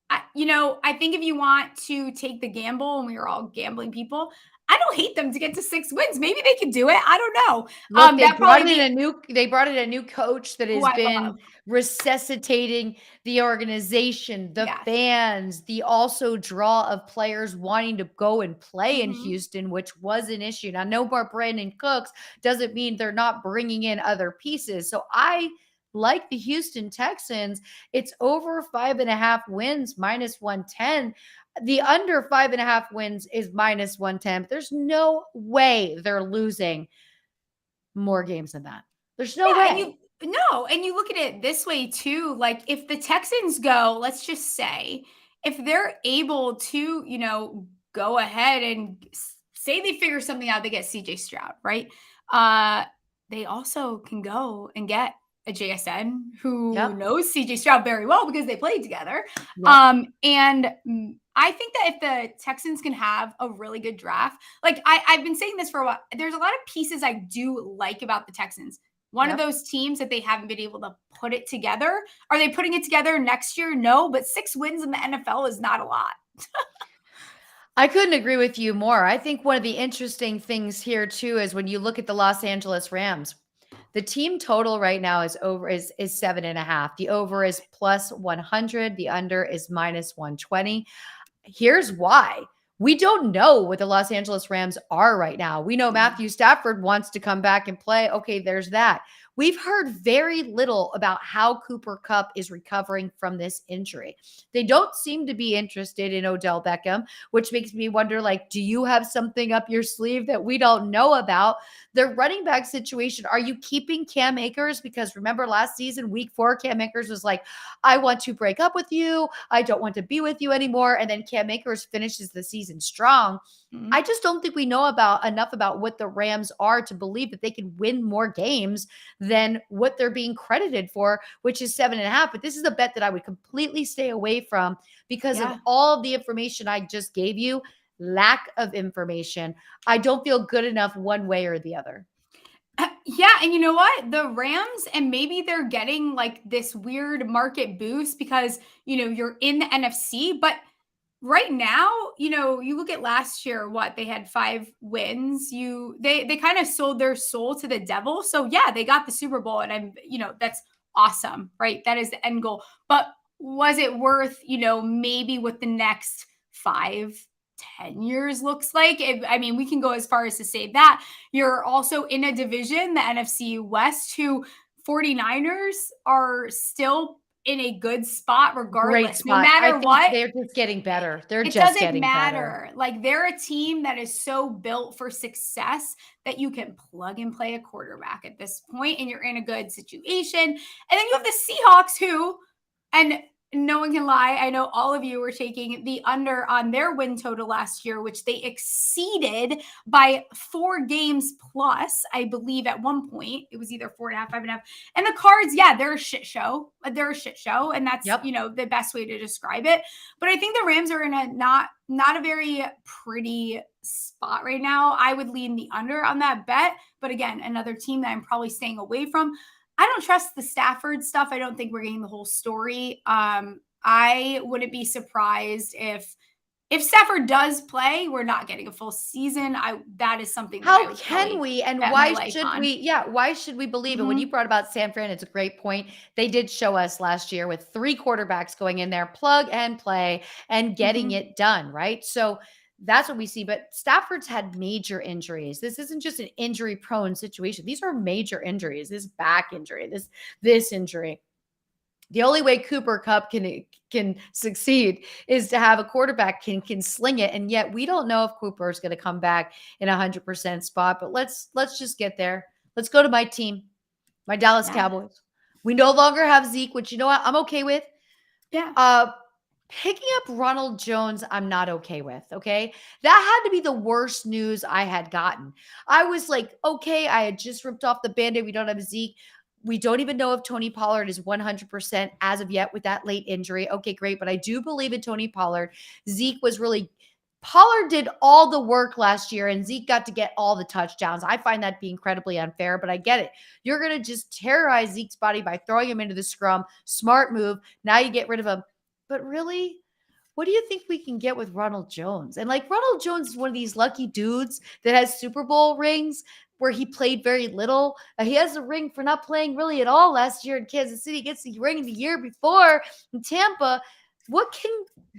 I think if you want to take the gamble, and we are all gambling people, I don't hate them to get to 6 wins. Maybe they could do it. I don't know. Look, they brought in a new coach that has I been love. resuscitating the organization, the fans, the also draw of players wanting to go and play in Houston, which was an issue. Now, no more Brandon Cooks doesn't mean they're not bringing in other pieces. So I like the Houston Texans. It's over 5.5 wins, -110. The under 5.5 wins is -110. There's no way they're losing more games than that. There's no way. And you look at it this way too. Like if the Texans go, let's just say, if they're able to, go ahead and say they figure something out, they get CJ Stroud, right? They also can go and get a JSN who knows CJ Stroud very well because they played together. And I think that if the Texans can have a really good draft, like I've been saying this for a while, there's a lot of pieces I do like about the Texans. One of those teams that they haven't been able to put it together. Are they putting it together next year? No, but 6 wins in the NFL is not a lot. I couldn't agree with you more. I think one of the interesting things here too is when you look at the Los Angeles Rams. The team total right now is 7.5. The over is +100. The under is -120. Here's why. We don't know what the Los Angeles Rams are right now. We know Matthew Stafford wants to come back and play. Okay, there's that. We've heard very little about how Cooper Kupp is recovering from this injury. They don't seem to be interested in Odell Beckham, which makes me wonder, like, do you have something up your sleeve that we don't know about? Their running back situation, are you keeping Cam Akers? Because remember last season, week 4, Cam Akers was like, I want to break up with you. I don't want to be with you anymore. And then Cam Akers finishes the season strong. I just don't think we know enough about what the Rams are to believe that they can win more games than what they're being credited for, which is 7.5. But this is a bet that I would completely stay away from because of all of the information I just gave you. Lack of information. I don't feel good enough one way or the other. Yeah. And you know what? The Rams, and maybe they're getting like this weird market boost because, you're in the NFC, but right now, you look at last year, they had 5 wins. They kind of sold their soul to the devil. So yeah, they got the Super Bowl and that's awesome, right? That is the end goal. But was it worth, maybe what the next 5-10 years looks like? We can go as far as to say that. You're also in a division, the NFC West, who 49ers are still in a good spot regardless. No matter what, they're just getting better. It doesn't matter. Like they're a team that is so built for success that you can plug and play a quarterback at this point and you're in a good situation. And then you have the Seahawks who, and no one can lie, I know all of you were taking the under on their win total last year, which they exceeded by 4 games plus. I believe at one point it was either 4.5, 5.5. And the Cards, they're a shit show. They're a shit show, and that's the best way to describe it. But I think the Rams are in a not a very pretty spot right now. I would lean the under on that bet. But again, another team that I'm probably staying away from. I don't trust the Stafford stuff. I don't think we're getting the whole story. I wouldn't be surprised if Stafford does play, we're not getting a full season. That is something. How can we? And why should we? Yeah, why should we believe it? When you brought about San Fran, it's a great point. They did show us last year with 3 quarterbacks going in there, plug and play, and getting it done, right? So that's what we see. But Stafford's had major injuries. This isn't just an injury-prone situation. These are major injuries. This back injury, this injury. The only way Cooper Kupp can succeed is to have a quarterback can sling it. And yet we don't know if Cooper is going to come back in 100% spot. But let's just get there. Let's go to my team, my Dallas Cowboys. We no longer have Zeke, which you know what I'm okay with. Yeah. Picking up Ronald Jones, I'm not okay with. Okay. That had to be the worst news I had gotten. I was like, okay, I had just ripped off the band aid. We don't have Zeke. We don't even know if Tony Pollard is 100% as of yet with that late injury. Okay, great. But I do believe in Tony Pollard. Zeke was really, Pollard did all the work last year and Zeke got to get all the touchdowns. I find that to be incredibly unfair, but I get it. You're going to just terrorize Zeke's body by throwing him into the scrum. Smart move. Now you get rid of him. But really, what do you think we can get with Ronald Jones? And like Ronald Jones is one of these lucky dudes that has Super Bowl rings where he played very little. He has a ring for not playing really at all last year in Kansas City. He gets the ring the year before in Tampa. What can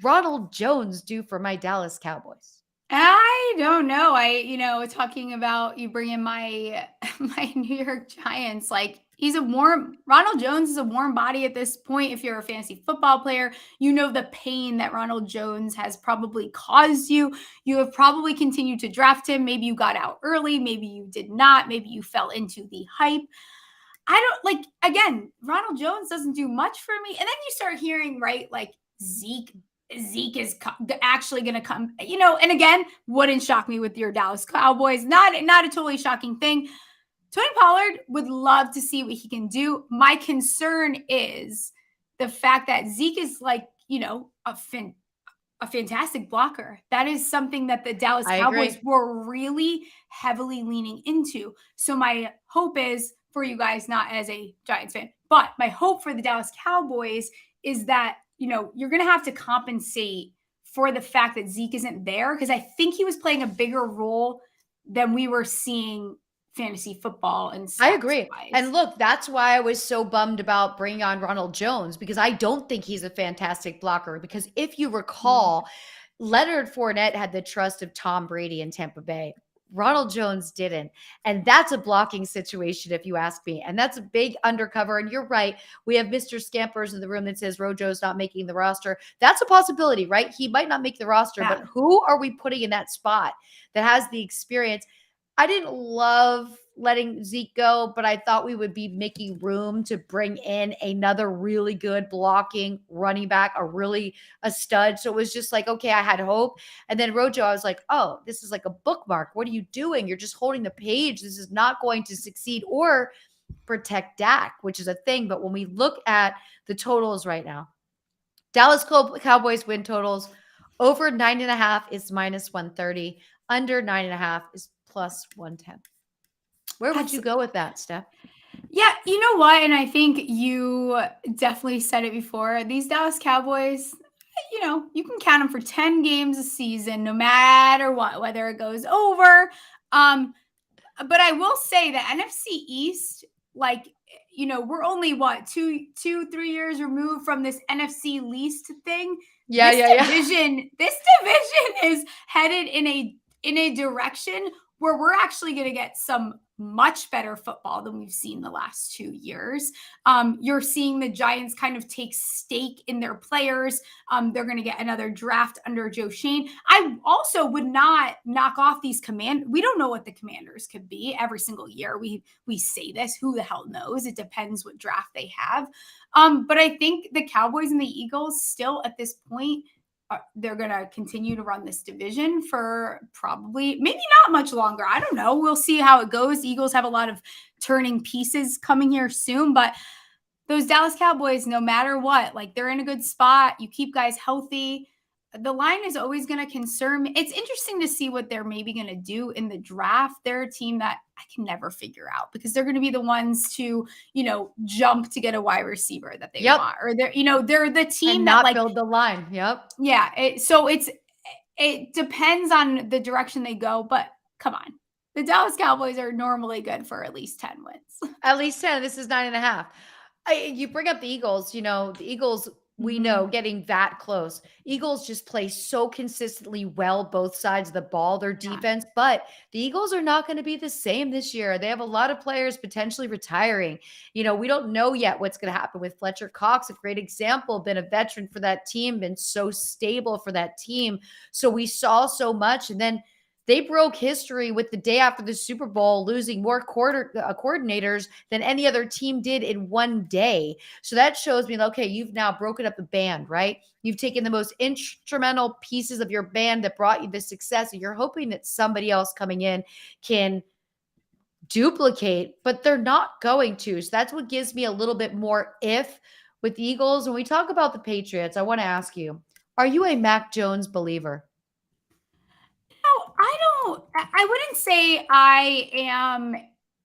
Ronald Jones do for my Dallas Cowboys? I don't know. Talking about you bring in my my New York Giants, like Ronald Jones is a warm body at this point. If you're a fantasy football player, you know the pain that Ronald Jones has probably caused you. You have probably continued to draft him. Maybe you got out early, maybe you did not, maybe you fell into the hype. Again, Ronald Jones doesn't do much for me. And then you start hearing, right, like Zeke is actually going to come, and again, wouldn't shock me with your Dallas Cowboys. Not a totally shocking thing. Tony Pollard would love to see what he can do. My concern is the fact that Zeke is a fantastic blocker. That is something that the Dallas Cowboys were really heavily leaning into. So my hope is for you guys, not as a Giants fan, but my hope for the Dallas Cowboys is that you're going to have to compensate for the fact that Zeke isn't there, because I think he was playing a bigger role than we were seeing fantasy football. And I agree. And look, that's why I was so bummed about bringing on Ronald Jones, because I don't think he's a fantastic blocker. Because if you recall, Leonard Fournette had the trust of Tom Brady in Tampa Bay. Ronald Jones didn't. And that's a blocking situation, if you ask me. And that's a big undercover. And you're right. We have Mr. Scampers in the room that says Rojo's not making the roster. That's a possibility, right? He might not make the roster, but who are we putting in that spot that has the experience? I didn't love letting Zeke go, but I thought we would be making room to bring in another really good blocking running back, a stud. So it was just like, okay, I had hope. And then Rojo, I was like, oh, this is like a bookmark. What are you doing? You're just holding the page. This is not going to succeed or protect Dak, which is a thing. But when we look at the totals right now, Dallas Cowboys win totals over 9.5 is -130. Under 9.5 is plus 110. Where would you go with that, Steph? Yeah, you know what? And I think you definitely said it before. These Dallas Cowboys, you can count them for 10 games a season, no matter what, whether it goes over. But I will say that NFC East, we're only 2-3 years removed from this NFC least thing. This division is headed in a direction where we're actually going to get some much better football than we've seen the last 2 years. You're seeing the Giants kind of take stake in their players. They're going to get another draft under Joe Shane. I also would not knock off these we don't know what the Commanders could be every single year. We say this, who the hell knows? It depends what draft they have. But I think the Cowboys and the Eagles still at this point, they're going to continue to run this division for maybe not much longer. I don't know. We'll see how it goes. The Eagles have a lot of turning pieces coming here soon, but those Dallas Cowboys, no matter what, they're in a good spot. You keep guys healthy. The line is always going to concern me. It's interesting to see what they're maybe going to do in the draft. They're a team that I can never figure out, because they're going to be the ones to, jump to get a wide receiver that they want, or they're the team and that not build the line. Yep. Yeah. It depends on the direction they go, but come on. The Dallas Cowboys are normally good for at least 10 wins. At least 10. This is 9.5. You bring up the Eagles, the Eagles, we know, getting that close. Eagles just play so consistently well both sides of the ball, their defense, but the Eagles are not going to be the same this year. They have a lot of players potentially retiring. We don't know yet what's going to happen with Fletcher Cox, a great example, been a veteran for that team, been so stable for that team. So we saw so much. And then They broke history with the day after the Super Bowl, losing more coordinators than any other team did in one day. So that shows me, okay, you've now broken up the band, right? You've taken the most instrumental pieces of your band that brought you this success, and you're hoping that somebody else coming in can duplicate, but they're not going to. So that's what gives me a little bit more if with the Eagles. When we talk about the Patriots, I want to ask you, are you a Mac Jones believer? No, I wouldn't say I am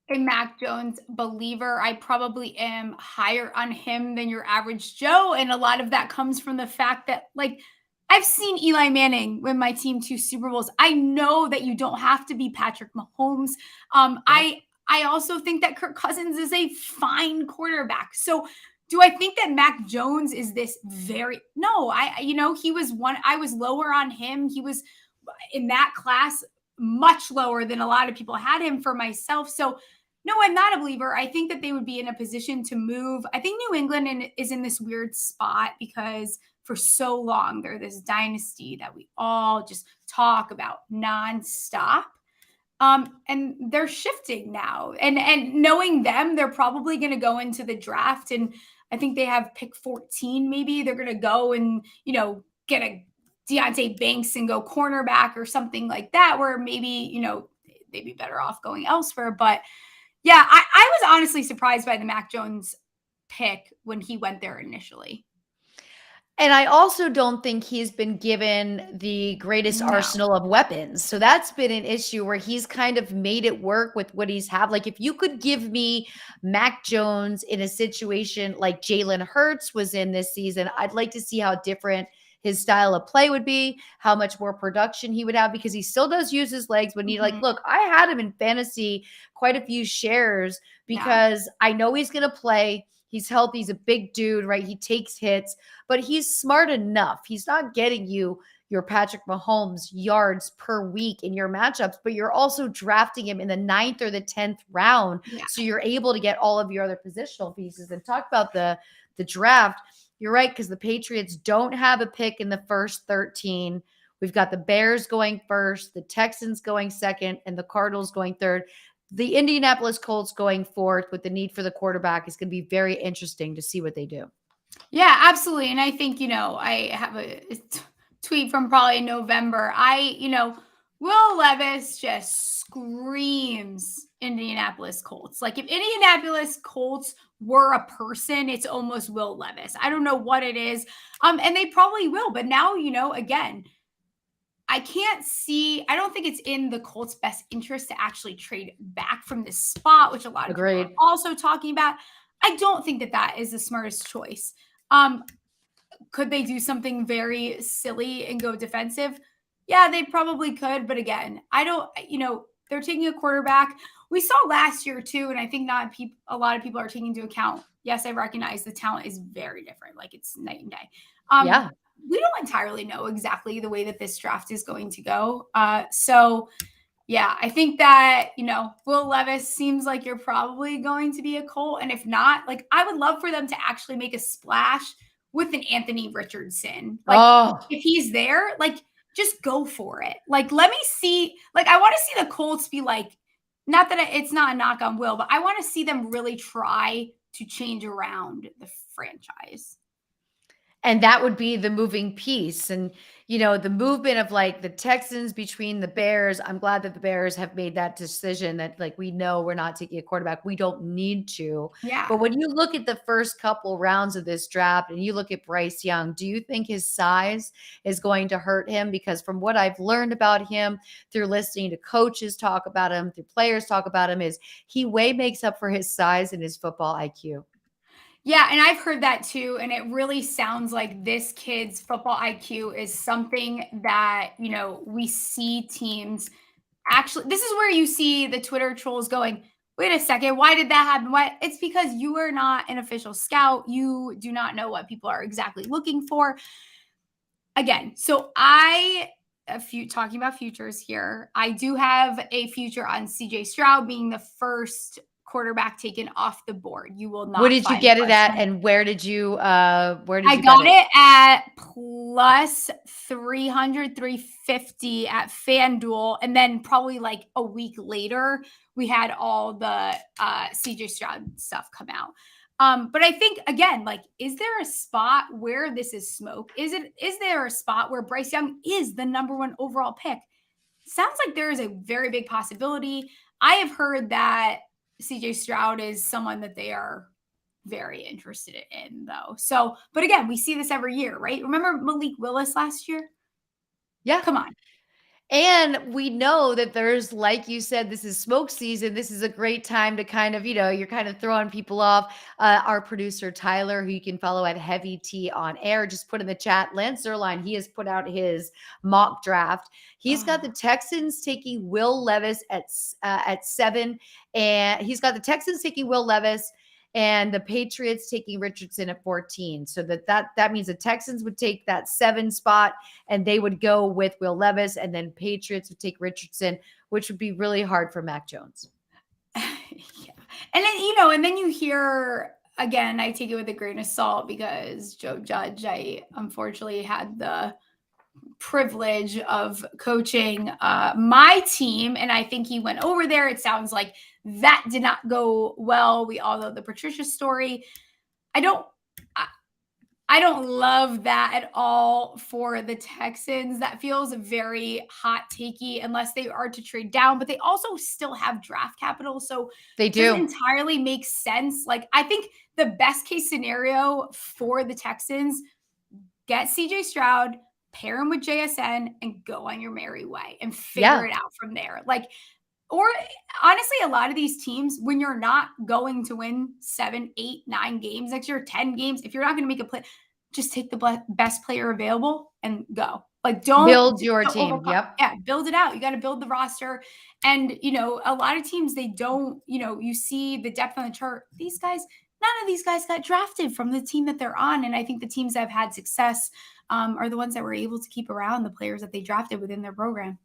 a Mac Jones believer. I probably am higher on him than your average Joe. And a lot of that comes from the fact that, like, I've seen Eli Manning win my team 2 Super Bowls. I know that you don't have to be Patrick Mahomes. I also think that Kirk Cousins is a fine quarterback. So do I think that Mac Jones is this no, he was I was lower on him. He was in that class much lower than a lot of people had him for myself. So no, I'm not a believer. I think that they would be in a position to move. I think New England is in this weird spot because for so long they're this dynasty that we all just talk about nonstop. And they're shifting now. And knowing them, they're probably going to go into the draft. And I think they have pick 14, maybe. They're going to go and, get a Deontay Banks and go cornerback or something like that, where maybe, they'd be better off going elsewhere. But yeah, I was honestly surprised by the Mac Jones pick when he went there initially. And I also don't think he's been given the greatest arsenal of weapons. So that's been an issue where he's kind of made it work with what he's have. Like, if you could give me Mac Jones in a situation like Jalen Hurts was in this season, I'd like to see how different his style of play would be, how much more production he would have, because he still does use his legs when he look, I had him in fantasy quite a few shares because I know he's going to play. He's healthy. He's a big dude, right? He takes hits, but he's smart enough. He's not getting you your Patrick Mahomes yards per week in your matchups, but you're also drafting him in the 9th or the 10th round. Yeah. So you're able to get all of your other positional pieces. And talk about the draft. You're right, because the Patriots don't have a pick in the first 13. We've got the Bears going first, the Texans going second, and the Cardinals going third. The Indianapolis Colts going fourth with the need for the quarterback is going to be very interesting to see what they do. Yeah, absolutely. And I think, I have a tweet from probably November. Will Levis just screams Indianapolis Colts. Like, if Indianapolis Colts were a person, it's almost Will Levis. I don't know what it is. And they probably will. But now, again, I don't think it's in the Colts' best interest to actually trade back from this spot, which a lot of people are also talking about. I don't think that is the smartest choice. Could they do something very silly and go defensive? Yeah, they probably could. But again, they're taking a quarterback. We saw last year too, and I think a lot of people are taking into account. Yes, I recognize the talent is very different. Like, it's night and day. We don't entirely know exactly the way that this draft is going to go. So yeah, I think that, Will Levis seems like you're probably going to be a Colt. And if not, like, I would love for them to actually make a splash with an Anthony Richardson. Like, if he's there, like, just go for it. Like, let me see, like, I want to see the Colts be like, not that it's not a knock on Will, but I want to see them really try to change around the franchise. And that would be the moving piece. And, the movement of, like, the Texans between the Bears. I'm glad that the Bears have made that decision that, like, we know we're not taking a quarterback. We don't need to. Yeah. But when you look at the first couple rounds of this draft and you look at Bryce Young, do you think his size is going to hurt him? Because from what I've learned about him through listening to coaches talk about him, through players talk about him, is he way makes up for his size and his football IQ. Yeah, and I've heard that too. And it really sounds like this kid's football IQ is something that, we see teams actually. This is where you see the Twitter trolls going, wait a second, why did that happen? What? It's because you are not an official scout. You do not know what people are exactly looking for. Again, so talking about futures here, I do have a future on CJ Stroud being the first quarterback taken off the board. You will not. What did you find get it at, question. and where did you I bet got it at plus 300, 350 at FanDuel. And then probably like a week later, we had all the CJ Stroud stuff come out. But I think, again, like, is there a spot where this is smoke? Is there a spot where Bryce Young is the number 1 overall pick? Sounds like there is a very big possibility. I have heard that CJ Stroud is someone that they are very interested in, though. So, but again, we see this every year, right? Remember Malik Willis last year? Yeah. Come on. And we know that there's, like you said, this is smoke season. This is a great time to kind of, you're kind of throwing people off. Our producer, Tyler, who you can follow at Heavy T on Air, just put in the chat, Lance Zierlein, he has put out his mock draft. He's got the Texans taking Will Levis at 7. And he's got the Texans taking Will Levis and the Patriots taking Richardson at 14. So that means the Texans would take that 7 spot and they would go with Will Levis, and then Patriots would take Richardson, which would be really hard for Mac Jones. Yeah. And then, and then you hear, again, I take it with a grain of salt because Joe Judge, I unfortunately had the privilege of coaching my team, and I think he went over there. It sounds like that did not go well. We all know the Patricia story. I don't love that at all for the Texans. That feels very hot takey unless they are to trade down, but they also still have draft capital. So they do. It doesn't entirely make sense. Like, I think the best case scenario for the Texans, get CJ Stroud, pair him with JSN, and go on your merry way and figure it out from there. Like, or honestly, a lot of these teams, when you're not going to win 7, 8, 9 games next year, 10 games, if you're not going to make a play, just take the best player available and go. Like, don't build your team. Yep. Yeah, build it out. You got to build the roster. And, a lot of teams, they don't, you see the depth on the chart. These guys, none of these guys got drafted from the team that they're on. And I think the teams that have had success are the ones that were able to keep around the players that they drafted within their program.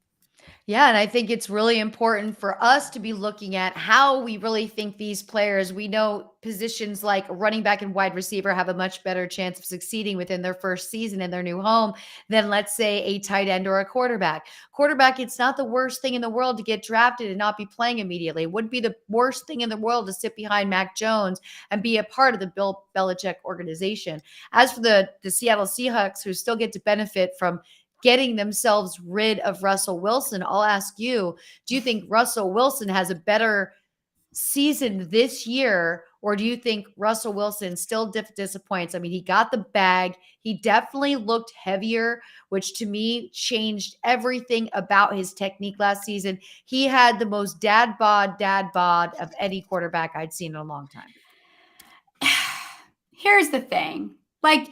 Yeah, and I think it's really important for us to be looking at how we really think these players, we know positions like running back and wide receiver have a much better chance of succeeding within their first season in their new home than, let's say, a tight end or a quarterback. Quarterback, it's not the worst thing in the world to get drafted and not be playing immediately. It wouldn't be the worst thing in the world to sit behind Mac Jones and be a part of the Bill Belichick organization. As for the Seattle Seahawks, who still get to benefit from getting themselves rid of Russell Wilson, I'll ask you, do you think Russell Wilson has a better season this year, or do you think Russell Wilson still disappoints? I mean, he got the bag. He definitely looked heavier, which to me changed everything about his technique last season. He had the most dad bod of any quarterback I'd seen in a long time. Here's the thing. Like,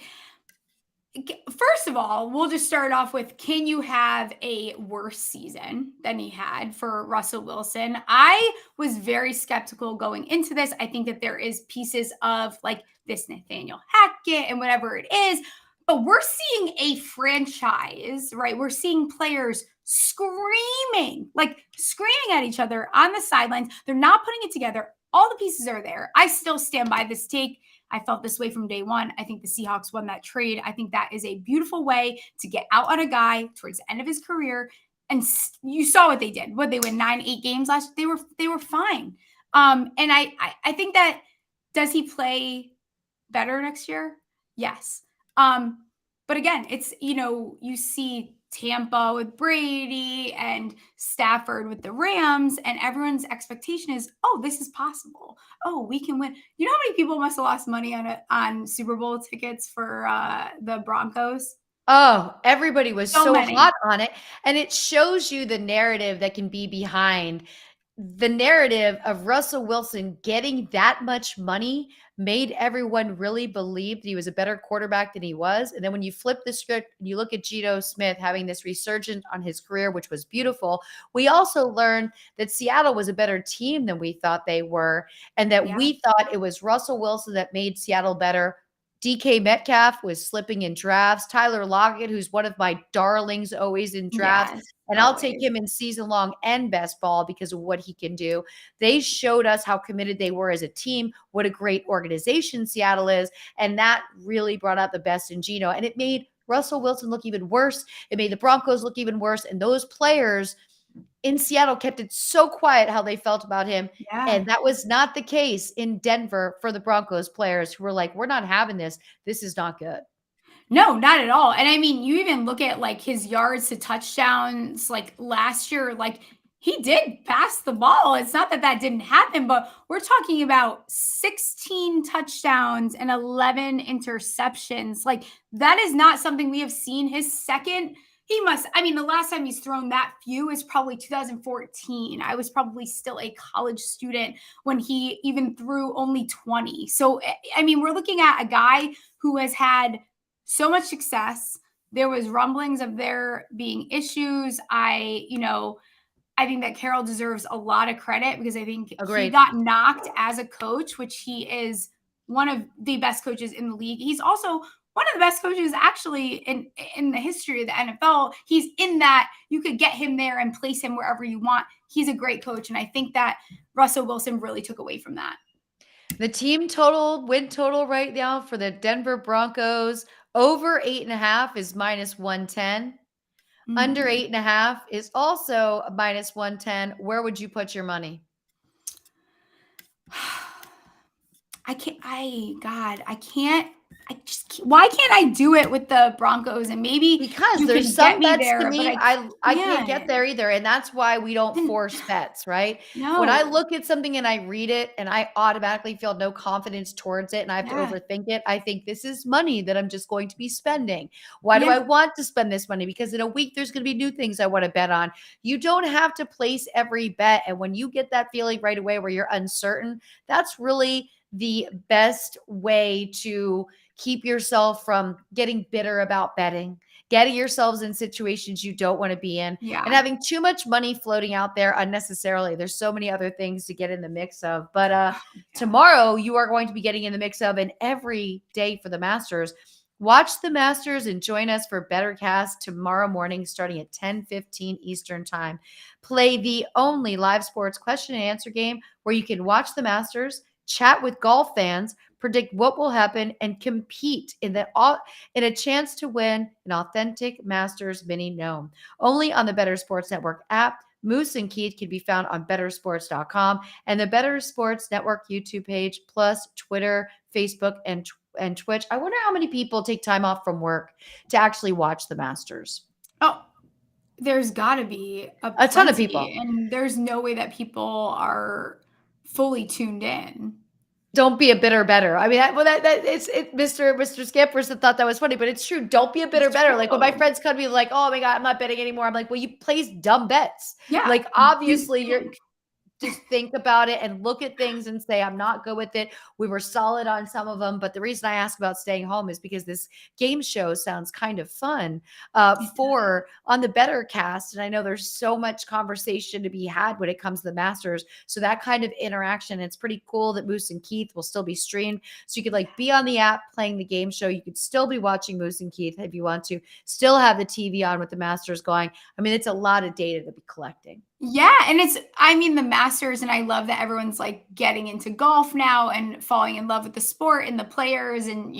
first of all, we'll just start off with, can you have a worse season than he had for Russell Wilson? I was very skeptical going into this. I think that there is pieces of like this Nathaniel Hackett and whatever it is, but we're seeing a franchise, right? We're seeing players screaming at each other on the sidelines. They're not putting it together. All the pieces are there. I still stand by this take. I felt this way from day one. I think the Seahawks won that trade. I think that is a beautiful way to get out on a guy towards the end of his career. And you saw what they did. What, they win 9, 8 games last year? They were fine. And I think that, does he play better next year? Yes. But again, it's, you see Tampa with Brady and Stafford with the Rams, and everyone's expectation is, oh, this is possible. Oh, we can win. You know how many people must have lost money on Super Bowl tickets for the Broncos? Oh, everybody was so many. hot on it. And it shows you the narrative that can be behind the narrative of Russell Wilson getting that much money made everyone really believe he was a better quarterback than he was. And then when you flip the script and you look at Geno Smith having this resurgence on his career, which was beautiful, we also learned that Seattle was a better team than we thought they were, and that we thought it was Russell Wilson that made Seattle better. DK Metcalf was slipping in drafts. Tyler Lockett, who's one of my darlings always in drafts. Yes, And I'll take him in season long and best ball because of what he can do. They showed us how committed they were as a team, what a great organization Seattle is. And that really brought out the best in Geno. And it made Russell Wilson look even worse. It made the Broncos look even worse. And those players in Seattle kept it so quiet how they felt about him. Yeah. And that was not the case in Denver for the Broncos players who were like, we're not having this. This is not good. No, not at all. And I mean, you even look at like his yards to touchdowns like last year, like he did pass the ball. It's not that that didn't happen, but we're talking about 16 touchdowns and 11 interceptions. Like that is not something we have seen. His second, the last time he's thrown that few is probably 2014. I was probably still a college student when he even threw only 20. So, I mean, we're looking at a guy who has had so much success. There was rumblings of there being issues. I think that Carroll deserves a lot of credit because I think he got knocked as a coach, which he is one of the best coaches in the league. He's also one of the best coaches actually in the history of the NFL. He's in that you could get him there and place him wherever you want. He's a great coach. And I think that Russell Wilson really took away from that. The team total, win total right now for the Denver Broncos, over 8.5 is -110. Under 8.5 is also -110. Where would you put your money? Why can't I do it with the Broncos? And maybe because there's some bets to me, I can't get there either. And that's why we don't force bets, right? No. When I look at something and I read it and I automatically feel no confidence towards it and I have to overthink it, I think this is money that I'm just going to be spending. Why do I want to spend this money? Because in a week, there's going to be new things I want to bet on. You don't have to place every bet. And when you get that feeling right away where you're uncertain, that's really the best way to keep yourself from getting bitter about betting, getting yourselves in situations you don't want to be in, and having too much money floating out there unnecessarily. There's so many other things to get in the mix of. But tomorrow you are going to be getting in the mix of, and every day for the Masters. Watch the Masters and join us for Bettorcast tomorrow morning starting at 10:15 Eastern Time. Play the only live sports question and answer game where you can watch the Masters, chat with golf fans, predict what will happen, and compete in a chance to win an authentic Masters mini gnome. Only on the Bettor Sports Network app. Moose and Keith can be found on bettorsports.com and the Bettor Sports Network YouTube page, plus Twitter, Facebook, and Twitch. I wonder how many people take time off from work to actually watch the Masters. Oh, there's got to be a ton of people. And there's no way that people are fully tuned in. Don't be a bitter better. I mean, Mr. Skippers thought that was funny, but it's true. Don't be a bitter better. Like when my friends come to me like, oh my God, I'm not betting anymore. I'm like, well, you place dumb bets. Yeah. Like obviously you're just think about it and look at things and say, I'm not good with it. We were solid on some of them. But the reason I ask about staying home is because this game show sounds kind of fun on the Bettorcast. And I know there's so much conversation to be had when it comes to the Masters. So that kind of interaction, it's pretty cool that Moose and Keith will still be streamed. So you could like be on the app playing the game show. You could still be watching Moose and Keith if you want to, still have the TV on with the Masters going. I mean, it's a lot of data to be collecting. Yeah. And the Masters, and I love that everyone's like getting into golf now and falling in love with the sport and the players. And,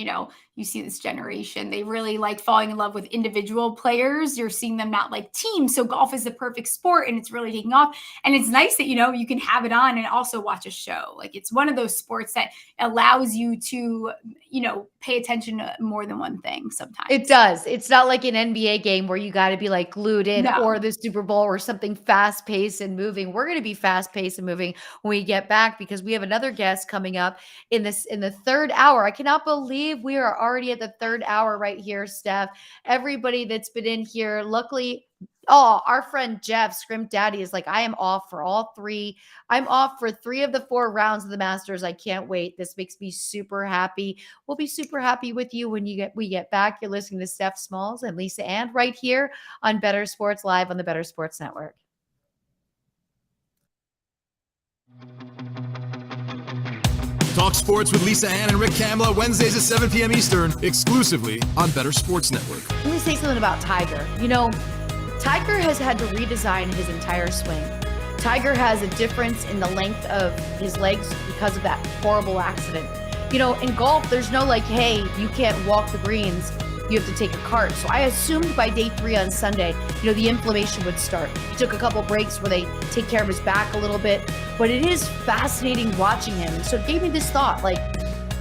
you see this generation, they really like falling in love with individual players. You're seeing them not like teams. So golf is the perfect sport and it's really taking off. And it's nice that, you can have it on and also watch a show. Like it's one of those sports that allows you to, pay attention to more than one thing sometimes. It does. It's not like an NBA game where you got to be like glued in or the Super Bowl or something fast paced and moving. We're going to be fast paced and moving when we get back because we have another guest coming up in the third hour. I cannot believe we are already at the third hour right here, Steph. Everybody that's been in here, luckily, our friend Jeff, Scrimp Daddy, is like, I am off for all three. I'm off for 3 of the 4 rounds of the Masters. I can't wait. This makes me super happy. We'll be super happy with you when we get back. You're listening to Steph Smalls and Lisa Ann right here on Bettor Sports Live on the Bettor Sports Network. Talk sports with Lisa Ann and Rick Kamla, Wednesdays at 7 p.m. Eastern, exclusively on Bettor Sports Network. Let me say something about Tiger. You know, Tiger has had to redesign his entire swing. Tiger has a difference in the length of his legs because of that horrible accident. You know, in golf, there's no like, hey, you can't walk the greens, you have to take a cart. So I assumed by day 3 on Sunday, you know, the inflammation would start. He took a couple breaks where they take care of his back a little bit, but it is fascinating watching him. So it gave me this thought, like,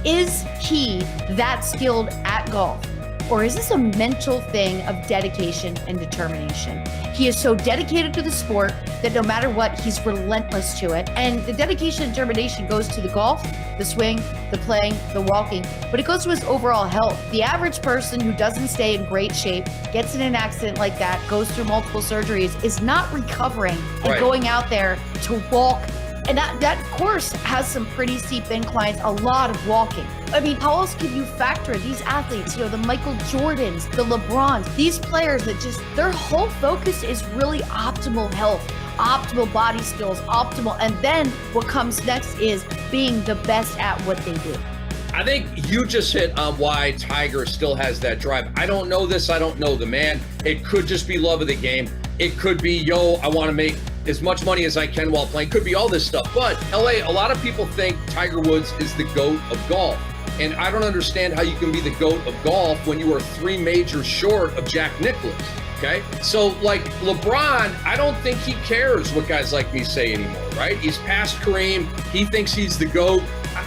is he that skilled at golf? Or is this a mental thing of dedication and determination? He is so dedicated to the sport that no matter what, he's relentless to it. And the dedication and determination goes to the golf, the swing, the playing, the walking, but it goes to his overall health. The average person who doesn't stay in great shape, gets in an accident like that, goes through multiple surgeries, is not recovering and going out there to walk. And that course has some pretty steep inclines, a lot of walking. I mean, how else can you factor these athletes, you know, the Michael Jordans, the LeBrons, these players that just, their whole focus is really optimal health, optimal body skills, optimal. And then what comes next is being the best at what they do. I think you just hit on why Tiger still has that drive. I don't know this. I don't know the man. It could just be love of the game. It could be, yo, I want to make as much money as I can while playing. Could be all this stuff. But LA, a lot of people think Tiger Woods is the GOAT of golf. And I don't understand how you can be the GOAT of golf when you are 3 majors short of Jack Nicklaus. Okay. So like LeBron, I don't think he cares what guys like me say anymore, right? He's past Kareem. He thinks he's the GOAT.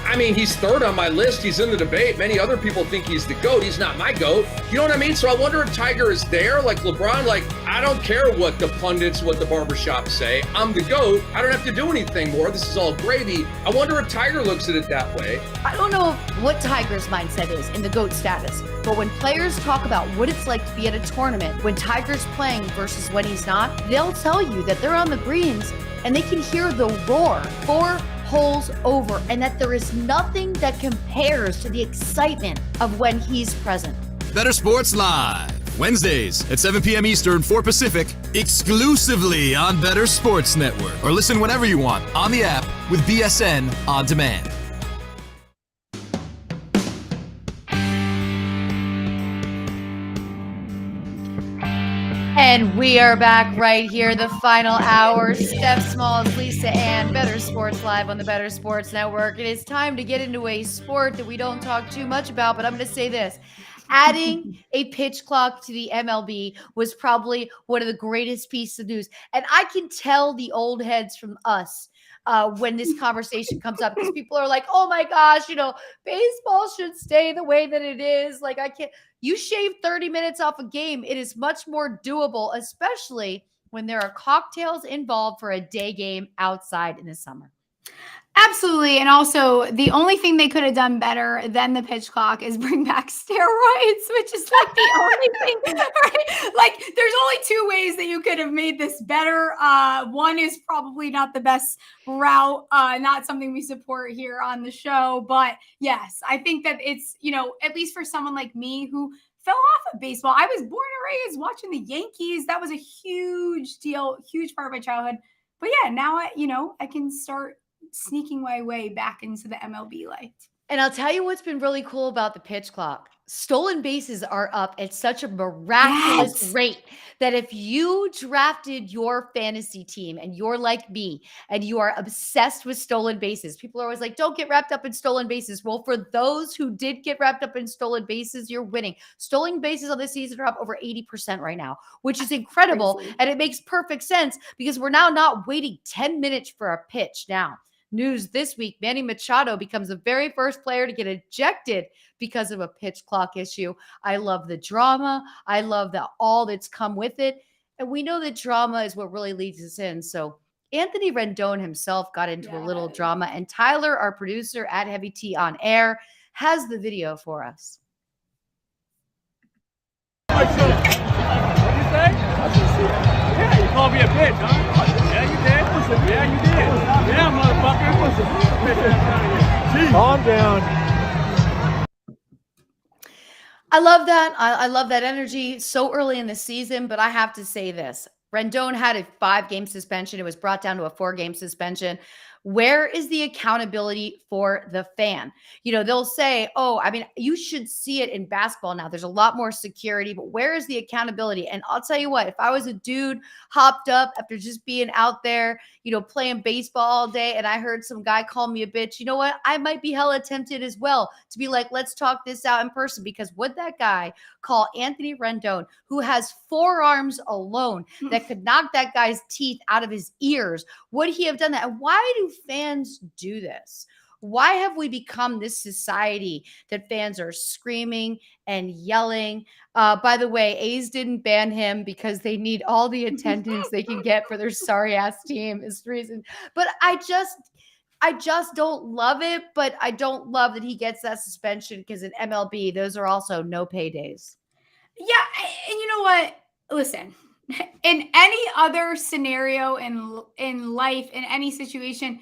I mean, he's 3rd on my list. He's in the debate. Many other people think he's the GOAT. He's not my GOAT. You know what I mean? So I wonder if Tiger is there, like LeBron, like, I don't care what the pundits, what the barbershops say. I'm the GOAT. I don't have to do anything more. This is all gravy. I wonder if Tiger looks at it that way. I don't know what Tiger's mindset is in the GOAT status, but when players talk about what it's like to be at a tournament, when Tiger's playing versus when he's not, they'll tell you that they're on the greens and they can hear the roar 4 holes over, and that there is nothing that compares to the excitement of when he's present. Bettor Sports Live, Wednesdays at 7 p.m. Eastern, 4 Pacific, exclusively on Bettor Sports Network. Or listen whenever you want on the app with BSN On Demand. And we are back right here, the final hour. Steph Smalls, Lisa Ann, Bettor Sports Live on the Bettor Sports Network. It is time to get into a sport that we don't talk too much about, but I'm going to say this. Adding a pitch clock to the MLB was probably one of the greatest pieces of news. And I can tell the old heads from us when this conversation comes up, because people are like, oh my gosh, you know, baseball should stay the way that it is. Like, I can't. You shave 30 minutes off a game, it is much more doable, especially when there are cocktails involved for a day game outside in the summer. Absolutely. And also, the only thing they could have done better than the pitch clock is bring back steroids, which is like the only thing, right? Like, there's only 2 ways that you could have made this better. One is probably not the best route, not something we support here on the show. But yes, I think that it's, you know, at least for someone like me who fell off of baseball, I was born and raised watching the Yankees. That was a huge deal, huge part of my childhood. But yeah, now I can start sneaking my way back into the MLB light. And I'll tell you what's been really cool about the pitch clock. Stolen bases are up at such a miraculous rate that if you drafted your fantasy team and you're like me and you are obsessed with stolen bases, people are always like, don't get wrapped up in stolen bases. Well, for those who did get wrapped up in stolen bases, you're winning. Stolen bases on this season are up over 80% right now, which is incredible. And it makes perfect sense because we're now not waiting 10 minutes for a pitch now. News this week, Manny Machado becomes the very first player to get ejected because of a pitch clock issue. I love the drama. I love all that's come with it. And we know that drama is what really leads us in. So Anthony Rendon himself got into a little drama, and Tyler, our producer at Heavy T on Air, has the video for us. What'd you say? Yeah, you called me a bitch, huh? Yeah, you did. Yeah, you did. Yeah, motherfucker. Calm down. I love that. I love that energy so early in the season, but I have to say this. Rendon had a 5-game suspension. It was brought down to a 4-game suspension. Where is the accountability for the fan? They'll say, oh, I mean, you should see it in basketball now. There's a lot more security, but where is the accountability? And I'll tell you what, if I was a dude hopped up after just being out there, playing baseball all day, and I heard some guy call me a bitch, you know what? I might be hella tempted as well to be like, let's talk this out in person, because would that guy call Anthony Rendon, who has forearms alone that could knock that guy's teeth out of his ears, would he have done that? And why do fans do this? Why have we become this society that fans are screaming and yelling? By the way, A's didn't ban him because they need all the attendance they can get for their sorry ass team is the reason. But I just don't love it, but I don't love that he gets that suspension, because in MLB, those are also no paydays. Yeah, and you know what? Listen, in any other scenario in life, in any situation,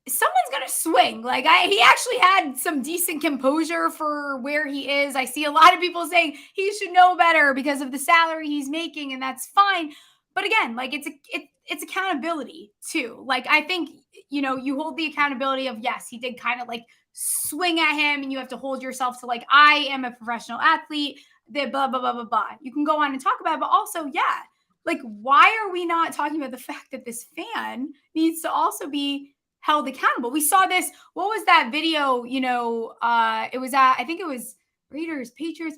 someone's gonna swing. Like he actually had some decent composure for where he is. I see a lot of people saying he should know better because of the salary he's making, and that's fine. But again, like it's accountability too. Like I think you hold the accountability of, yes, he did kind of like swing at him, and you have to hold yourself to, like, I am a professional athlete. The blah blah blah blah blah. You can go on and talk about it, but also, yeah, like, why are we not talking about the fact that this fan needs to also be held accountable? We saw this. What was that video? It was I think it was Raiders, Patriots,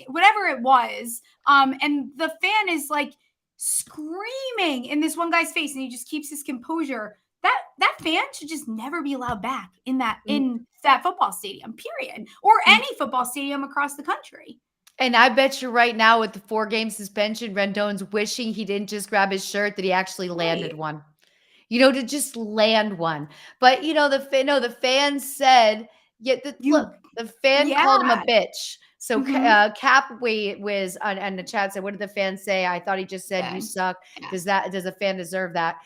whatever it was. And the fan is like screaming in this one guy's face, and he just keeps his composure. That fan should just never be allowed back in that football stadium, period, or any football stadium across the country. And I bet you right now, with the 4-game suspension, Rendon's wishing he didn't just grab his shirt, that he actually landed one. To just land one. But, the fan said, look, the fan called him a bitch. So Cap was on the chat said, what did the fan say? I thought he just said, you suck. Yeah. Does a fan deserve that?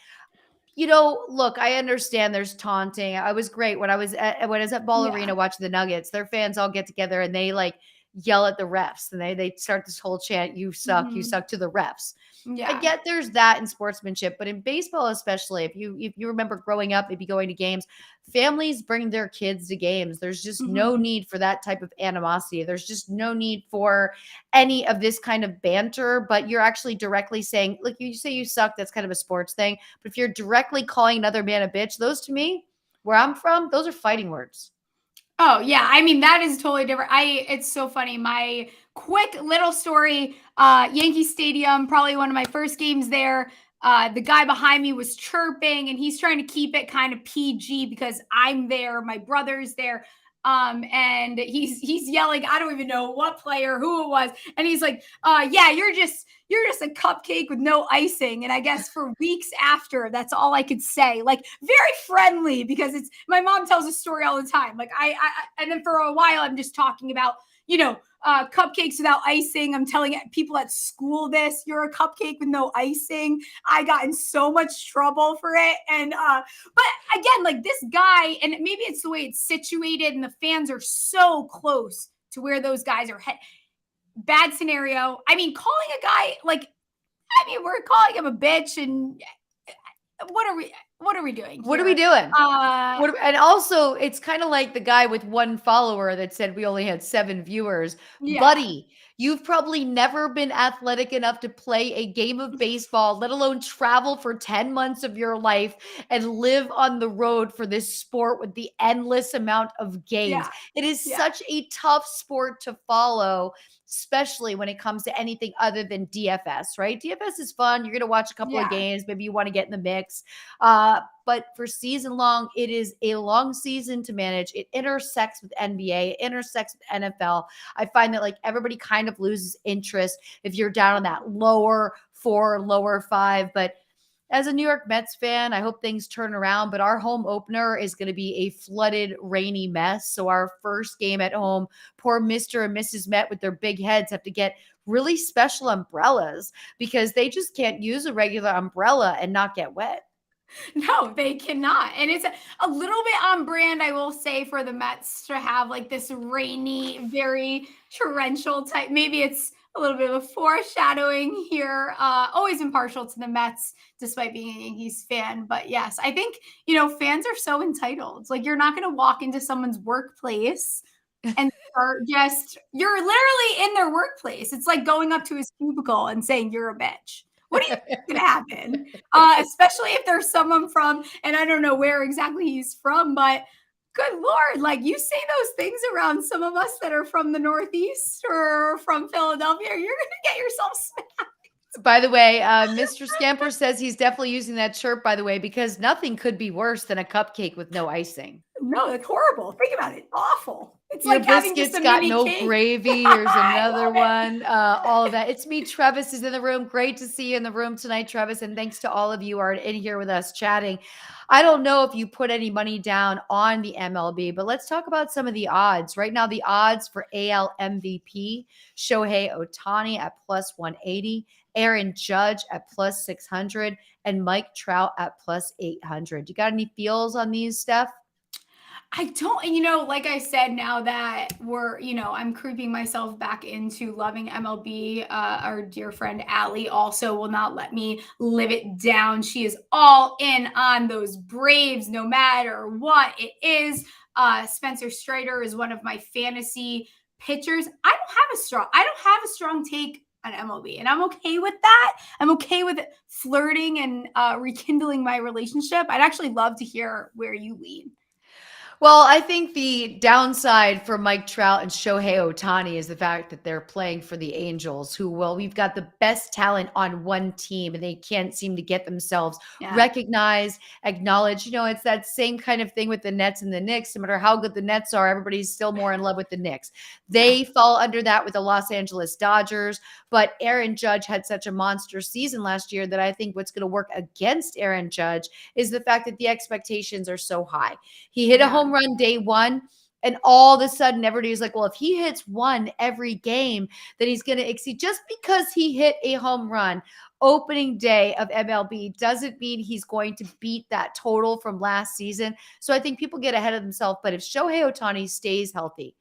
Look, I understand there's taunting. I was great when I was at Ball Arena watching the Nuggets. Their fans all get together and they like yell at the refs, and they start this whole chant, you suck, you suck, to the refs. Yeah. I get there's that in sportsmanship, but in baseball, especially, if you remember growing up, maybe going to games, families bring their kids to games. There's just no need for that type of animosity. There's just no need for any of this kind of banter, but you're actually directly saying, look, you say you suck, that's kind of a sports thing. But if you're directly calling another man a bitch, those, to me, where I'm from, those are fighting words. Oh, yeah. I mean, that is totally different. It's so funny. My quick little story, Yankee Stadium, probably one of my first games there. The guy behind me was chirping, and he's trying to keep it kind of PG because I'm there, my brother's there. And he's yelling, I don't even know what player, who it was. And he's like, yeah, you're just a cupcake with no icing. And I guess for weeks after, that's all I could say, like, very friendly, because my mom tells a story all the time. Like and then for a while, I'm just talking about, cupcakes without icing. I'm telling people at school this, you're a cupcake with no icing. I got in so much trouble for it. And, but again, like, this guy, and maybe it's the way it's situated and the fans are so close to where those guys are bad scenario. I mean, calling a guy, we're calling him a bitch, and what are we doing here? What are we doing? And also, it's kind of like the guy with one follower that said we only had 7 viewers. Yeah. Buddy, you've probably never been athletic enough to play a game of baseball, let alone travel for 10 months of your life and live on the road for this sport with the endless amount of games. Yeah. It is such a tough sport to follow, especially when it comes to anything other than DFS, right? DFS is fun. You're going to watch a couple of games. Maybe you want to get in the mix. But for season long, it is a long season to manage. It intersects with NBA, it intersects with NFL. I find that, like, everybody kind of loses interest if you're down on that lower 4, lower 5. But as a New York Mets fan, I hope things turn around, but our home opener is going to be a flooded, rainy mess. So our first game at home, poor Mr. and Mrs. Met with their big heads have to get really special umbrellas because they just can't use a regular umbrella and not get wet. No, they cannot. And it's a little bit on brand, I will say, for the Mets to have like this rainy, very torrential type. Maybe it's a little bit of a foreshadowing here. Always impartial to the Mets, despite being a Yankees fan. But yes, I think, fans are so entitled. Like, you're not going to walk into someone's workplace and you're literally in their workplace. It's like going up to his cubicle and saying, "You're a bitch." What do you think is going to happen? Especially if there's someone from, and I don't know where exactly he's from, but good Lord, like, you say those things around some of us that are from the Northeast or from Philadelphia, you're going to get yourself smacked. By the way, Mr. Scamper says he's definitely using that chirp, by the way, because nothing could be worse than a cupcake with no icing. No, it's horrible. Think about it. Awful. It's Your like having just biscuits a got mini no cake. gravy. Here's another one. All of that. It's me. Travis is in the room. Great to see you in the room tonight, Travis. And thanks to all of you who are in here with us chatting. I don't know if you put any money down on the MLB, but let's talk about some of the odds. Right now, the odds for AL MVP, Shohei Ohtani at plus 180, Aaron Judge at plus 600, and Mike Trout at plus 800. You got any feels on these, Steph? I don't, like I said, now that I'm creeping myself back into loving MLB. Our dear friend Allie also will not let me live it down. She is all in on those Braves, no matter what it is. Spencer Strider is one of my fantasy pitchers. I don't have a strong take on MLB, and I'm okay with that. I'm okay with flirting and rekindling my relationship. I'd actually love to hear where you lean. Well, I think the downside for Mike Trout and Shohei Ohtani is the fact that they're playing for the Angels, we've got the best talent on one team, and they can't seem to get themselves recognized, acknowledged. It's that same kind of thing with the Nets and the Knicks. No matter how good the Nets are, everybody's still more in love with the Knicks. They fall under that with the Los Angeles Dodgers, but Aaron Judge had such a monster season last year that I think what's going to work against Aaron Judge is the fact that the expectations are so high. He hit a home run day one, and all of a sudden everybody's like, well, if he hits one every game, then he's going to exceed. Just because he hit a home run opening day of MLB doesn't mean he's going to beat that total from last season. So I think people get ahead of themselves. But if Shohei Ohtani stays healthy,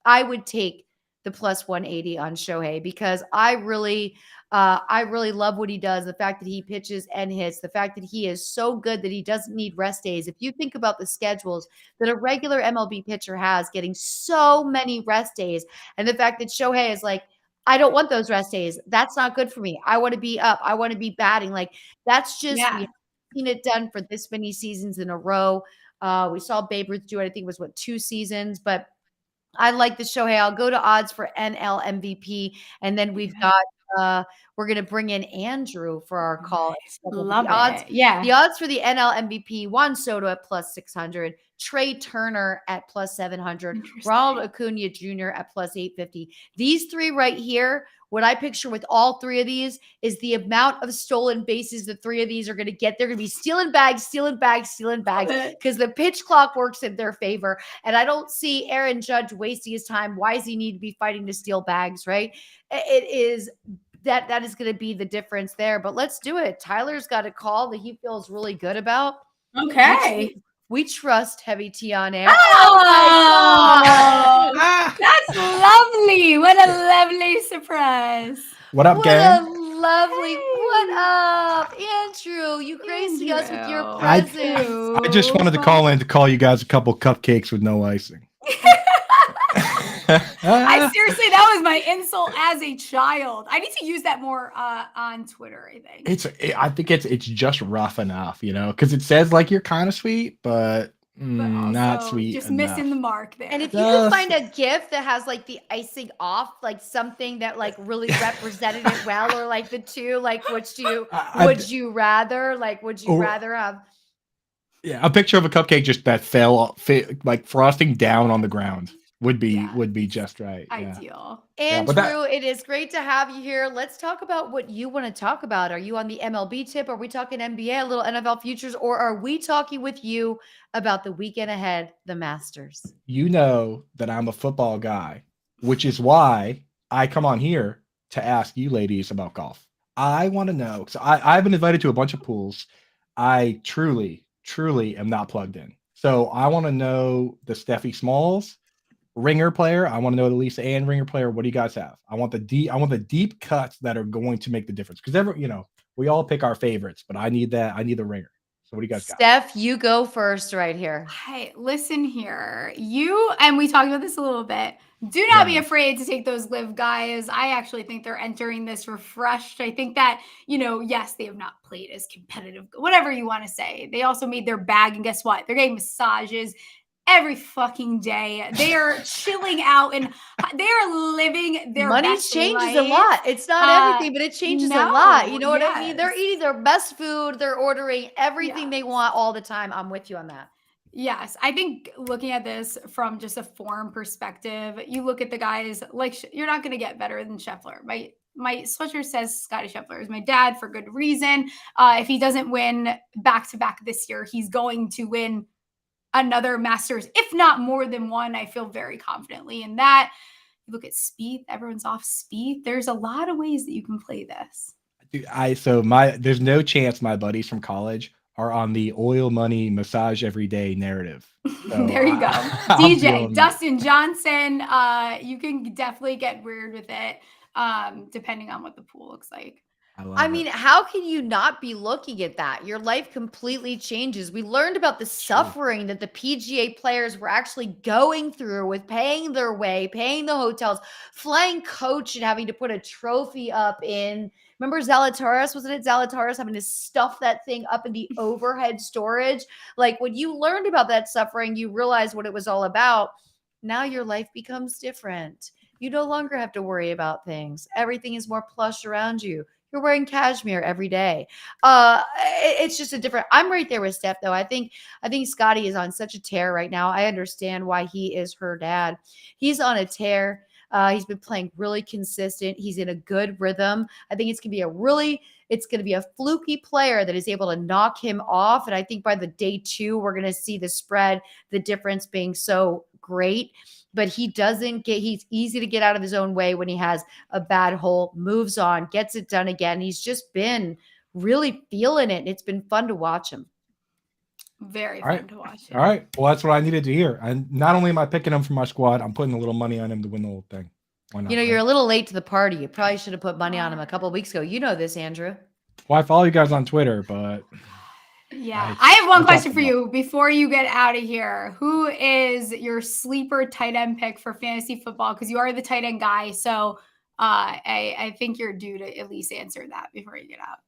I would take the plus 180 on Shohei, because I really love what he does. The fact that he pitches and hits, the fact that he is so good that he doesn't need rest days. If you think about the schedules that a regular MLB pitcher has, getting so many rest days, and the fact that Shohei is like, I don't want those rest days. That's not good for me. I want to be up. I want to be batting. Like, that's just, we haven't seen it done for this many seasons in a row. We saw Babe Ruth do it. I think it was 2 seasons, but I like the Shohei. I'll go to odds for NL MVP. And then we've got, we're going to bring in Andrew for our call. Love the odds, it. Yeah. The odds for the NL MVP, Juan Soto at plus 600, Trey Turner at plus 700, Ronald Acuna Jr. at plus 850. These three right here, what I picture with all three of these is the amount of stolen bases the three of these are going to get. They're going to be stealing bags, because the pitch clock works in their favor. And I don't see Aaron Judge wasting his time. Why does he need to be fighting to steal bags, right? It is that is going to be the difference there. But let's do it. Tyler's got a call that he feels really good about. Okay. We trust Heavy T on air. Oh, that's lovely. What a lovely surprise. What up, gang? What up, Andrew? You gracing us with your presence. I just wanted to call in to call you guys a couple cupcakes with no icing. I seriously, that was my insult as a child. I need to use that more on Twitter, I think. I think it's just rough enough, because it says like you're kind of sweet, but not sweet. Just enough. missing the mark there. And if you could find a GIF that has like the icing off, like something that like really represented it well, or like the two, like would you rather have? Yeah, a picture of a cupcake just that fell like frosting down on the ground would be just right. Ideal. Andrew, it is great to have you here. Let's talk about what you want to talk about. Are you on the MLB tip? Are we talking NBA, a little NFL futures, or are we talking with you about the weekend ahead, the Masters? You know that I'm a football guy, which is why I come on here to ask you ladies about golf. I want to know. So I've been invited to a bunch of pools. I truly am not plugged in. So I want to know the Stephie Smalls ringer player. I want to know the Lisa Ann ringer player. What do you guys have? I want the deep cuts that are going to make the difference. Because we all pick our favorites, but I need that. I need the ringer. So what do you guys got? Steph, you go first right here. Hey, listen here. And we talked about this a little bit. Do not be afraid to take those live guys. I actually think they're entering this refreshed. I think that, yes, they have not played as competitive, whatever you want to say. They also made their bag, and guess what? They're getting massages every fucking day. They are chilling out and they are living their Money best changes life. a lot. It's not everything, but it changes a lot. You know what I mean? They're Yes. eating their best food. They're ordering everything they want all the time. I'm with you on that. Yes, I think looking at this from just a form perspective, you look at the guys like you're not going to get better than Scheffler. My sweatshirt says Scotty Scheffler is my dad for good reason. If he doesn't win back to back this year, he's going to win another Masters, if not more than one. I feel very confidently in that. You look at Spieth, everyone's off Spieth. There's a lot of ways that you can play this. Dude, there's no chance my buddies from college are on the oil money massage every day narrative. So There you go. DJ, Dustin Johnson. You can definitely get weird with it, depending on what the pool looks like. I mean, how can you not be looking at that? Your life completely changes. We learned about the suffering that the PGA players were actually going through with paying their way, paying the hotels, flying coach and having to put a trophy up in. Remember Zalatoris? Wasn't it Zalatoris having to stuff that thing up in the overhead storage? Like when you learned about that suffering, you realized what it was all about. Now your life becomes different. You no longer have to worry about things. Everything is more plush around you. You're wearing cashmere every day. It's just a different. I'm right there with Steph, though. I think Scotty is on such a tear right now. I understand why he is her dad. He's on a tear. He's been playing really consistent. He's in a good rhythm. I think it's going to be a fluky player that is able to knock him off. And I think by the day 2, we're going to see the spread, the difference being so great. But he's easy to get out of his own way when he has a bad hole, moves on, gets it done again. He's just been really feeling it. And it's been fun to watch him. Very fun to watch him. All right. Well, that's what I needed to hear. And not only am I picking him for my squad, I'm putting a little money on him to win the whole thing. Why not? You're a little late to the party. You probably should have put money on him a couple of weeks ago. You know this, Andrew. Well, I follow you guys on Twitter, but yeah. I have one question for you before you get out of here. Who is your sleeper tight end pick for fantasy football? Because you are the tight end guy. So I think you're due to at least answer that before you get out.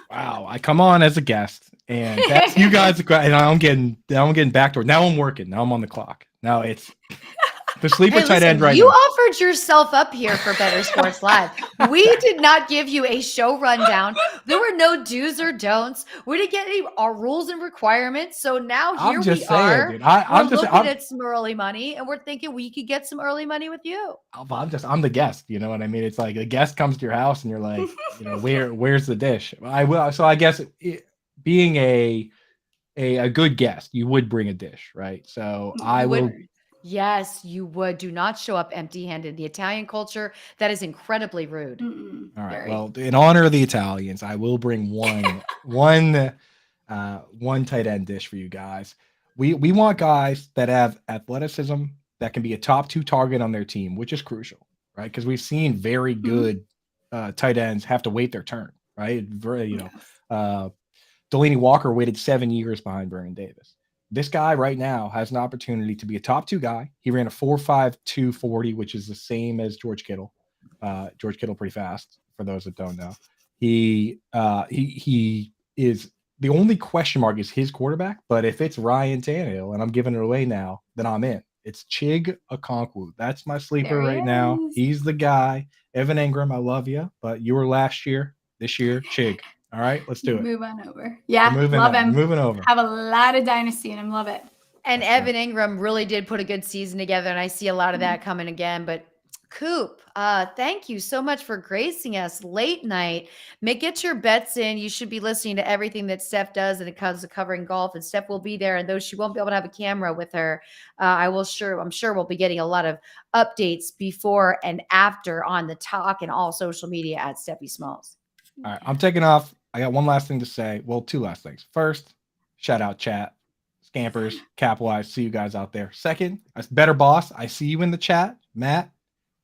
Wow. I come on as a guest and that's you guys. And I'm getting backdoor. Now I'm working. Now I'm on the clock. Now it's the sleeper tight end right you now. offered yourself up here for Better Sports Live. We did not give you a show rundown. There were no do's or don'ts. We didn't get any rules and requirements. So now here we are. Dude. I'm looking at some early money, and we're thinking we could get some early money with you. I'm the guest. You know what I mean? It's like a guest comes to your house, and you're like, where's the dish? I will. So I guess being a good guest, you would bring a dish, right? So I will. Yes, you would. Do not show up empty-handed. The Italian culture, that is incredibly rude. All right. Well, in honor of the Italians, I will bring one tight end dish for you guys. We want guys that have athleticism that can be a top 2 target on their team, which is crucial, right? Because we've seen very good tight ends have to wait their turn, right? Delaney Walker waited 7 years behind Vernon Davis. This guy right now has an opportunity to be a top 2 guy. He ran a 4.52 40, which is the same as George Kittle. George Kittle pretty fast, for those that don't know. He is the only question mark is his quarterback, but if it's Ryan Tannehill, and I'm giving it away now, then I'm in. It's Chig Okonkwo. That's my sleeper right now. He's the guy. Evan Ingram, I love you, but you were last year. This year, Chig. All right, let's do it. Move on over. Yeah, love him. Moving over. Have a lot of dynasty in him. Love it. And Evan Ingram really did put a good season together, and I see a lot of that coming again. But Coop, thank you so much for gracing us late night. Get your bets in. You should be listening to everything that Steph does, and it comes to covering golf. And Steph will be there, and though she won't be able to have a camera with her, I'm sure we'll be getting a lot of updates before and after on the talk and all social media at Stephie Smalls. All right, I'm taking off. I got one last thing to say. Well, two last things. First, shout out chat, Scampers, Capwise. See you guys out there. Second, Better Boss. I see you in the chat, Matt.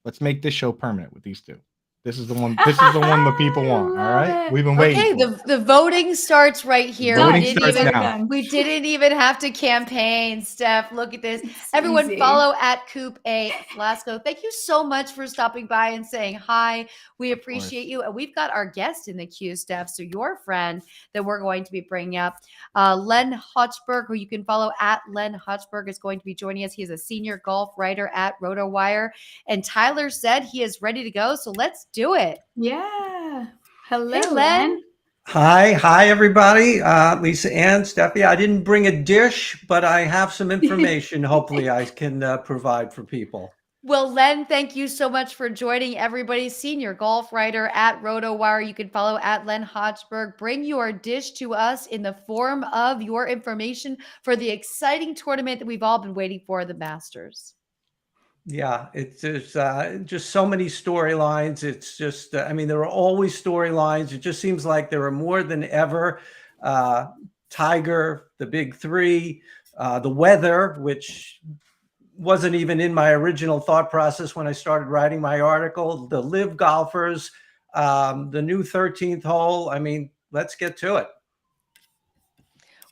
Let's make this show permanent with these two. This is the one. This is the one the people want. All right, we've been waiting. Okay, the voting starts right here. Voting starts now. We didn't even have to campaign, Steph. Look at this. Everyone easy. follow at Coop A Flasco. Thank you so much for stopping by and saying hi. We appreciate you. And we've got our guest in the queue, Steph. So your friend that we're going to be bringing up, Len Hotchberg, who you can follow at Len Hotchberg, is going to be joining us. He is a senior golf writer at RotoWire. And Tyler said he is ready to go. So let's do it. Yeah. Hello, Hey, Len. Hi, everybody. Lisa Ann, Steffi. I didn't bring a dish, but I have some information. Hopefully, I can provide for people. Well, Len, thank you so much for joining everybody. Senior golf writer at RotoWire. You can follow at Len Hotchberg. Bring your dish to us in the form of your information for the exciting tournament that we've all been waiting for, the Masters. Yeah, it's just so many storylines. It's just, I mean, there are always storylines. It just seems like there are more than ever. Tiger, the big three, the weather, which wasn't even in my original thought process when I started writing my article, the live golfers, the new 13th hole. I mean, let's get to it.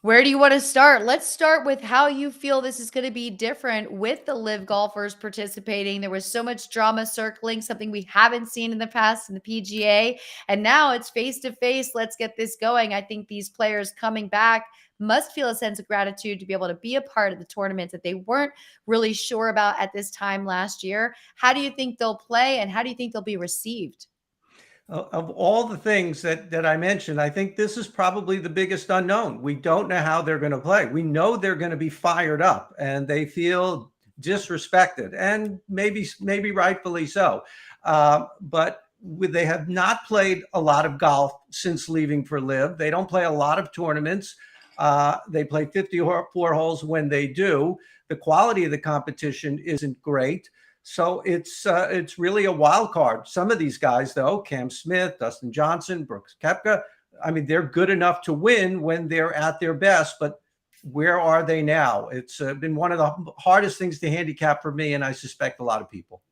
Where do you want to start? Let's start with how you feel this is going to be different with the live golfers participating. There was so much drama circling, something we haven't seen in the past in the PGA. And now it's face to face. Let's get this going. I think these players coming back must feel a sense of gratitude to be able to be a part of the tournament that they weren't really sure about at this time last year. How do you think they'll play and how do you think they'll be received? Of all the things that I mentioned, I think this is probably the biggest unknown. We don't know how they're going to play. We know they're going to be fired up and they feel disrespected, and maybe rightfully so. But they have not played a lot of golf since leaving for live. They don't play a lot of tournaments. They play 54 holes when they do. The quality of the competition isn't great. So it's really a wild card. Some of these guys, though, Cam Smith, Dustin Johnson, Brooks Koepka, I mean, they're good enough to win when they're at their best. But where are they now? It's been one of the hardest things to handicap for me, and I suspect a lot of people.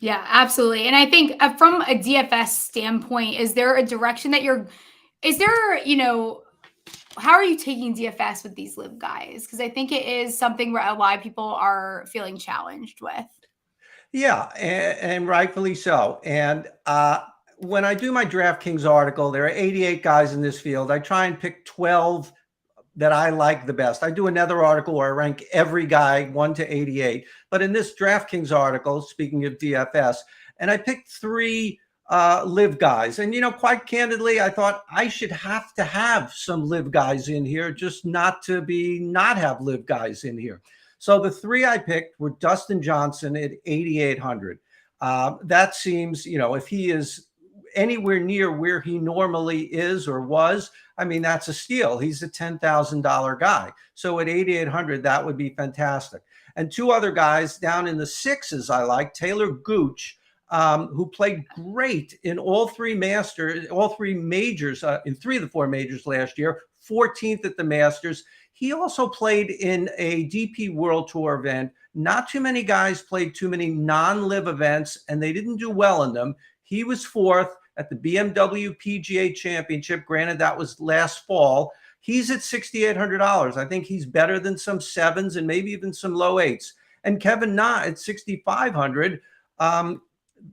Yeah, absolutely. And I think from a DFS standpoint, is there a direction that how are you taking DFS with these live guys? Because I think it is something where a lot of people are feeling challenged with. Yeah, and rightfully so. And when I do my DraftKings article, there are 88 guys in this field. I try and pick 12 that I like the best. I do another article where I rank every guy 1 to 88. But in this DraftKings article, speaking of DFS, and I picked 3 live guys. And, quite candidly, I thought I should have to have some live guys in here, just not have live guys in here. So the 3 I picked were Dustin Johnson at 8,800. That seems, if he is anywhere near where he normally is or was, I mean, that's a steal. He's a $10,000 guy. So at 8,800, that would be fantastic. And 2 other guys down in the 6s I like, Taylor Gooch, who played great in all 3 majors, in 3 of the 4 majors last year, 14th at the Masters. He also played in a DP World Tour event. Not too many guys played too many non-live events, and they didn't do well in them. He was 4th at the BMW PGA Championship. Granted, that was last fall. He's at $6,800. I think he's better than some 7s and maybe even some low 8s. And Kevin Na at $6,500.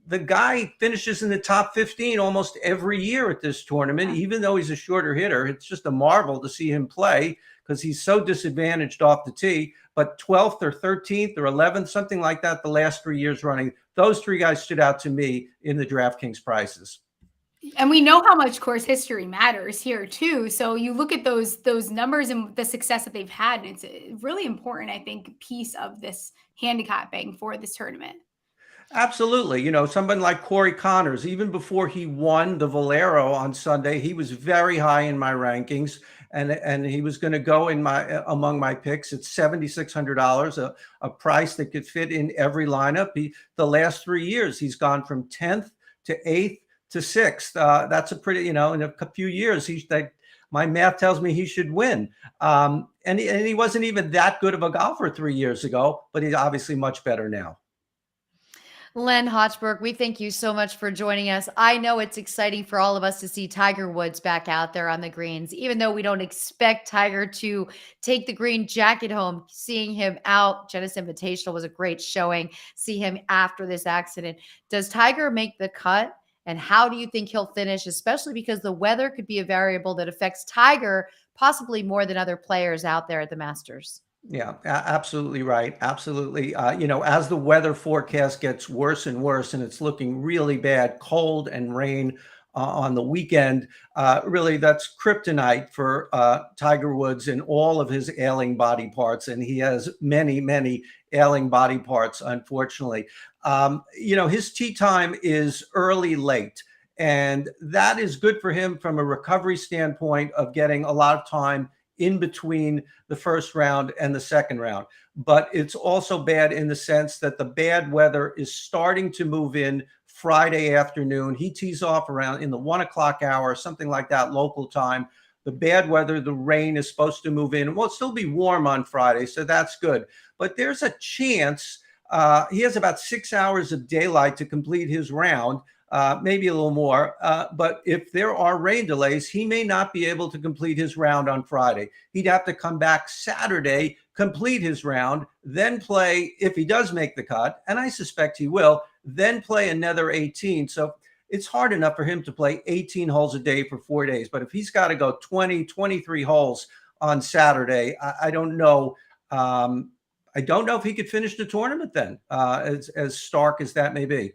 The guy finishes in the top 15 almost every year at this tournament, even though he's a shorter hitter. It's just a marvel to see him play because he's so disadvantaged off the tee. But 12th or 13th or 11th, something like that, the last 3 years running, those 3 guys stood out to me in the DraftKings prices. And we know how much course history matters here too. So you look at those numbers and the success that they've had, and it's a really important, I think, piece of this handicapping for this tournament. Absolutely. Someone like Corey Connors, even before he won the Valero on Sunday, he was very high in my rankings, and he was going to go in among my picks at $7,600, a price that could fit in every lineup. The last 3 years, he's gone from 10th to 8th to 6th. That's a pretty, in a few years, my math tells me he should win. And he wasn't even that good of a golfer 3 years ago, but he's obviously much better now. Len Hochberg, we thank you so much for joining us. I know it's exciting for all of us to see Tiger Woods back out there on the greens, even though we don't expect Tiger to take the green jacket home. Seeing him out, Genesis Invitational was a great showing. See him after this accident. Does Tiger make the cut? And how do you think he'll finish, especially because the weather could be a variable that affects Tiger possibly more than other players out there at the Masters? Yeah, absolutely right. Absolutely. As the weather forecast gets worse and worse, and it's looking really bad, cold and rain on the weekend, really that's kryptonite for Tiger Woods and all of his ailing body parts. And he has many, many ailing body parts, unfortunately. His tee time is early, late. And that is good for him from a recovery standpoint of getting a lot of time in between the first round and the second round. But it's also bad in the sense that the bad weather is starting to move in Friday afternoon. He tees off around in the 1 o'clock hour, something like that, local time. The bad weather, the rain is supposed to move in. Well, it'll still be warm on Friday, so that's good. But there's a chance he has about 6 hours of daylight to complete his round. Maybe a little more. But if there are rain delays, he may not be able to complete his round on Friday. He'd have to come back Saturday, complete his round, then play, if he does make the cut, and I suspect he will, then play another 18. So it's hard enough for him to play 18 holes a day for 4 days. But if he's got to go 20, 23 holes on Saturday, I don't know. I don't know if he could finish the tournament then, as stark as that may be.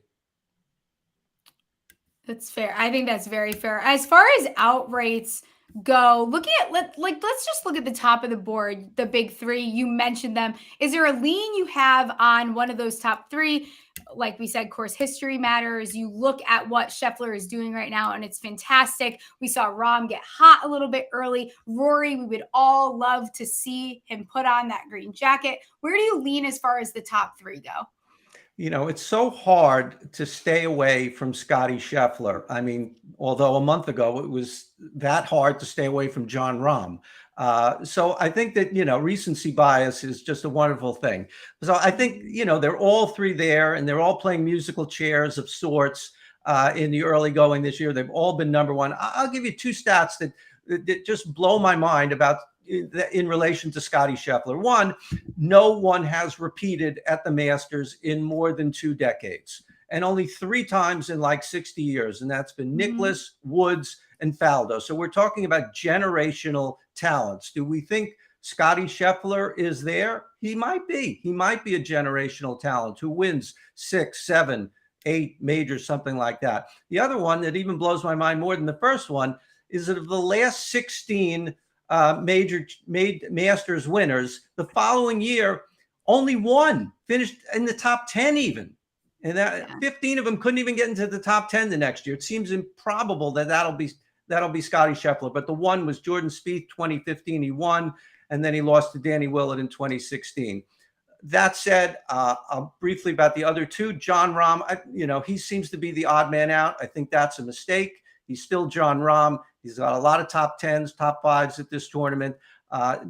That's fair. I think that's very fair. As far as out rates go, looking at let's just look at the top of the board, the big three. You mentioned them. Is there a lean you have on one of those top three? Like we said, course history matters. You look at what Scheffler is doing right now, and it's fantastic. We saw Rahm get hot a little bit early. Rory, we would all love to see him put on that green jacket. Where do you lean as far as the top three go? It's so hard to stay away from Scotty Scheffler. I mean, although a month ago it was that hard to stay away from Jon Rahm. So I think that, recency bias is just a wonderful thing. So I think, they're all three there and they're all playing musical chairs of sorts in the early going this year. They've all been number one. I'll give you two stats that just blow my mind about in relation to Scotty Scheffler. One, no one has repeated at the Masters in more than 2 decades, and only 3 times in like 60 years. And that's been Nicklaus, Woods, and Faldo. So we're talking about generational talents. Do we think Scotty Scheffler is there? He might be. He might be a generational talent who wins 6, 7, 8 majors, something like that. The other one that even blows my mind more than the first one is that of the last 16 Masters winners, the following year, only one finished in the top 10 even. And that 15 of them couldn't even get into the top 10 the next year. It seems improbable that that'll be Scotty Scheffler. But the one was Jordan Spieth, 2015, he won, and then he lost to Danny Willett in 2016. That said, briefly about the other two, Jon Rahm, he seems to be the odd man out. I think that's a mistake. He's still Jon Rahm. He's got a lot of top 10s, top 5s at this tournament.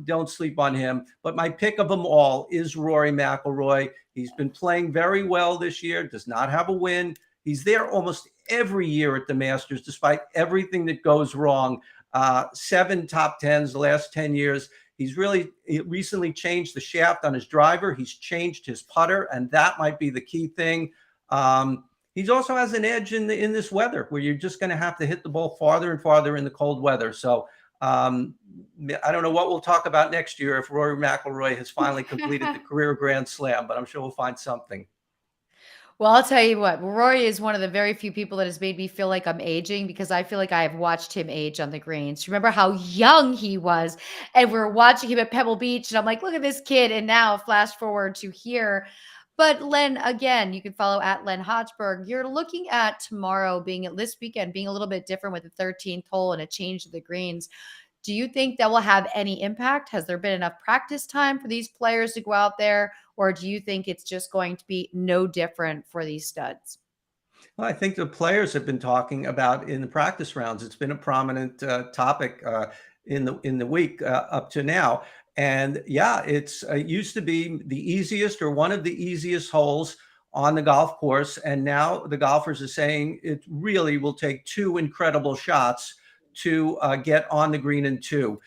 Don't sleep on him. But my pick of them all is Rory McIlroy. He's been playing very well this year, does not have a win. He's there almost every year at the Masters, despite everything that goes wrong. 7 top 10s the last 10 years. He's recently changed the shaft on his driver. He's changed his putter, and that might be the key thing. He also has an edge in this weather where you're just going to have to hit the ball farther and farther in the cold weather. So I don't know what we'll talk about next year if Rory McIlroy has finally completed the career Grand Slam, but I'm sure we'll find something. Well, I'll tell you what, Rory is one of the very few people that has made me feel like I'm aging, because I feel like I have watched him age on the greens. Remember how young he was, and we're watching him at Pebble Beach, and I'm like, look at this kid. And now flash forward to here. But Len, again, you can follow at Len Hochberg. You're looking at tomorrow this weekend being a little bit different with the 13th hole and a change to the greens. Do you think that will have any impact? Has there been enough practice time for these players to go out there? Or do you think it's just going to be no different for these studs? Well, I think the players have been talking about in the practice rounds. It's been a prominent topic in the week up to now. And yeah, it used to be the easiest or one of the easiest holes on the golf course. And now the golfers are saying it really will take two incredible shots to get on the green in two.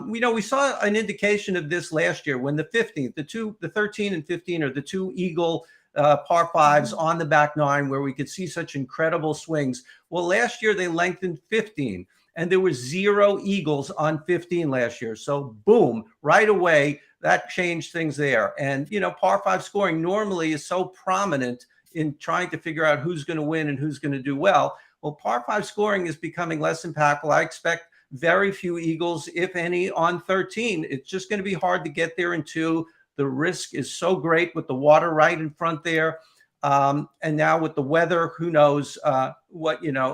We saw an indication of this last year when the 15th, the 13 and 15 are the two eagle par fives on the back nine where we could see such incredible swings. Well, last year they lengthened 15 and there was 0 eagles on 15 last year. So boom, right away, that changed things there. And, par five scoring normally is so prominent in trying to figure out who's going to win and who's going to do well. Well, par five scoring is becoming less impactful. I expect very few eagles, if any, on 13. It's just going to be hard to get there in two. The risk is so great with the water right in front there. And now with the weather, who knows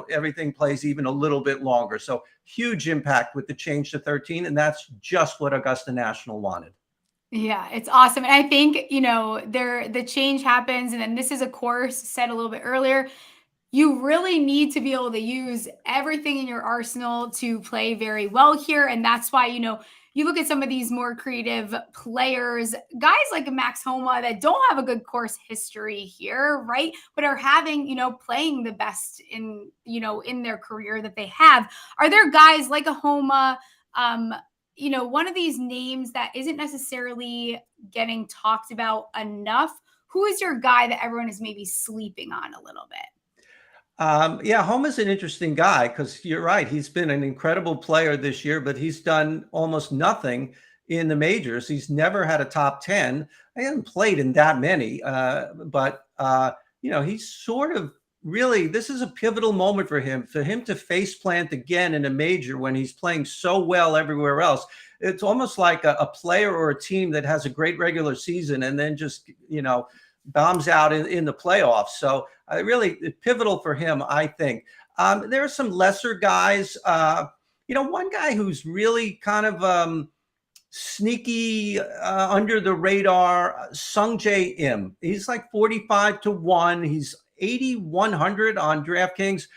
everything plays even a little bit longer. So huge impact with the change to 13. And that's just what Augusta National wanted. Yeah, it's awesome. And I think, the change happens. And then this is a course said a little bit earlier. You really need to be able to use everything in your arsenal to play very well here. And that's why, you look at some of these more creative players, guys like Max Homa that don't have a good course history here, right? But are having, playing the best in their career that they have. Are there guys like a Homa, one of these names that isn't necessarily getting talked about enough? Who is your guy that everyone is maybe sleeping on a little bit? Homa's an interesting guy because you're right. He's been an incredible player this year, but he's done almost nothing in the majors. He's never had a top 10. He hasn't played in that many, but he's sort of really, this is a pivotal moment for him to face plant again in a major when he's playing so well everywhere else. It's almost like a player or a team that has a great regular season and then just, bombs out in the playoffs. So really pivotal for him, I think. There are some lesser guys. One guy who's really kind of sneaky under the radar, Sungjae Im. He's like 45-1. He's 8,100 on DraftKings.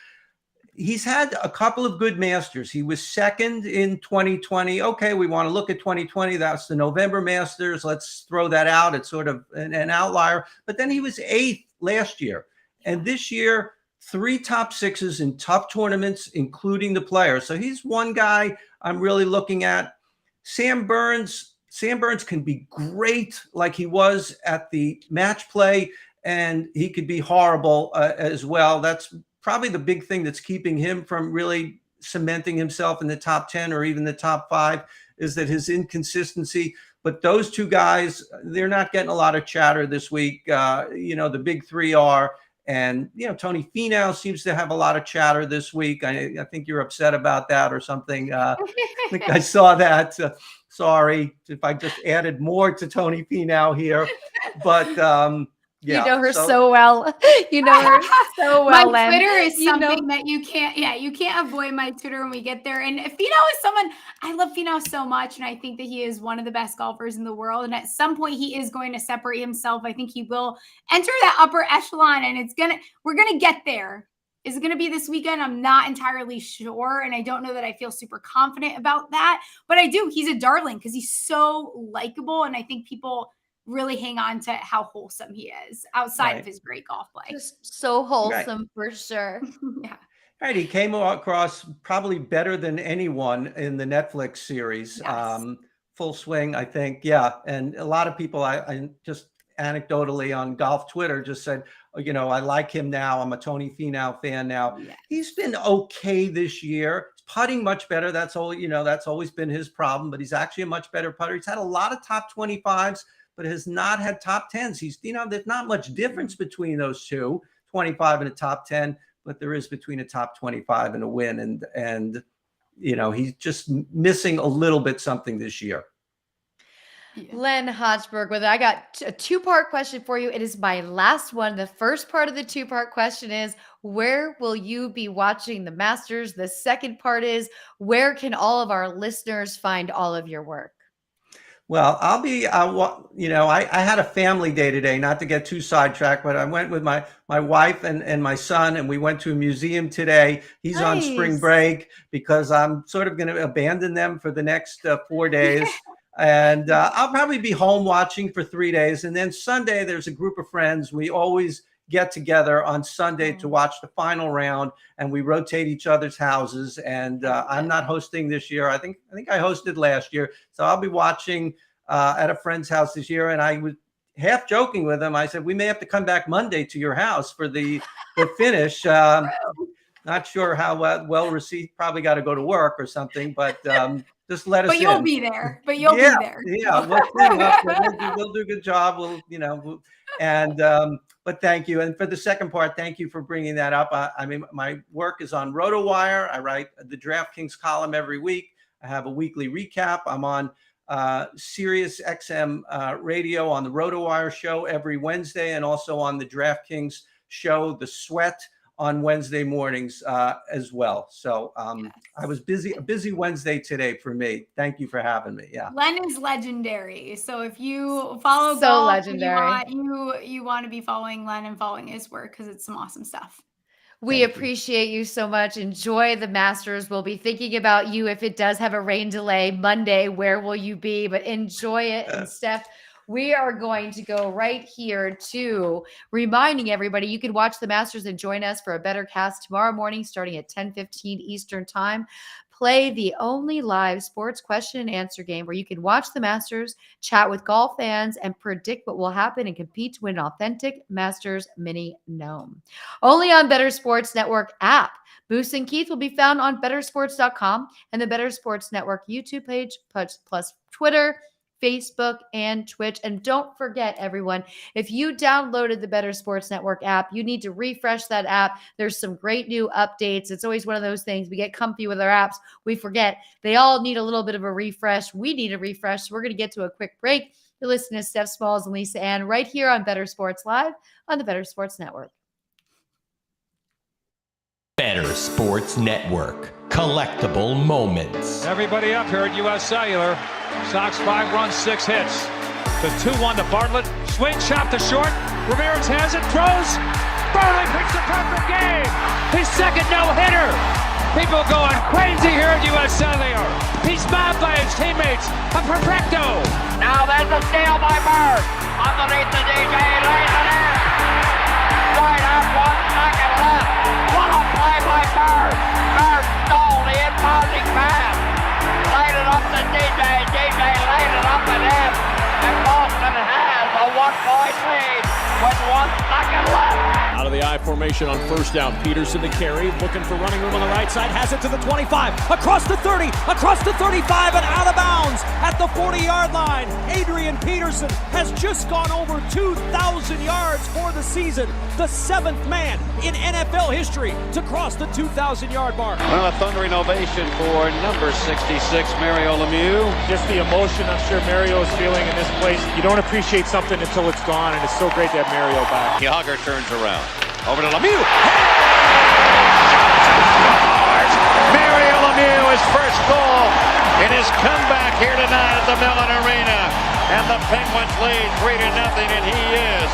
He's had a couple of good Masters. He was second in 2020. Okay, we want to look at 2020. That's the November Masters. Let's throw that out. It's sort of an outlier. But then he was 8th last year. And this year, 3 top 6s in tough tournaments, including the Players. So he's one guy I'm really looking at. Sam Burns can be great like he was at the match play, and he could be horrible as well. That's probably the big thing that's keeping him from really cementing himself in the top 10 or even the top 5 is that his inconsistency. But those two guys, they're not getting a lot of chatter this week. The big 3 are. And, Tony Finau seems to have a lot of chatter this week. I think you're upset about that or something. I think I saw that. Sorry if I just added more to Tony Finau here. But you know her so well. You know her so well. My Twitter is something that you can't avoid my Twitter when we get there. And Finau is someone, I love Finau so much. And I think that he is one of the best golfers in the world. And at some point he is going to separate himself. I think he will enter that upper echelon and we're going to get there. Is it going to be this weekend? I'm not entirely sure. And I don't know that I feel super confident about that, but I do. He's a darling because he's so likable. And I think people really hang on to how wholesome he is outside of his great golf play. Just so wholesome for sure. Yeah. Right. He came across probably better than anyone in the Netflix series. Yes. Full swing, I think. Yeah. And a lot of people, I just anecdotally on golf Twitter just said, I like him now. I'm a Tony Finau fan now. Yes. He's been okay this year. Putting much better. That's always been his problem, but he's actually a much better putter. He's had a lot of top 25s, but has not had top 10s. There's not much difference between those two, 25 and a top 10, but there is between a top 25 and a win. And he's just missing a little bit something this year. Len Hochberg, I got a 2-part question for you. It is my last one. The first part of the 2-part question is, where will you be watching the Masters? The second part is, where can all of our listeners find all of your work? Well, I'll be, I had a family day today, not to get too sidetracked, but I went with my wife and my son, and we went to a museum today. He's on spring Nice. break because I'm sort of going to abandon them for the next 4 days. And I'll probably be home watching for 3 days. And then Sunday, there's a group of friends. We always get together on Sunday to watch the final round, and we rotate each other's houses. And I'm not hosting this year. I think I hosted last year, so I'll be watching at a friend's house this year. And I was half joking with him. I said, we may have to come back Monday to your house for the finish. Not sure how well received. Probably got to go to work or something, but just let us in. But you'll be there. But you'll be there. Yeah, we'll clean up. We'll do a good job. But thank you. And for the second part, thank you for bringing that up. I mean, my work is on RotoWire. I write the DraftKings column every week. I have a weekly recap. I'm on Sirius XM radio on the RotoWire show every Wednesday, and also on the DraftKings show, The Sweat, on Wednesday mornings as well. So I was a busy Wednesday today for me. Thank you for having me. Yeah. Len is legendary. So if you follow So golf, legendary. you want to be following Len and following his work because it's some awesome stuff. We appreciate you so much. Enjoy the Masters. We'll be thinking about you if it does have a rain delay Monday. Where will you be? But enjoy it. And Steph, we are going to go right here to reminding everybody you can watch the Masters and join us for a Bettor Cast tomorrow morning starting at 10:15 Eastern Time. Play the only live sports question and answer game where you can watch the Masters, chat with golf fans, and predict what will happen and compete to win an authentic Masters mini gnome. Only on Bettor Sports Network app. Moose and Keith will be found on bettersports.com and the Bettor Sports Network YouTube page, plus Twitter, Facebook, and Twitch. And don't forget, everyone, if you downloaded the Bettor Sports Network app, you need to refresh that app. There's some great new updates. It's always one of those things. We get comfy with our apps. We forget. They all need a little bit of a refresh. We need a refresh. So we're going to get to a quick break. You're listening to Steph Smalls and Lisa Ann right here on Bettor Sports Live on the Bettor Sports Network. Bettor Sports Network. Collectible moments. Everybody up here at U.S. Cellular. Sox 5 runs, 6 hits. The 2-1 to Bartlett. Swing shot to short. Ramirez has it, throws. Bartlett picks the perfect game. His second no-hitter. People going crazy here at U.S. Cellular. He's smacked by his teammates. A perfecto. Now there's a steal by Bird. Underneath the DJ, lays it in. Right out, 1 second left. What a play by Bird. Bird stole the inbounding pass. Laid it up to DJ. DJ laid it up at him. And Boston has a 1-point lead with 1 second left. Out of the I formation on first down. Peterson to carry, looking for running room on the right side, has it to the 25, across the 30, across the 35, and out of bounds at the 40-yard line. Adrian Peterson has just gone over 2,000 yards for the season, the 7th man in NFL history to cross the 2,000-yard mark. Well, a thundering ovation for number 66, Mario Lemieux. Just the emotion I'm sure Mario is feeling in this place. You don't appreciate something until it's gone, and it's so great to have Mario back. Yager turns around. Over to Lemieux. Mario Lemieux, his first goal in his comeback here tonight at the Mellon Arena. And the Penguins lead 3-0, and he is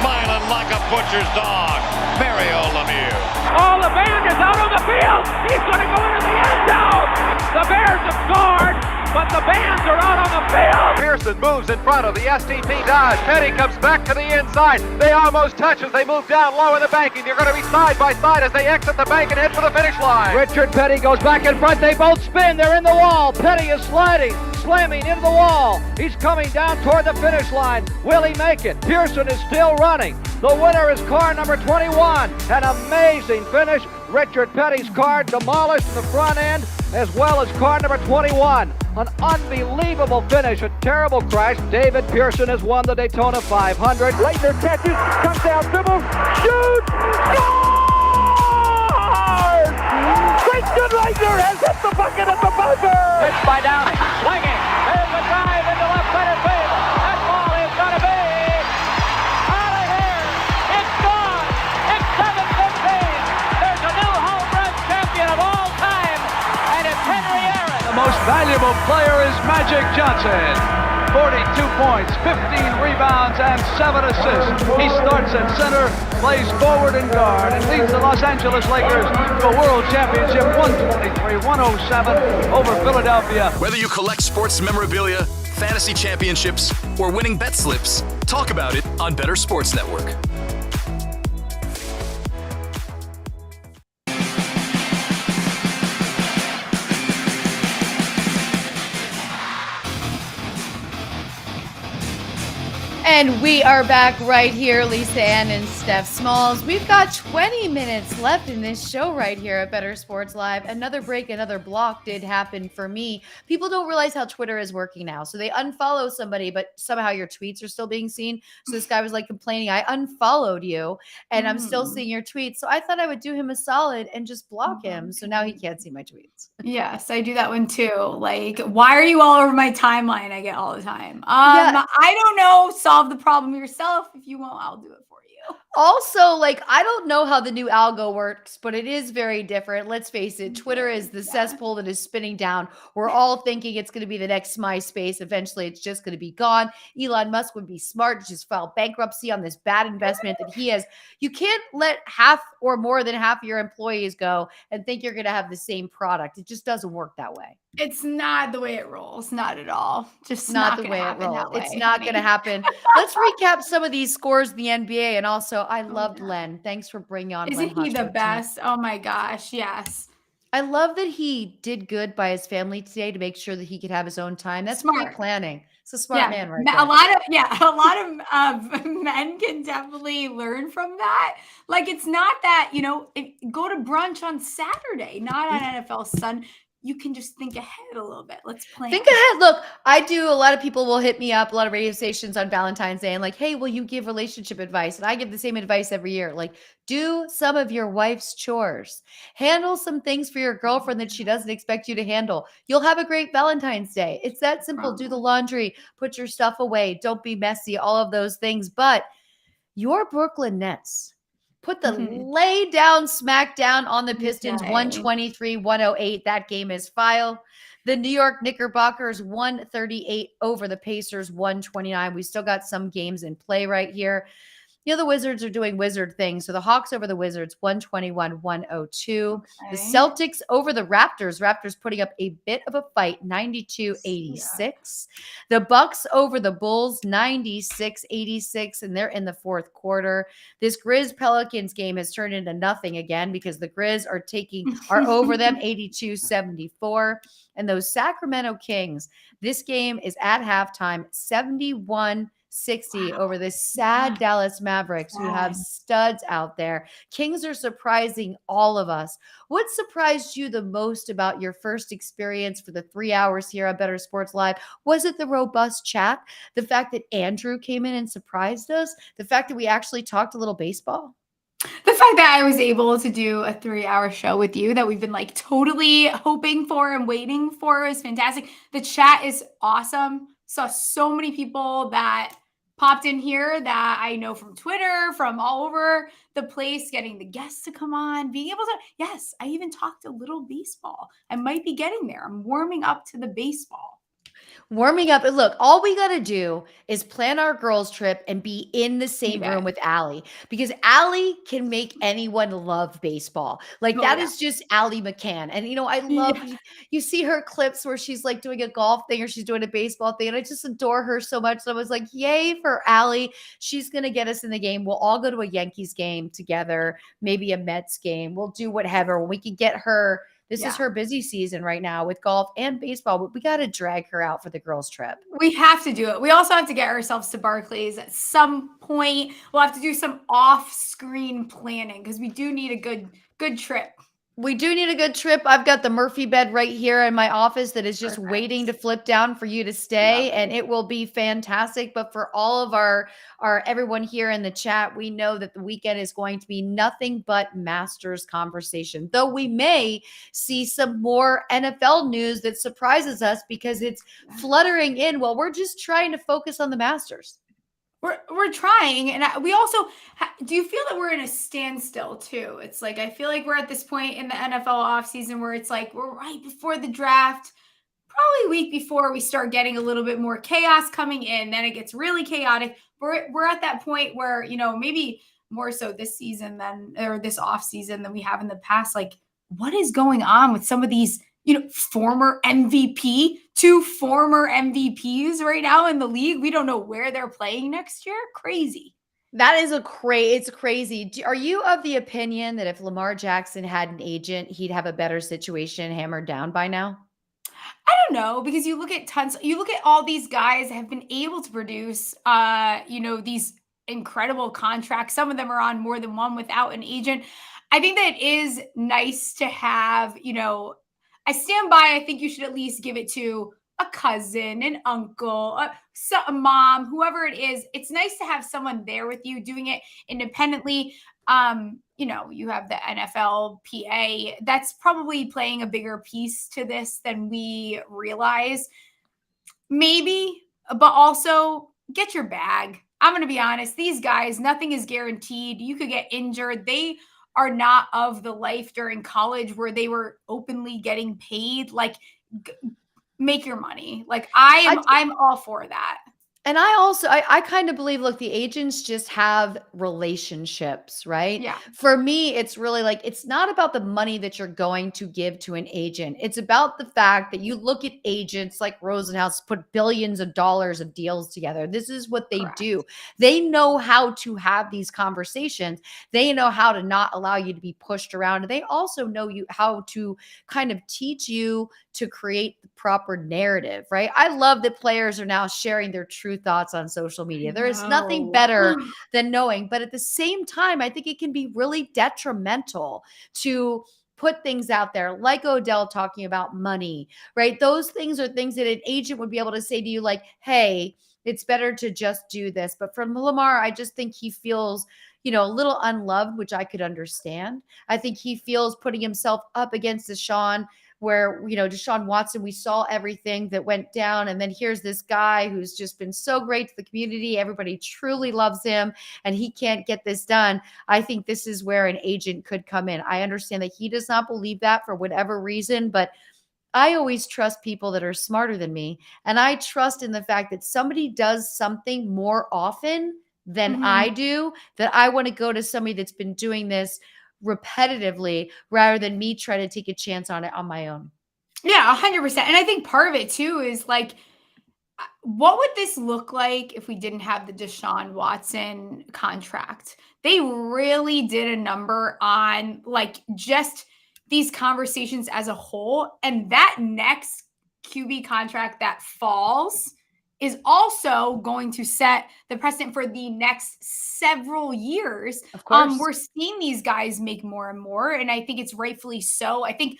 smiling like a butcher's dog. Mario Lemieux. Oh, the band is out on the field. He's going to go into the end zone. The Bears have scored, but the Bands are out on the field. Pearson moves in front of the STP Dodge. Petty comes back to the inside. They almost touch as they move down low in the bank, and they're going to be side by side as they exit the bank and head for the finish line. Richard Petty goes back in front. They both spin. They're in the wall. Petty is slamming into the wall. He's coming down toward the finish line. Will he make it? Pearson is still running. The winner is car number 21. An amazing finish. Richard Petty's car demolished in the front end, as well as car number 21. An unbelievable finish, a terrible crash. David Pearson has won the Daytona 500. Leitner catches, comes down, dribbles, shoots, scores! Christian Leitner has hit the bucket at the buzzer! Pitched by Downing, swinging, there's a drive into left center field. That ball is going to be out of here. It's gone. It's 7-15. There's a new home run champion of all time, and it's Henry Aaron. The most valuable player is Magic Johnson. 42 points, 15 rebounds, and 7 assists. He starts at center, plays forward and guard, and leads the Los Angeles Lakers to a world championship 123-107 over Philadelphia. Whether you collect sports memorabilia, fantasy championships, or winning bet slips, talk about it on Bettor Sports Network. And we are back right here, Lisa Ann and Steph Smalls. We've got 20 minutes left in this show right here at Bettor Sports Live. Another break, another block did happen for me. People don't realize how Twitter is working now. So they unfollow somebody, but somehow your tweets are still being seen. So this guy was like complaining, I unfollowed you and I'm still seeing your tweets. So I thought I would do him a solid and just block him. So now he can't see my tweets. Yes, I do that one too. Like, why are you all over my timeline? I get all the time. Yeah. I don't know. Solve the problem yourself. If you won't, I'll do it for you. Also, like, I don't know how the new algo works, but it is very different. Let's face it. Twitter is the cesspool that is spinning down. We're all thinking it's going to be the next MySpace. Eventually, it's just going to be gone. Elon Musk would be smart to just file bankruptcy on this bad investment that he has. You can't let half or more than half of your employees go and think you're going to have the same product. It just doesn't work that way. It's not the way it rolls. Not at all. Just Not the way it rolls. It's not going to happen. Let's recap some of these scores in the NBA. And also, I loved Len. Thanks for bringing on Len. Isn't he the best? Oh my gosh. Yes. I love that he did good by his family today to make sure that he could have his own time. That's Smart. great planning. It's a smart man right A there. lot of men can definitely learn from that. Like, it's not that, go to brunch on Saturday, not on NFL Sunday. You can just think ahead a little bit. Let's plan. Think ahead. Look, I do. A lot of people will hit me up, a lot of radio stations on Valentine's Day and like, hey, will you give relationship advice? And I give the same advice every year. Like, do some of your wife's chores. Handle some things for your girlfriend that she doesn't expect you to handle. You'll have a great Valentine's Day. It's that simple. Do the laundry, put your stuff away. Don't be messy, all of those things. But your Brooklyn Nets put the lay down smack down on the Pistons, 123-108. That game is filed. The New York Knickerbockers 138 over the Pacers 129. We still got some games in play right here. The Wizards are doing wizard things. So the Hawks over the Wizards 121-102. The Celtics over the Raptors. Raptors putting up a bit of a fight, 92-86. The Bucks over the Bulls 96-86, and they're in the fourth quarter. This Grizz Pelicans game has turned into nothing again because the Grizz are over them 82-74. And those Sacramento Kings, this game is at halftime 71-60 over the sad Dallas Mavericks who have studs out there. Kings are surprising all of us. What surprised you the most about your first experience for the 3 hours here on Bettor Sports Live? Was it the robust chat? The fact that Andrew came in and surprised us? The fact that we actually talked a little baseball? The fact that I was able to do a 3-hour show with you that we've been like totally hoping for and waiting for is fantastic. The chat is awesome. Saw so many people that popped in here that I know from Twitter, from all over the place, getting the guests to come on, being able to, yes, I even talked a little baseball. I might be getting there. I'm warming up to the baseball. Warming up. And look, all we got to do is plan our girls' trip and be in the same room with Allie, because Allie can make anyone love baseball. Like, that is just Allie McCann. And, I love, you see her clips where she's like doing a golf thing or she's doing a baseball thing. And I just adore her so much. So I was like, yay for Allie. She's going to get us in the game. We'll all go to a Yankees game together, maybe a Mets game. We'll do whatever. We can get her. This is her busy season right now with golf and baseball, but we got to drag her out for the girls' trip. We have to do it. We also have to get ourselves to Barclays at some point. We'll have to do some off-screen planning because we do need a good trip. We do need a good trip. I've got the Murphy bed right here in my office that is just waiting to flip down for you to stay, and it will be fantastic. But for all of our everyone here in the chat, we know that the weekend is going to be nothing but Masters conversation, though we may see some more NFL news that surprises us because it's fluttering in while we're just trying to focus on the Masters. We're trying. And we also, do you feel that we're in a standstill too? It's like, I feel like we're at this point in the NFL offseason where it's like, we're right before the draft. probably week before we start getting a little bit more chaos coming in. Then it gets really chaotic. We're at that point where, you know, maybe more so this season or this off season than we have in the past. Like, what is going on with some of these, you know, two former MVPs right now in the league? We don't know where they're playing next year. Crazy. That is it's crazy. Are you of the opinion that if Lamar Jackson had an agent, he'd have a better situation hammered down by now? I don't know, because you look at all these guys that have been able to produce, you know, these incredible contracts. Some of them are on more than one without an agent. I think that it is nice to have, you know, I stand by, I think you should at least give it to a cousin, an uncle, a mom, whoever it is. It's nice to have someone there with you doing it independently. You know, you have the NFLPA that's probably playing a bigger piece to this than we realize. Maybe, but also get your bag. I'm going to be honest. These guys, nothing is guaranteed. You could get injured. They are not of the life during college where they were openly getting paid. Like, make your money. Like, I'm all for that. And I kind of believe, look, the agents just have relationships, right? Yeah. For me, it's really like, it's not about the money that you're going to give to an agent. It's about the fact that you look at agents like Rosenhaus put billions of dollars of deals together. This is what they do. They know how to have these conversations. They know how to not allow you to be pushed around. And they also know how to kind of teach you to create the proper narrative, right? I love that players are now sharing their true thoughts on social media. There is nothing better than knowing, but at the same time, I think it can be really detrimental to put things out there like Odell talking about money, right? Those things are things that an agent would be able to say to you like, hey, it's better to just do this. But from Lamar, I just think he feels, you know, a little unloved, which I could understand. I think he feels putting himself up against Deshaun, where, you know, Deshaun Watson, we saw everything that went down. And then here's this guy who's just been so great to the community. Everybody truly loves him and he can't get this done. I think this is where an agent could come in. I understand that he does not believe that for whatever reason, but I always trust people that are smarter than me. And I trust in the fact that somebody does something more often than I do, that I want to go to somebody that's been doing this repetitively rather than me try to take a chance on it on my own. Yeah, 100%. And I think part of it too is like, what would this look like if we didn't have the Deshaun Watson contract? They really did a number on like just these conversations as a whole. And that next QB contract that falls is also going to set the precedent for the next several years. Of course. We're seeing these guys make more and more, and I think it's rightfully so. I think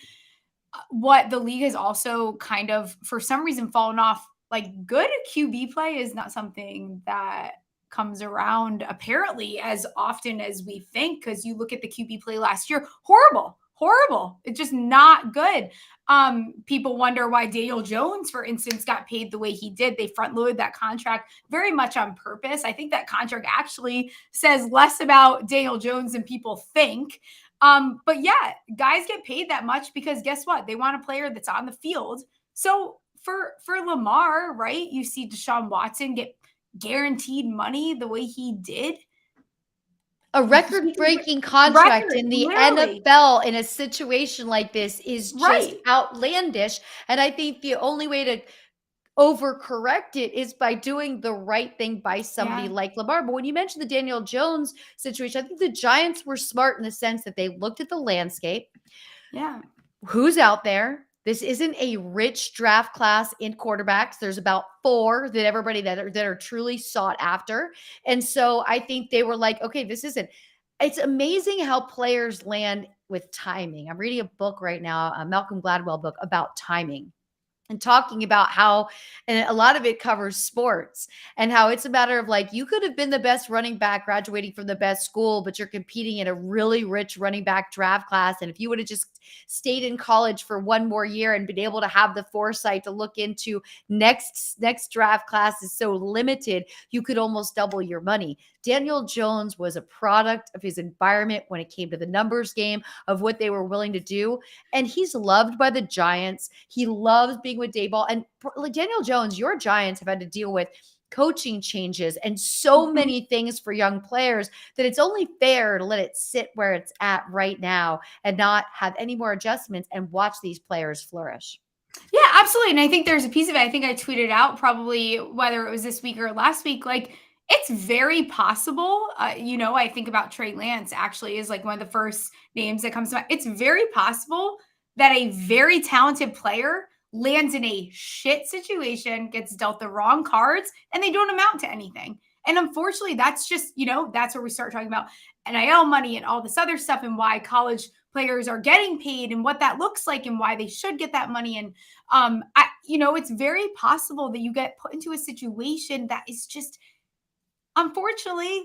what the league has also kind of, for some reason, fallen off, like good QB play is not something that comes around apparently as often as we think, because you look at the QB play last year, horrible. It's just not good. People wonder why Daniel Jones, for instance, got paid the way he did. They front loaded that contract very much on purpose. I think that contract actually says less about Daniel Jones than people think. But yeah, guys get paid that much because guess what? They want a player that's on the field. So for Lamar, right? You see Deshaun Watson get guaranteed money the way he did. A record-breaking contract in the NFL in a situation like this is just outlandish. And I think the only way to overcorrect it is by doing the right thing by somebody like Lamar. But when you mentioned the Daniel Jones situation, I think the Giants were smart in the sense that they looked at the landscape. Yeah. Who's out there? This isn't a rich draft class in quarterbacks. There's about 4 that everybody that are truly sought after. And so I think they were like, okay, it's amazing how players land with timing. I'm reading a book right now, a Malcolm Gladwell book about timing, and talking about how, and a lot of it covers sports, and how it's a matter of like, you could have been the best running back graduating from the best school, but you're competing in a really rich running back draft class. And if you would have just stayed in college for one more year and been able to have the foresight to look into next draft class is so limited, you could almost double your money. Daniel Jones was a product of his environment when it came to the numbers game, of what they were willing to do. And he's loved by the Giants. He loves being with Daboll. And Daniel Jones, your Giants have had to deal with coaching changes and so many things for young players that it's only fair to let it sit where it's at right now and not have any more adjustments and watch these players flourish. Yeah, absolutely. And I think there's a piece of it. I think I tweeted out probably whether it was this week or last week, like it's very possible. I think about Trey Lance actually is like one of the first names that comes to mind. It's very possible that a very talented player lands in a shit situation, gets dealt the wrong cards, and they don't amount to anything. And unfortunately, that's just, that's where we start talking about NIL money and all this other stuff and why college players are getting paid and what that looks like and why they should get that money. And, it's very possible that you get put into a situation that is just, unfortunately,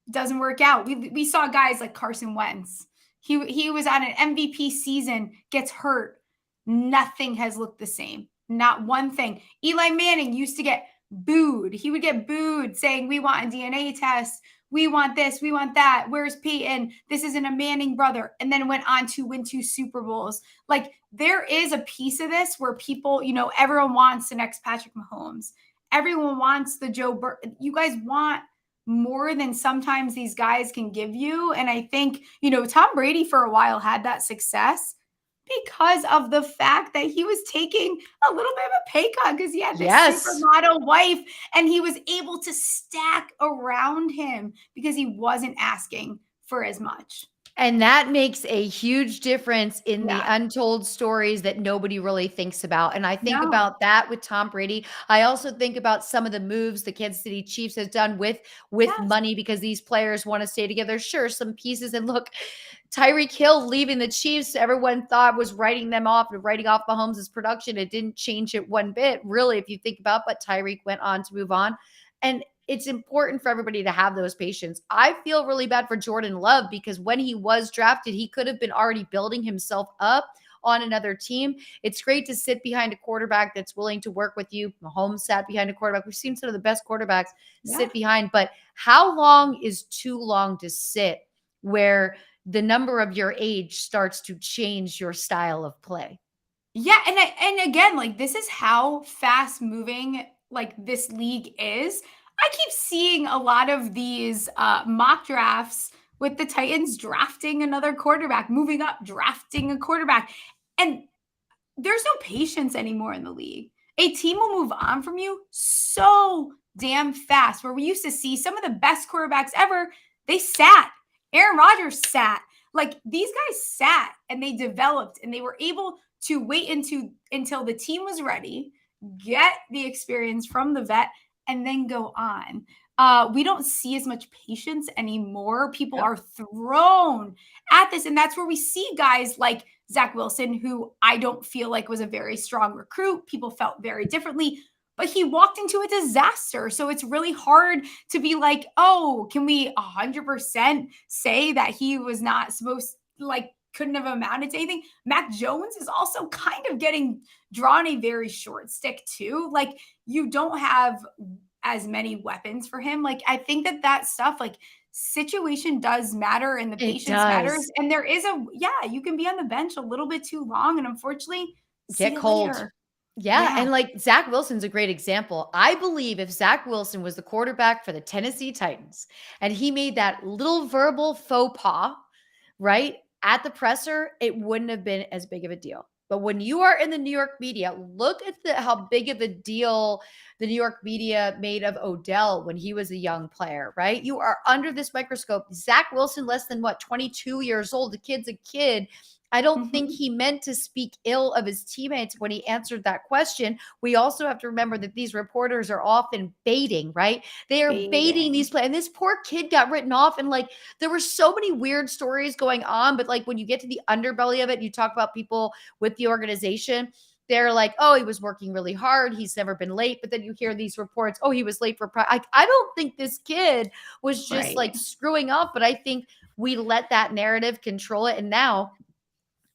doesn't work out. We saw guys like Carson Wentz. He was on an MVP season, gets hurt. Nothing has looked the same. Not one thing. Eli Manning used to get booed. He would get booed saying, we want a DNA test. We want this. We want that. Where's Peyton? This isn't a Manning brother. And then went on to win 2 Super Bowls. Like there is a piece of this where people, everyone wants the next Patrick Mahomes. Everyone wants the Joe Burrow. You guys want more than sometimes these guys can give you. And I think, Tom Brady for a while had that success because of the fact that he was taking a little bit of a pay cut because he had this supermodel wife and he was able to stack around him because he wasn't asking for as much. And that makes a huge difference in the untold stories that nobody really thinks about. And I think about that with Tom Brady. I also think about some of the moves the Kansas City Chiefs has done with money because these players want to stay together. Sure, some pieces. And look, Tyreek Hill leaving the Chiefs, everyone thought was writing them off and writing off Mahomes' production. It didn't change it one bit, really, if you think about, but Tyreek went on to move on. And it's important for everybody to have those patience. I feel really bad for Jordan Love because when he was drafted, he could have been already building himself up on another team. It's great to sit behind a quarterback that's willing to work with you. Mahomes sat behind a quarterback. We've seen some of the best quarterbacks sit behind, but how long is too long to sit where the number of your age starts to change your style of play? Yeah. And again, like this is how fast moving like this league is. I keep seeing a lot of these mock drafts with the Titans drafting another quarterback, moving up, drafting a quarterback. And there's no patience anymore in the league. A team will move on from you so damn fast, where we used to see some of the best quarterbacks ever, they sat. Aaron Rodgers sat. Like these guys sat and they developed and they were able to wait until the team was ready, get the experience from the vet, and then go on. We don't see as much patience anymore. People are thrown at this. And that's where we see guys like Zach Wilson, who I don't feel like was a very strong recruit. People felt very differently, but he walked into a disaster. So it's really hard to be like, oh, can we 100% say that he was not supposed, like, couldn't have amounted to anything? Mac Jones is also kind of getting drawn a very short stick too. Like you don't have as many weapons for him. Like I think that stuff, like situation does matter and the patience matters. And there is you can be on the bench a little bit too long and unfortunately get cold. Yeah. And like Zach Wilson's a great example. I believe if Zach Wilson was the quarterback for the Tennessee Titans and he made that little verbal faux pas, right, at the presser, it wouldn't have been as big of a deal. But when you are in the New York media, look at how big of a deal the New York media made of Odell when he was a young player, right? You are under this microscope. Zach Wilson, less than 22 years old. The kid's a kid. I don't think he meant to speak ill of his teammates when he answered that question. We also have to remember that these reporters are often baiting, right? They are baiting these players. And this poor kid got written off. And like, there were so many weird stories going on. But like, when you get to the underbelly of it, you talk about people with the organization, they're like, oh, he was working really hard. He's never been late. But then you hear these reports, oh, he was late for practice. I don't think this kid was just like screwing up. But I think we let that narrative control it. And now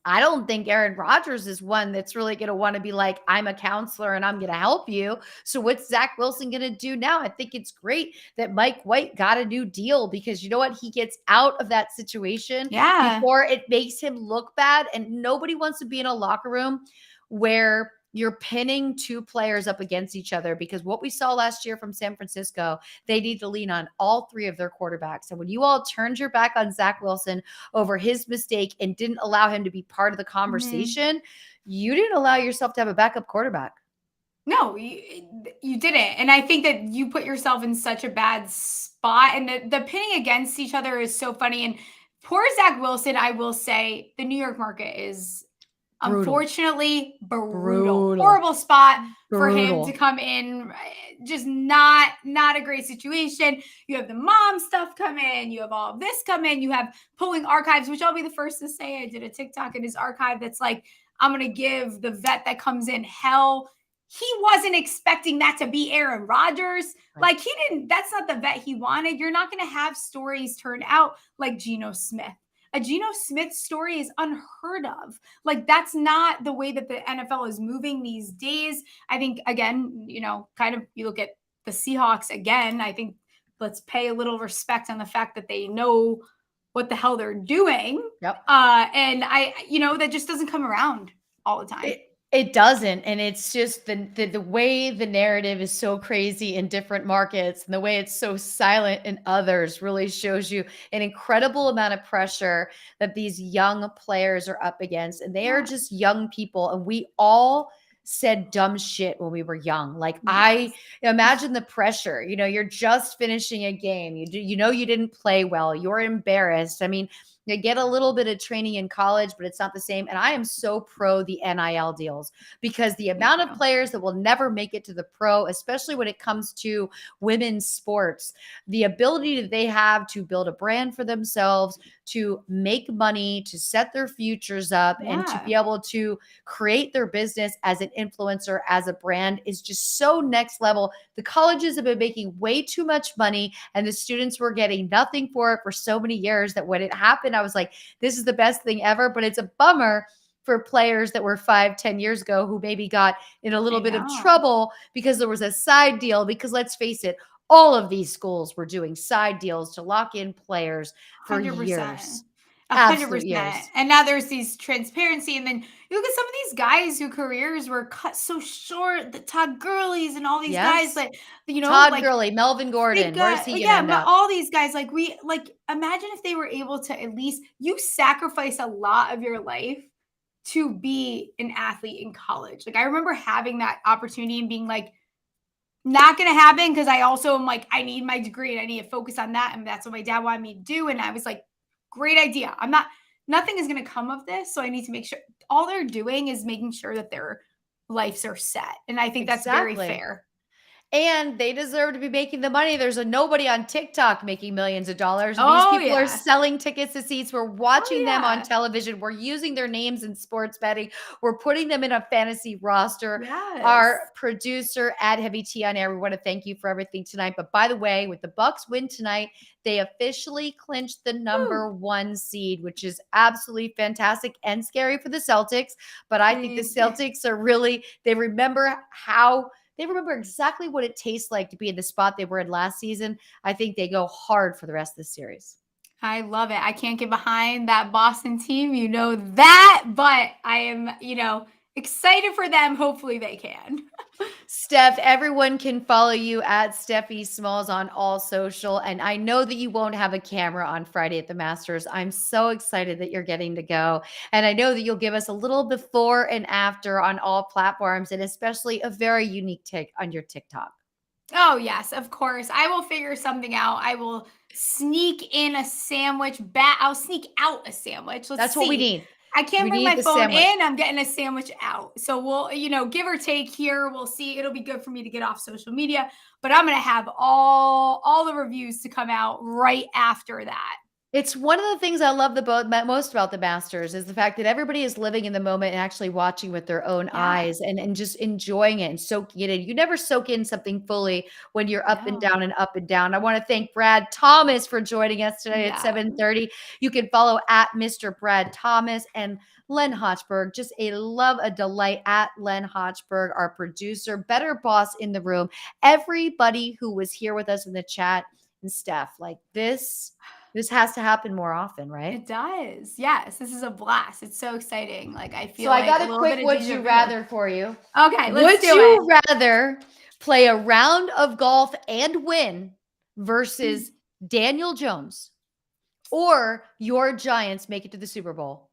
I don't think Aaron Rodgers is one that's really going to want to be like, I'm a counselor and I'm going to help you. So what's Zach Wilson going to do now? I think it's great that Mike White got a new deal because you know what? He gets out of that situation before it makes him look bad. And nobody wants to be in a locker room where you're pinning two players up against each other, because what we saw last year from San Francisco, they need to lean on all three of their quarterbacks. And when you all turned your back on Zach Wilson over his mistake and didn't allow him to be part of the conversation, you didn't allow yourself to have a backup quarterback. No, you didn't. And I think that you put yourself in such a bad spot. And the pinning against each other is so funny. And poor Zach Wilson, I will say, the New York market is unfortunately brutal. Horrible spot for him to come in. Just not a great situation. You have the mom stuff come in. You have all of this come in. You have pulling archives, which I'll be the first to say. I did a TikTok in his archive that's like, I'm going to give the vet that comes in hell. He wasn't expecting that to be Aaron Rodgers. Like that's not the vet he wanted. You're not going to have stories turn out like Geno Smith. A Geno Smith story is unheard of. Like, that's not the way that the NFL is moving these days. I think, again, kind of you look at the Seahawks again, I think let's pay a little respect on the fact that they know what the hell they're doing. Yep. And that just doesn't come around all the time. It doesn't. And it's just the way the narrative is so crazy in different markets and the way it's so silent in others really shows you an incredible amount of pressure that these young players are up against. And they are just young people. And we all said dumb shit when we were young. Like I imagine the pressure, you're just finishing a game. You didn't play well. You're embarrassed. I mean, you get a little bit of training in college, but it's not the same. And I am so pro the NIL deals because the amount of players that will never make it to the pro, especially when it comes to women's sports, the ability that they have to build a brand for themselves, to make money, to set their futures up, and to be able to create their business as an influencer, as a brand is just so next level. The colleges have been making way too much money and the students were getting nothing for it for so many years that when it happened, I was like, this is the best thing ever. But it's a bummer for players that were 5-10 years ago who maybe got in a little bit of trouble because there was a side deal. Because let's face it, all of these schools were doing side deals to lock in players for 100%. years. 100%. Years. And now there's these transparency. And then you look at some of these guys whose careers were cut so short, the Todd Gurley's and all these guys that, Todd Gurley, Melvin Gordon, where's he going to end up? All these guys, imagine if they were able to at least, you sacrifice a lot of your life to be an athlete in college. Like I remember having that opportunity and being like, not going to happen because I also am like, I need my degree and I need to focus on that. And that's what my dad wanted me to do. And I was like, great idea. Nothing is going to come of this. So I need to make sure all they're doing is making sure that their lives are set. And I think that's very fair. And they deserve to be making the money. There's nobody on TikTok making millions of dollars. These people are selling tickets to seats. We're watching them on television. We're using their names in sports betting. We're putting them in a fantasy roster. Our producer at Heavy T on air, we want to thank you for everything tonight. But by the way, with the Bucks win tonight, they officially clinched the number 1 seed, which is absolutely fantastic and scary for the Celtics. But I think the Celtics are they remember exactly what it tastes like to be in the spot they were in last season. I think they go hard for the rest of the series. I love it. I can't get behind that Boston team. You know that, but I am, excited for them. Hopefully they can. Steph, everyone can follow you at Stephie Smalls on all social. And I know that you won't have a camera on Friday at the Masters. I'm so excited that you're getting to go. And I know that you'll give us a little before and after on all platforms, and especially a very unique take on your TikTok. Oh, yes, of course. I will figure something out. I will sneak in a sandwich. I'll sneak out a sandwich. That's what we need. I can't bring my phone in. I'm getting a sandwich out. So we'll, give or take here. We'll see. It'll be good for me to get off social media, but I'm going to have all the reviews to come out right after that. It's one of the things I love most about the Masters is the fact that everybody is living in the moment and actually watching with their own eyes and just enjoying it and soaking it in. You never soak in something fully when you're up and down and up and down. I want to thank Brad Thomas for joining us today at 7:30. You can follow at Mr. Brad Thomas and Len Hochberg. Just a delight at Len Hochberg, our producer, better boss in the room. Everybody who was here with us in the chat and Steph, like this has to happen more often, right? It does. Yes, this is a blast. It's so exciting. Like I feel So like I got a a little quick bit of would déjà you vu. rather for you. Okay, let's Would do you it. rather play a round of golf and win versus Daniel Jones or your Giants make it to the Super Bowl?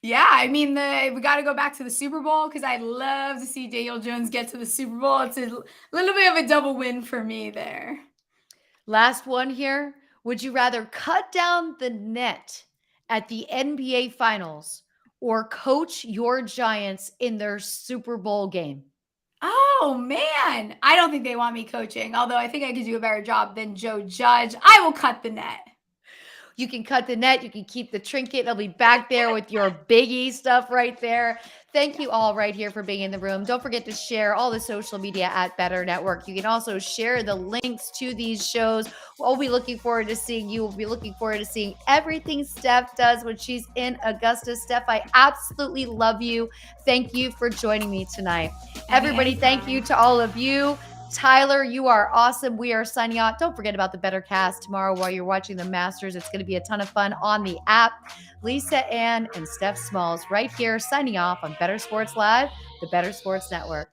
Yeah, I mean, we got to go back to the Super Bowl because I'd love to see Daniel Jones get to the Super Bowl. It's a little bit of a double win for me there. Last one here. Would you rather cut down the net at the NBA Finals or coach your Giants in their Super Bowl game? Oh, man. I don't think they want me coaching, although I think I could do a better job than Joe Judge. I will cut the net. You can cut the net. You can keep the trinket. It'll be back there with your biggie stuff right there. Thank you all right here for being in the room. Don't forget to share all the social media at Bettor Network. You can also share the links to these shows. We'll be looking forward to seeing you. We'll be looking forward to seeing everything Steph does when she's in Augusta. Steph, I absolutely love you. Thank you for joining me tonight. Everybody, thank you to all of you. Tyler, you are awesome. We are signing out. Don't forget about the Bettor Cast tomorrow while you're watching the Masters. It's going to be a ton of fun on the app. Lisa Ann and Steph Smalls right here signing off on Bettor Sports Live, the Bettor Sports Network.